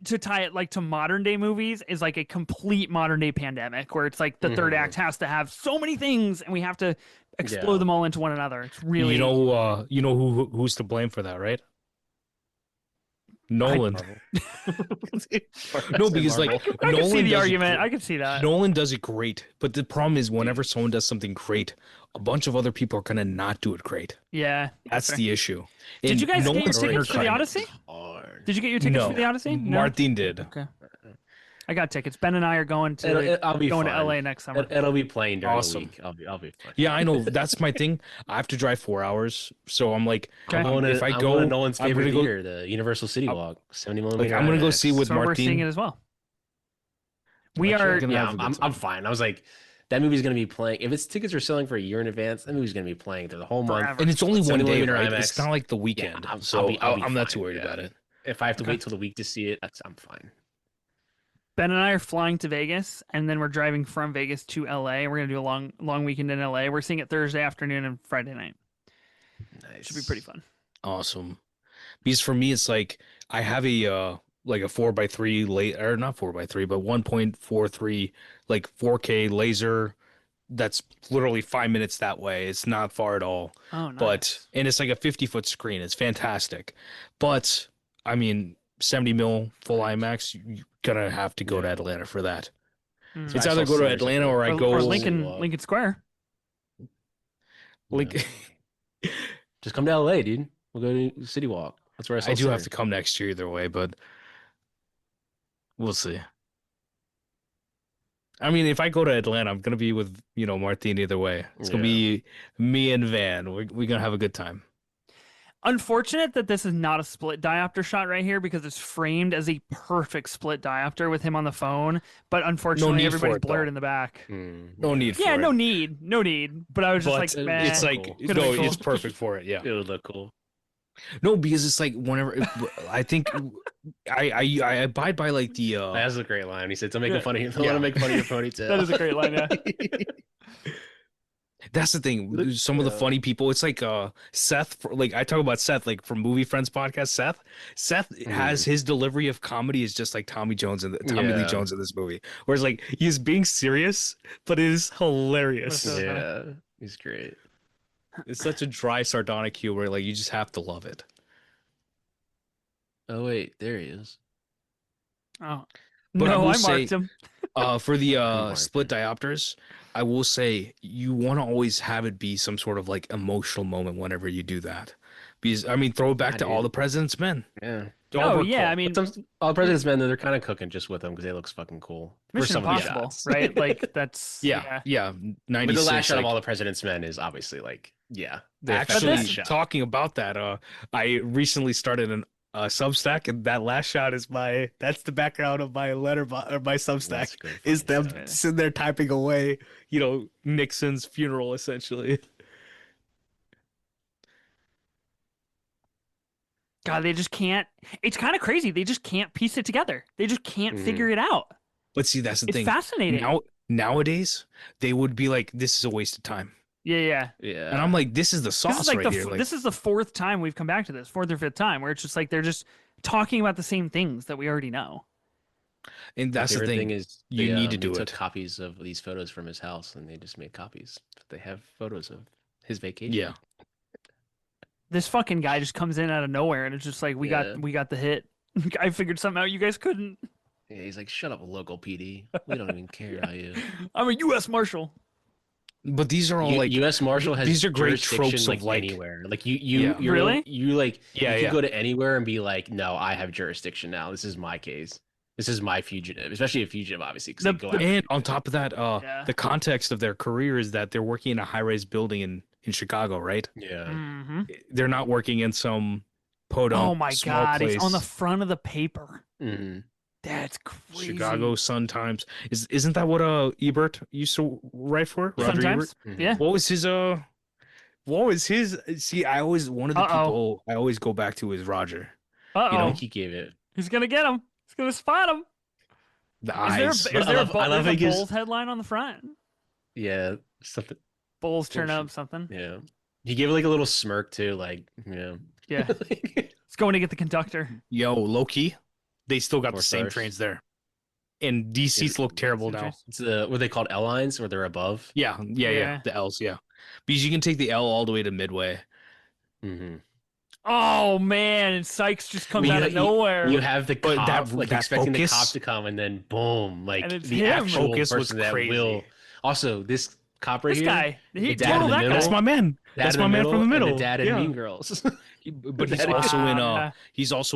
to tie it like to modern day movies is like a complete modern day pandemic where it's like the third Mhm. act has to have so many things and we have to explode Yeah. them all into one another. It's really you know who's to blame for that, right? Nolan. No, because like I can see Nolan the does it argument. gr- I can see that. Nolan does it great, but the problem is whenever someone does something great, a bunch of other people are gonna not do it great. Yeah. That's fair. the issue. Did And you guys get your Nolan's tickets for the undercutting it. Odyssey? Hard. Did you get your tickets No. for the Odyssey? No. Martin did. Okay. I got tickets. Ben and I are going to I'll be going to fine. LA next summer. It'll be playing during Awesome. the week. I'll be fine. Yeah, I know. That's my thing. I have to drive 4 hours, so I'm like, Okay. I'm going to, if I I'm go, going to Nolan's I'm favorite gonna go- theater, the Universal City I'll- Walk, 70 millimeter. Like, I'm gonna go see IMAX. with so we're Martin. seeing it as well. We Actually, are. gonna Yeah, have a good I'm time. fine. I was like, that movie's gonna be playing. If its tickets are selling for a year in advance, that movie's gonna be playing through the whole month. Forever. And it's only It's one 70 day, millimeter right? It's IMAX. not like the Yeah, weekend, I'll so be I'm not too fine. worried Yeah. about it. If I have to Okay. wait till the week to see it, I'm fine. Ben and I are flying to Vegas, and then we're driving from Vegas to LA. We're gonna do a long weekend in LA. We're seeing it Thursday afternoon and Friday night. Should be pretty Nice. fun. Awesome. Because for me, it's like I have a like a 4:3 late or not 4:3, but 1.43 like 4K laser that's literally 5 minutes that way. It's not far at all. Oh, But nice. and it's like a 50-foot screen. It's fantastic. But I mean, 70 mil full Right. IMAX, you're gonna have to go to Yeah. Atlanta for that. Mm. It's I either saw go to Sinners at Atlanta the or I Or go City Walk. Lincoln Square. like Just come to LA, dude. We'll go to City Walk. That's where I saw I do have Sinners. to come next year either way, but we'll see. I mean, if I go to Atlanta, I'm gonna be with, Martine either way. It's gonna Yeah. be me and Van. We're gonna have a good time. Unfortunate that this is not a split diopter shot right here because it's framed as a perfect split diopter with him on the phone. But unfortunately, need everybody's for it, blurred though. in the back. No need for Yeah, it. no need. But I was just But like, man, it's like cool. could've no, been it's cool. perfect for it. Yeah. It would look cool. No, because it's like whenever I think I abide by like the That's a great line. He said, "Don't make Yeah. fun of you. Don't want to make fun of your ponytail." That is a great line. Yeah. That's the thing. Some of the funny people, it's like Seth. Like I talk about Seth, like from Movie Friends podcast. Seth has his delivery of comedy is just like Tommy Lee Yeah. Jones in this movie. Whereas like he's being serious, but it is hilarious. That's so funny. Yeah, he's great. It's such a dry, sardonic humor. Like you just have to love it. Oh wait, there he is. Oh But I no, will I say- marked him. For the marked split diopters, I will say you want to always have it be some sort of like emotional moment whenever you do that. Because I mean, throw it back Yeah, to All dude. the President's Men. Yeah. Oh yeah, I mean, All the President's Men, they're kind of cooking just with them because they looks fucking cool. For Mission some of the Impossible, shots. right? Like that's Yeah. But 96. the last shot like, of All the President's Men is obviously like, yeah. the actually this- shot. talking about that, I recently started an Substack, and that last shot is that's the background of my letter or my That's Substack good is fucking them stuff. sitting there typing away, Nixon's funeral essentially. God, they just can't. It's kind of crazy. They just can't piece it together. They just can't Mhm. figure it out. But see, that's the It's thing. fascinating. Nowadays, they would be like, "This is a waste of time," Yeah. Yeah. and I'm like, "This is the This sauce is like right here." Like, this is the fourth time we've come back to this, fourth or fifth time, where it's just like they're just talking about the same things that we already know. and My that's the favorite thing. is You need to they do took it. copies of these photos from his house and they just made copies. They have photos of his vacation. Yeah, This fucking guy just comes in out of nowhere, and it's just like we Yeah. got the hit. I figured something out you guys couldn't. Yeah, he's like, shut up, local PD. We don't even care about you. I'm a U.S. Marshal. but these are all like U.S. Marshal has these are great jurisdiction, tropes like of like anywhere. Like Yeah. you're Really? you like Yeah, you yeah. can go to anywhere and be like, no, I have jurisdiction now. This is my case. This is my fugitive, especially a fugitive, obviously, because they go after And on top of that, Yeah. the context of their career is that they're working in a high-rise building in Chicago, right? Yeah. Mm-hmm. They're not working in some podunk Oh my small God! place. It's on the front of the paper. Mhm. That's crazy. Chicago Sun Times. Isn't that what Ebert used to write for? Roger Sometimes. Mhm. Yeah. What was his see, I always one of the Uh-oh. people I always go back to is Roger. Uh-oh. I think he gave it. He's gonna get him. He's gonna spot him. The Is there eyes. a, is there I a, love- Bull- I love there's a how he gives- Bulls headline on the front? Yeah. Something. Bulls turn Bullshit. up something. Yeah. He gave like a little smirk too, like, yeah. Yeah. It's going to get the conductor. Yo, low key, they still got 4 the same stars. trains there. And these Yeah, seats look terrible same now. trains. It's the what are they called, L lines, where they're above. Yeah. Yeah. The L's, yeah. Because you can take the L all the way to Midway. Mm-hmm. Oh man, and Sykes just comes Well, out of nowhere. You have the But cop, that- like that expecting focus- the cop to come, and then boom, like And it's the him. actual Focus was person that crazy. will. Also, this cop right This here, guy, he the dad in total the that middle. guy. That's my man. dad That's in my man from the and middle. the dad in Yeah. Mean Girls. But he's That- also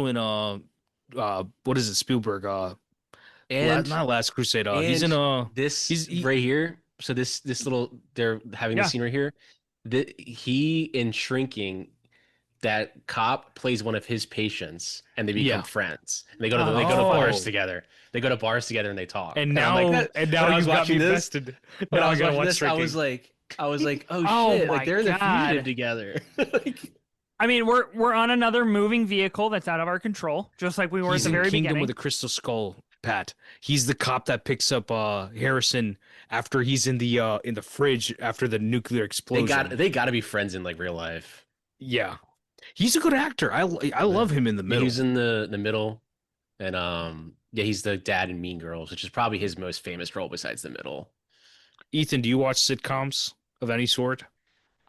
in Yeah. what is it, Spielberg? and Not Last Crusade. He's in this he- right here. So this little they're having Yeah. this scene right here. He in Shrinking that cop plays one of his patients, and they become Yeah. friends. And they go to bars Oh. together. They go to bars together and they talk. And I'm like, now when I was you got me watching this, invested. when Now I I was gotta watching watch this, Shrinking. I was like, oh Oh shit, my like they're in the God. fugitive together. Like, I mean, we're on another moving vehicle that's out of our control, just like we were He's at the in very Kingdom beginning. with the Crystal Skull, Pat. He's the cop that picks up Harrison after he's in the fridge after the nuclear explosion. they got to be friends in like real life. Yeah. He's a good actor. I love him in the Yeah, he middle. was in the middle, and yeah, he's the dad in Mean Girls, which is probably his most famous role besides the middle. Ethan, do you watch sitcoms of any sort?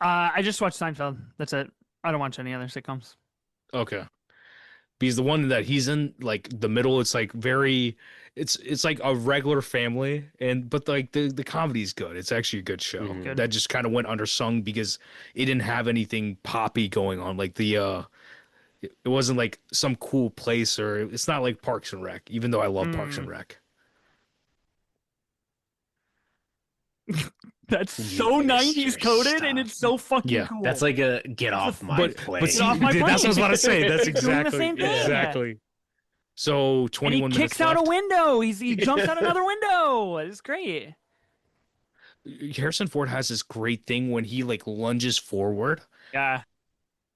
I just watched Seinfeld. That's it. I don't watch any other sitcoms. Okay. Because the one that he's in, like the middle, it's like very, it's like a regular family, and but like the comedy's good. It's actually a good show Mhm. that just kind of went undersung because it didn't have anything poppy going on. Like it wasn't like some cool place, or it's not like Parks and Rec. Even though I love Parks and Rec. That's You so waste 90s your coded, and stuff. it's so fucking Yeah, cool. That's like a get off my but plate. but see, off my that's what I was plane. about to say. That's He's doing the exactly same thing. exactly. So And he 21 minutes kicks out left. a window. He jumps out another window. It's great. Harrison Ford has this great thing when he like lunges forward. Yeah.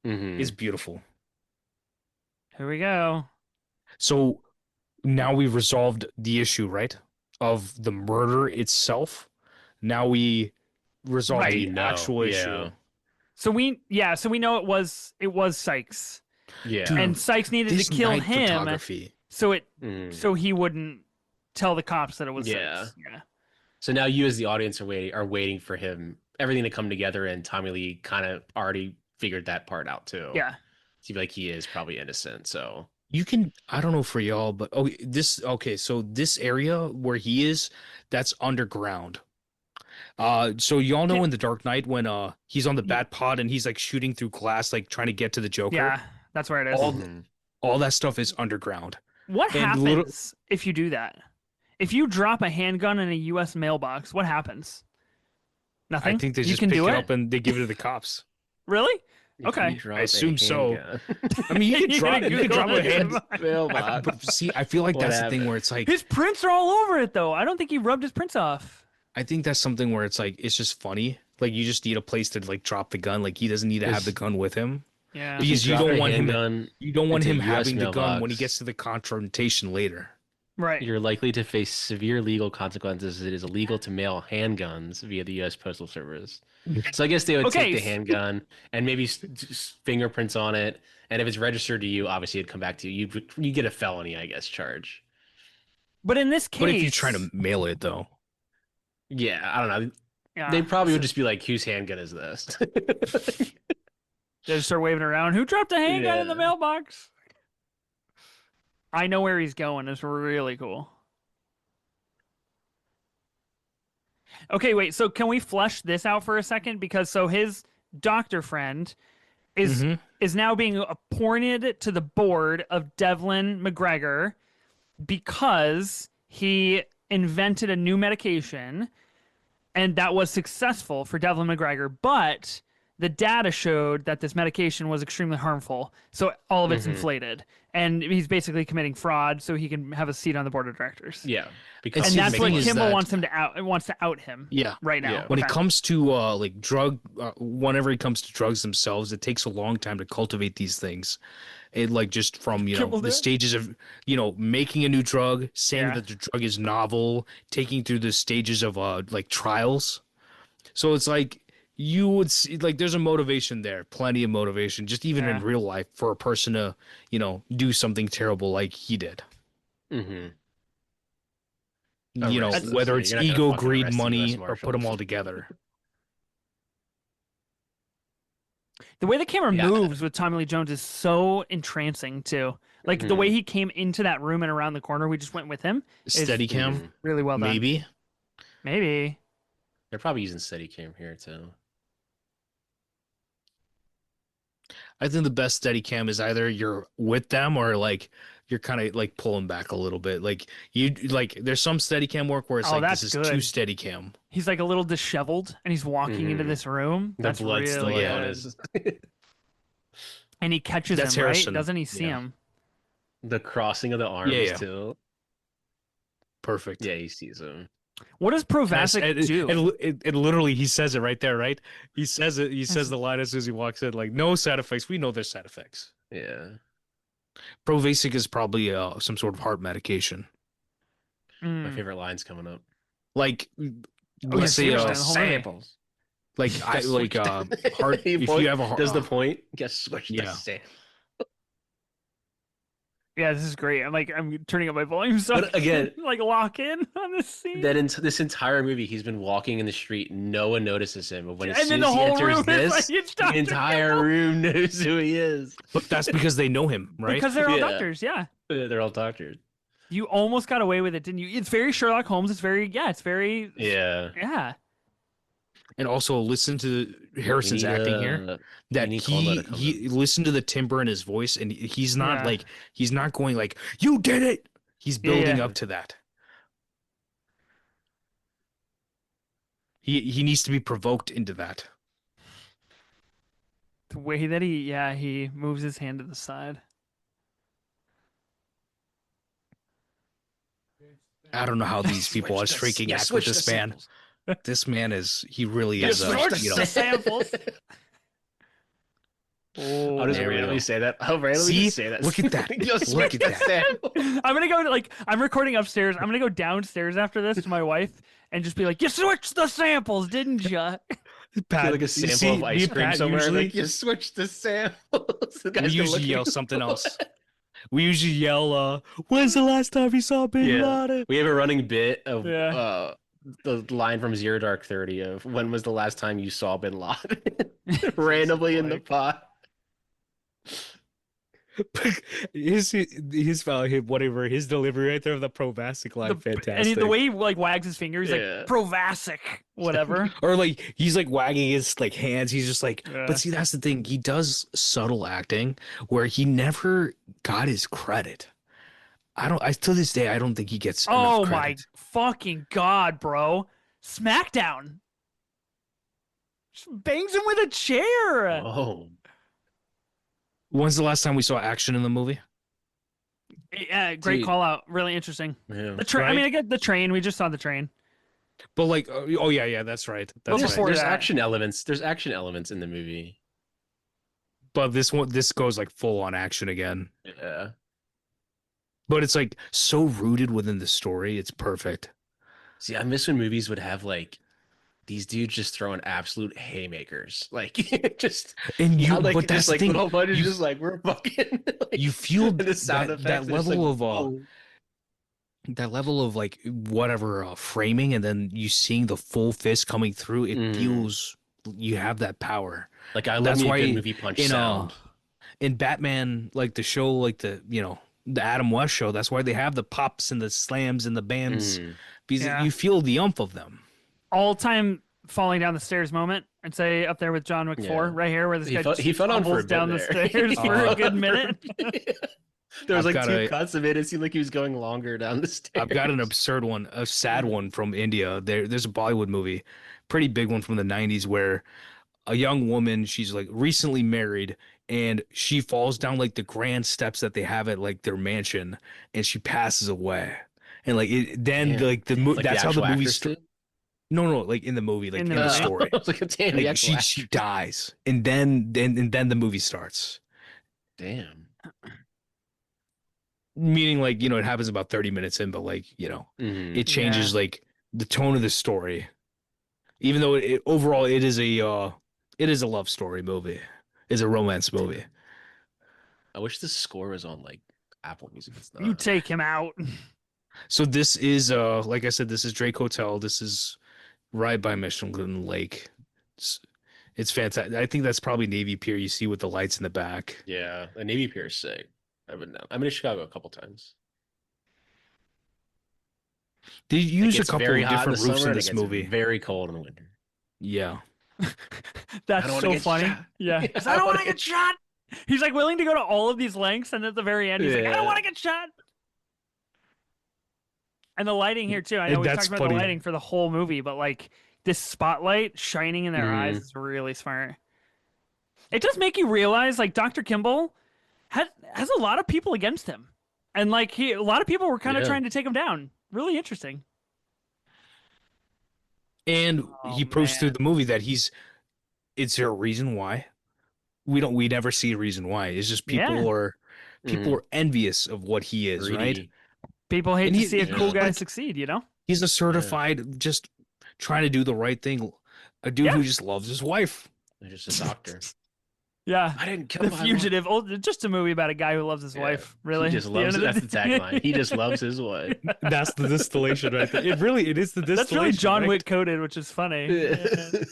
Mhm. It's beautiful. Here we go. So now we've resolved the issue, right? Of the murder itself. Now we resolve Right. the You know, actual yeah. issue. So we know it was Sykes. Yeah. Dude, And Sykes needed This to kill night him photography. Mhm. so he wouldn't tell the cops that it was Yeah. Sykes. Yeah. So now you as the audience are waiting for him everything to come together, and Tommy Lee kind of already figured that part out too. Yeah. So like he is probably innocent. So You can, I don't know for y'all, but so this area where he is, that's underground. So y'all know in The Dark Knight when he's on the bat pod and he's like shooting through glass, like trying to get to the Joker. Yeah. That's where it is. All Mhm. all that stuff is underground. What and happens little- if you do that? If you drop a handgun in a U.S. mailbox, what happens? Nothing. I think they you just can pick do it up and they give it to the cops. Really? If Okay. you drop I assume a so. handgun- I mean, you You're gonna could drop Google a hand. it. Mailbox. But see, I feel like What that's the happened? thing where it's like, His prints are all over it, though. I don't think he rubbed his prints off. I think that's something where it's like, it's just funny. Like you just need a place to like drop the gun. Like he doesn't need to have the gun with him. Yeah. Because you drop don't a want him. handgun You don't want into him a US having the gun when he mailbox. gets to the confrontation later. Right. You're likely to face severe legal consequences. It is illegal to mail handguns via the U.S. Postal Service. So I guess they would Okay, take the handgun and maybe fingerprints on it, and if it's registered to you, obviously it'd come back to you. You get a felony, I guess, charge. But in this case, But if you try to mail it though, Yeah, I don't know. yeah, They probably would so just be like, "Whose handgun is this?" they just start waving around. Who dropped a handgun in the Yeah. mailbox? I know where he's going. It's really cool. Okay, wait. So can we flesh this out for a second? Because so his doctor friend is Mhm. is now being appointed to the board of Devlin McGregor because he invented a new medication and that was successful for Devlin McGregor, but the data showed that this medication was extremely harmful. So all of it's inflated. And he's basically committing fraud so he can have a seat on the board of directors. Yeah, And because And see, that's the what thing is Kimball that- wants him to out him yeah. right now. Yeah. When it Okay. comes to like drug, whenever it comes to drugs themselves, it takes a long time to cultivate these things. It like just from Kimball the did? stages of making a new drug, saying Yeah. that the drug is novel, taking through the stages of like trials. So it's like you would see like there's a motivation there, plenty of motivation, just even Yeah. in real life for a person to do something terrible like he did. Mhm. That's- Whether Yeah, it's you're not gonna ego, fucking greed, arrest the US money, or put them Marshals. all together. The way the camera Yeah. moves with Tommy Lee Jones is so entrancing too. Like the way he came into that room and around the corner, we just went with him. Steadicam, Mhm. Really well done. maybe. Maybe. They're probably using Steadicam here too. I think the best Steadicam is either you're with them or like you're kind of like pulling back a little bit. Like there's some Steadicam work where it's Oh, like that's this is good. too Steadicam. He's like a little disheveled and he's walking into Mhm. this room. The That's blood really still good. on his. And he catches That's him, right? Harrison. Doesn't he see Yeah. him? The crossing of the Yeah, arms yeah. too. Perfect. Yeah, he sees him. What does Provasic do? And literally, he says it right there, right? He says it. He says the line as soon as he walks in, like, no side effects. We know there's side effects. Yeah. Provasic is probably some sort of heart medication. My Mm. favorite line's coming up. Like, Oh, let's say, the whole movie. samples. like I Guess like switch heart. he If you have a heart, does the point. Guess switch the yeah. sample. Yeah, this is great. I'm turning up my volume so But again, like lock in on this scene. that in this entire movie, he's been walking in the street. No one notices him. But when as And soon then as the he whole enters room is this, like, it's the Dr. entire Kimball. room knows who he is. But that's because they know him, right? Because they're all Yeah. doctors, yeah. They're all doctors. You almost got away with it, didn't you? It's very Sherlock Holmes. It's very Yeah. yeah. And also listen to Harrison's acting here. That he listen to the timbre in his voice, and he's not Yeah. he's not going like, you did it. He's building Yeah. up to that. He needs to be provoked into that. The way that he moves his hand to the side. I don't know how these people are freaking act with this man. This man he really is. The samples. I'll just There we randomly go. say that. I'll randomly See? just say that. Look at that. Just Look at that. sample. I'm gonna go I'm recording upstairs. I'm gonna go downstairs after this to my wife and just be like, "You switched the samples, didn't you?" Pat, Like a sample of ice cream somewhere. Usually, Like, you switched the samples. The we guy's gonna usually look yell at you. something else. We usually yell, "When's the last time you saw Bin Yeah. Laden?" We have a running bit of Yeah. the line from Zero Dark 30 of when was the last time you saw Bin Laden randomly in the pot. his whatever his delivery right there of the Provasic line, fantastic. And the way he like wags his finger, he's Yeah. like Provasic, whatever. Or like he's like wagging his like hands. He's just like, Yeah. but see, that's the thing. He does subtle acting where he never got his credit. To this day, I don't think he gets Oh enough my credit. fucking god, bro! SmackDown just bangs him with a chair. Oh. When's the last time we saw action in the movie? Yeah, great Dude. call out. Really interesting. Yeah. The train. I Right? mean, I get the train. We just saw the train. But like, oh yeah, that's right. That's Well, right. before There's that- action elements. There's action elements in the movie. But this goes like full on action again. Yeah. But it's like so rooted within the story. It's perfect. See, I miss when movies would have like these dudes just throwing absolute haymakers. Like just And you, not like but that's just the like thing. little budget, You- just like we're fucking like, You feel and the sound that, effects that are just level like, of whoa. that level of like whatever framing, and then you seeing the full fist coming through. It Mm. feels you have that power. Like I love That's me a why good movie punch in sound. in Batman, like the show, like the Adam West show. That's why they have the pops and the slams and the bams Mm. because Yeah. you feel the umph of them. All-time falling down the stairs moment. I'd say up there with John Wick 4, Yeah. right here, where this guy He fell down for a tumbles bit down the there. stairs for a good minute. There was I've like got two a- cuts of it. It seemed like he was going longer down the stairs. I've got an absurd one, a sad one from India. There's a Bollywood movie, pretty big one from the 90s, where a young woman, she's like recently married, and she falls down like the grand steps that they have at like their mansion, and she passes away. And like then Damn. like Like that's how the actual movie actress starts. did? No, like in the movie, like In in the the movie. story. I was like, damn, the Like actual she actor. dies, and then the movie starts. Damn. Meaning like it happens about 30 minutes in, but like Mhm. it changes like the tone of the story. Even though overall it is a love story movie, it's a romance movie. I wish the score was on like Apple Music. It's not. You take him out. So this is like I said, this is Drake Hotel. This is right by Michelin Lake. It's fantastic. I think that's probably Navy Pier you see with the lights in the back. Yeah, the Navy Pier is sick. I've been down. I've been to Chicago a couple times. They It use a gets couple very of hot in the different roofs summer in and it this gets movie. very cold in the winter. Yeah. That's wanna so get funny. shot. Yeah. Yeah, 'Cause I I don't wanna want to get shot. He's like willing to go to all of these lengths, and at the very end, he's like, I Yeah. don't want to get shot. And the lighting here too. I know And we that's talked about funny. the lighting for the whole movie, but like this spotlight shining in their eyes Mhm. is really smart. It does make you realize, like, Dr. Kimball has a lot of people against him, and like a lot of people were kind of Yeah. trying to take him down. Really interesting. And Oh he proves through man, the movie that he's. Is there a reason why? We never see a reason why. It's just yeah. people Mhm. are envious of what he is, right? Greedy. People hate And to see a cool Yeah. guy like succeed. You know? he's a Yeah. certified just trying to do the right thing. A dude Yeah. who just loves his wife. They're just a doctor. Yeah. I didn't kill The my Fugitive. Oh, just a movie about a guy who loves his Yeah. wife. Really? He just At the loves end it. of That's the tagline. He just loves his wife. That's the distillation right there. It is the distillation. That's really John right? Wick coded, which is funny. Yeah.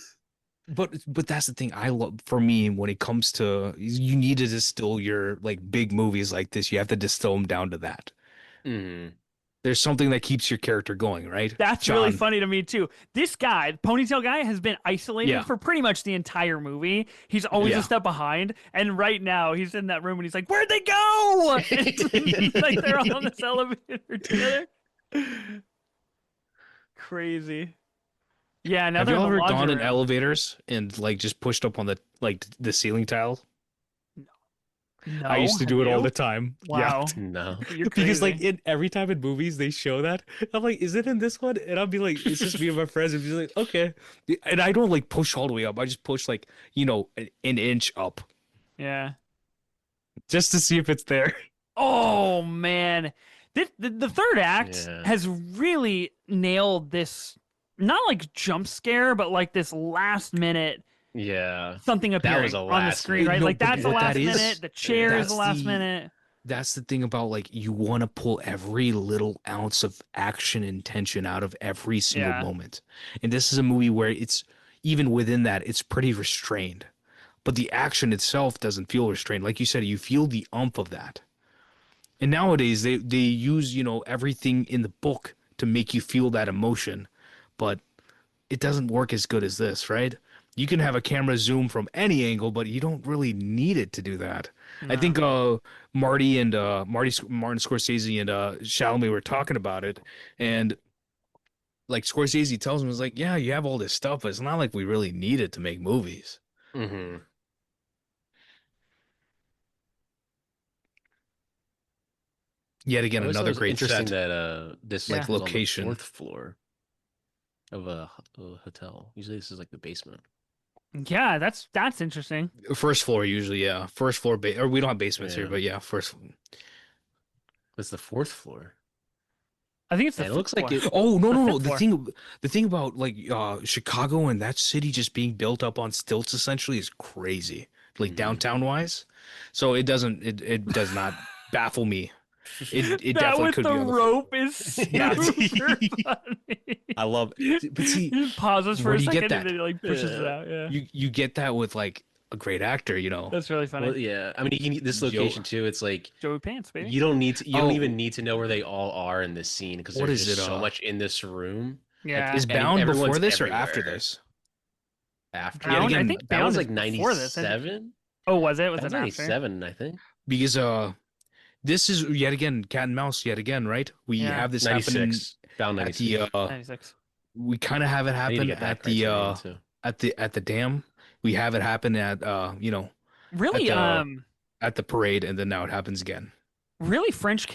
But that's the thing I love for me when it comes to you need to distill your like big movies like this. You have to distill them down to that. Mhm. There's something that keeps your character going, right? That's really John, funny to me too. This guy, the ponytail guy, has been isolated Yeah. for pretty much the entire movie. He's always Yeah. a step behind, and right now he's in that room and he's like, "Where'd they go?" And like they're all on this elevator together. Crazy. Yeah. Now have they're you in the ever laundry gone in room. elevators and like just pushed up on the ceiling tile? No, I used to have do it all you? the time. Wow. No. You're Because like crazy. in every time in movies they show that, I'm like, is it in this one? And I'll be like, it's just me and my friends, and be like, okay. And I don't like push all the way up. I just push like, an inch up Yeah. just to see if it's there. Oh man, the third act Yeah. has really nailed this. Not like jump scare, but like this last minute Yeah. something appearing was a on the last screen, minute. right? No, Like but that's the what last that is- minute. The chair is that's the last the- minute. That's the thing about like you want to pull every little ounce of action and tension out of every single Yeah. moment. And this is a movie where it's even within that, it's pretty restrained. But the action itself doesn't feel restrained. Like you said, you feel the umph of that. And nowadays they use, everything in the book to make you feel that emotion, but it doesn't work as good as this, right? You can have a camera zoom from any angle, but you don't really need it to do that. I think Martin Scorsese and Chalamet were talking about it, and like Scorsese tells him, it's like, yeah, you have all this stuff, but it's not like we really need it to make movies. Mm-hmm. Yet again, I always thought it another was great interesting set. that this Yeah. like was on the Location. 4th floor of a hotel. Usually this is like the basement. Yeah, that's interesting. First floor usually, yeah. First floor, or we don't have basements here, Yeah. but yeah, first. It's the 4th floor. I think it's the And it looks like fifth it. Oh no, The no, no! fifth The thing about like Chicago and that city just being built up on stilts essentially is crazy, like Mhm. downtown wise. So it does not baffle me. It that definitely with could the be on the rope is Yeah. super funny. I love. But see, He pauses for where a do you get second and that? then he like pushes it Yeah. out. Yeah, you get that with like a great actor, that's really funny. Well, yeah. I mean, you can this location too. It's like Joey Pants, baby. you don't Oh. even need to know where they all are in this scene because What there's is just it, so much in this room. Yeah. Is And Bound before everyone's this or after everywhere. this? After Bound? again, I think Bound was Bound like is before this. 97. Oh, was it? Was That was it after? 97, I think. Because this is yet again cat and mouse yet again, right? We Yeah. have this happening 96. Bound at 96. the 96. we kind of have it I need to happen get that at the Criterion, too. at the dam. We have it happen at Really, at the parade, and then now it happens again. really French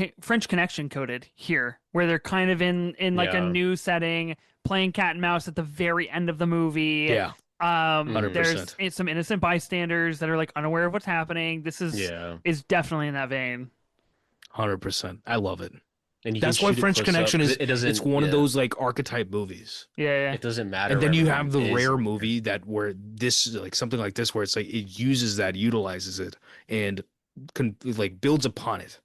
Connection coded here, where they're kind of in like a Yeah. new setting, playing cat and mouse at the very end of the movie. Yeah, 100%. There's some innocent bystanders that are like unaware of what's happening. This Yeah. is definitely in that vein. 100%. I love it. And you That's can why shoot it French close Connection up, is 'cause it doesn't, it's one of yeah, those like archetype movies. Yeah. It doesn't matter. And then where you everyone have the is rare in there. movie that where this like something like this where it's like it uses that, utilizes it, and like builds upon it.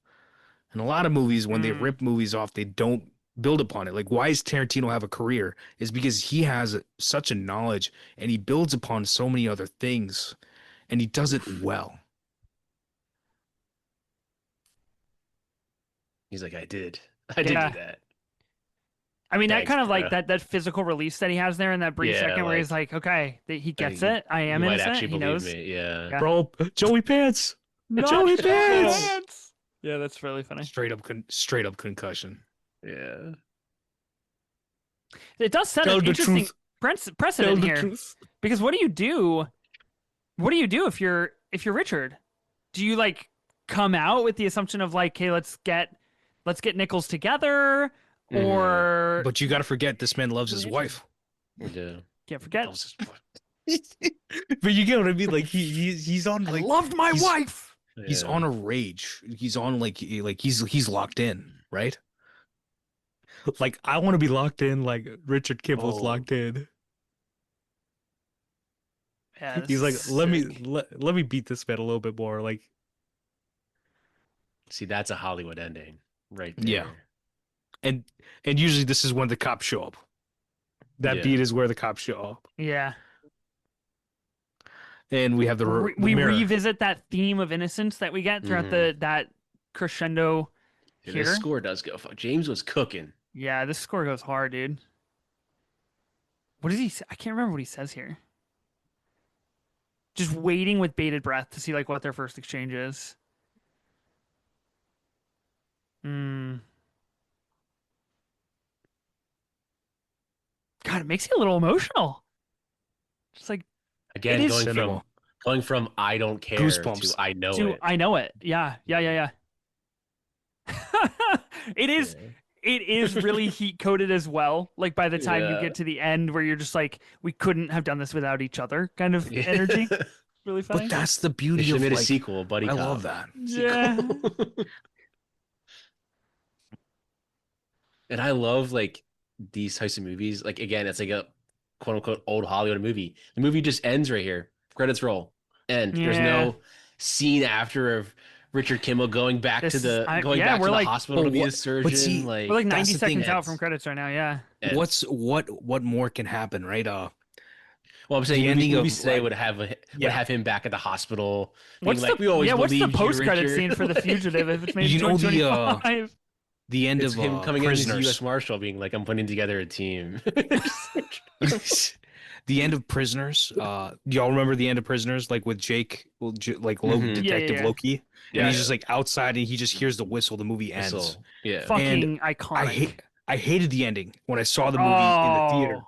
And a lot of movies, when they Mm. rip movies off, they don't build upon it. Like why does Tarantino have a career? Is because he has such a knowledge and he builds upon so many other things, and he does it well. He's like, I did do Yeah. that. I mean, that Thanks, kind of like bro. that physical release that he has there in that brief Yeah, second where like, he's like, okay, he gets you- it. I am You might innocent. actually He believe knows. me. Yeah. Yeah. Bro, Joey Pants. Not Joey Joey Pants! Pants! Yeah, that's really funny. Straight up concussion. Yeah. It does set Tell an the interesting truth. precedent here. Because what do you do what do you do if you're Richard? Do you like come out with the assumption of like, hey, let's get Nichols together, Mhm. or But you got to forget this man loves his wife. Yeah. can't forget. But you get what I mean? Like he's on I like loved my he's, wife. he's Yeah. on a rage. He's on like he's locked in, right? Like I want to be locked in like Richard Kimball's Oh. locked in. Yeah, He's like, this let is me sick. let me beat this man a little bit more. Like, See, that's a Hollywood ending right yeah. there. And usually this is when the cops show up. That Yeah. beat is where the cops show up. Yeah. And we have the We mirror. revisit that theme of innocence that we get throughout that crescendo Yeah, here. this score does go. James was cooking. Yeah, this score goes hard, dude. What does he say? I can't remember what he says here. Just waiting with bated breath to see like what their first exchange is. Hmm. God, it makes you a little emotional. Just like, Again, It is cinema. going from I don't care Goosebumps. to I know dude, it. I know it. Yeah. It is. Yeah. It is really heat coded as well. Like by the time you Yeah. get to the end, where you're just like, we couldn't have done this without each other, kind of Yeah. energy. Really funny. But that's the They beauty should of have made a like, sequel, Buddy I Cop. love that. Yeah. And I love like these types of movies. Like again, it's like a quote unquote old Hollywood movie. The movie just ends right here. Credits roll. And there's Yeah. no scene after of Richard Kimball going back This to is- the I- going yeah, back we're to the like- hospital But to be what- the surgeon. see, like, We're like 90 that's the thing, seconds out it's- from credits right now. Yeah. and- What more can happen, right? well, I'm saying the ending movies of, today like- would have Yeah. him back at the hospital. Being What's like, the we always what's the believed you, post credit Richard." scene for The Fugitive if it's made You in know the, 2025? the end It's of him coming in as Prisoners. U.S. Marshal, being like, "I'm putting together a team." The end of Prisoners. Y'all remember the end of Prisoners, like with Jake, like Mhm. Detective Yeah. Loki, Yeah. and he's just like outside, and he just hears the whistle. The movie ends. Whistle. Yeah. Fucking iconic. I hated the ending when I saw the movie in the theater.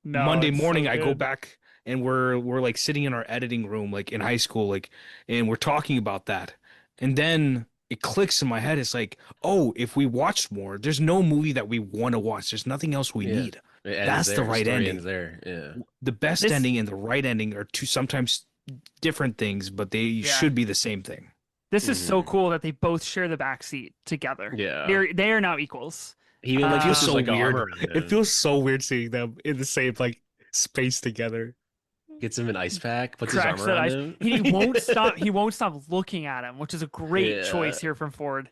No, Monday it's so morning, I go good. back and we're like sitting in our editing room, like in high school, like, and we're talking about that, and then it clicks in my head. It's like, oh, if we watched more, there's no movie that we want to watch. There's nothing else we Yeah. need. It ends That's the there. right Story ending. ends there. Yeah. The best This- ending and the right ending are two sometimes different things, but they Yeah. should be the same thing. This is so Mhm. cool that they both share the back seat together. Yeah. They are now equals. He even like It feels puts so like weird. armor on him. It feels so weird seeing them in the same like space together. Gets him an ice pack, puts Cracks his armor that on ice. him. He won't stop. He won't stop looking at him, which is a great Yeah. choice here from Ford.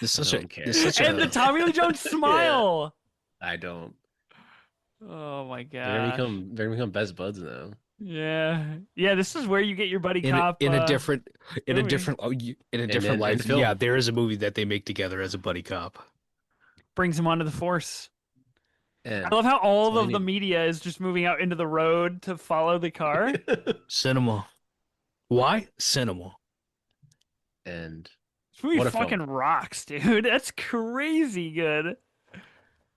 It's such I a don't care. it's such And the a Tommy Lee Jones smile. I don't. Oh my They're gonna god. become best buds now. Yeah. This is where you get your buddy cop. in a different movie. in a And different in life. the film. Yeah, there is a movie that they make together as a buddy cop. Brings him onto the force. And I love how all That's of what I the need. media is just moving out into the road to follow the car. Cinema. Why? Cinema. and This movie What a film. fucking rocks, dude. That's crazy good.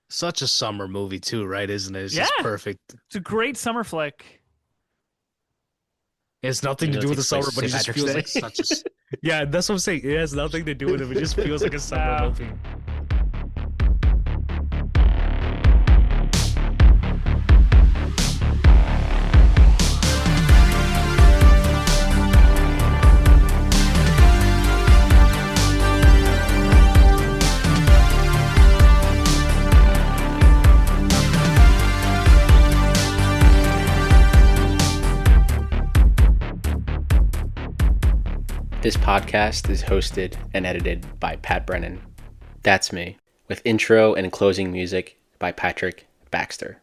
Such a summer movie too, right? Isn't it? It's just Yeah. perfect. It's a great summer flick. It has nothing Even to though do it with the takes summer, place but it St. just Patrick's feels like Day. such a. Yeah, that's what I'm saying. It has nothing to do with it. It just feels like a summer Yeah. movie. This podcast is hosted and edited by Pat Brennan. That's me, with intro and closing music by Patrick Baxter.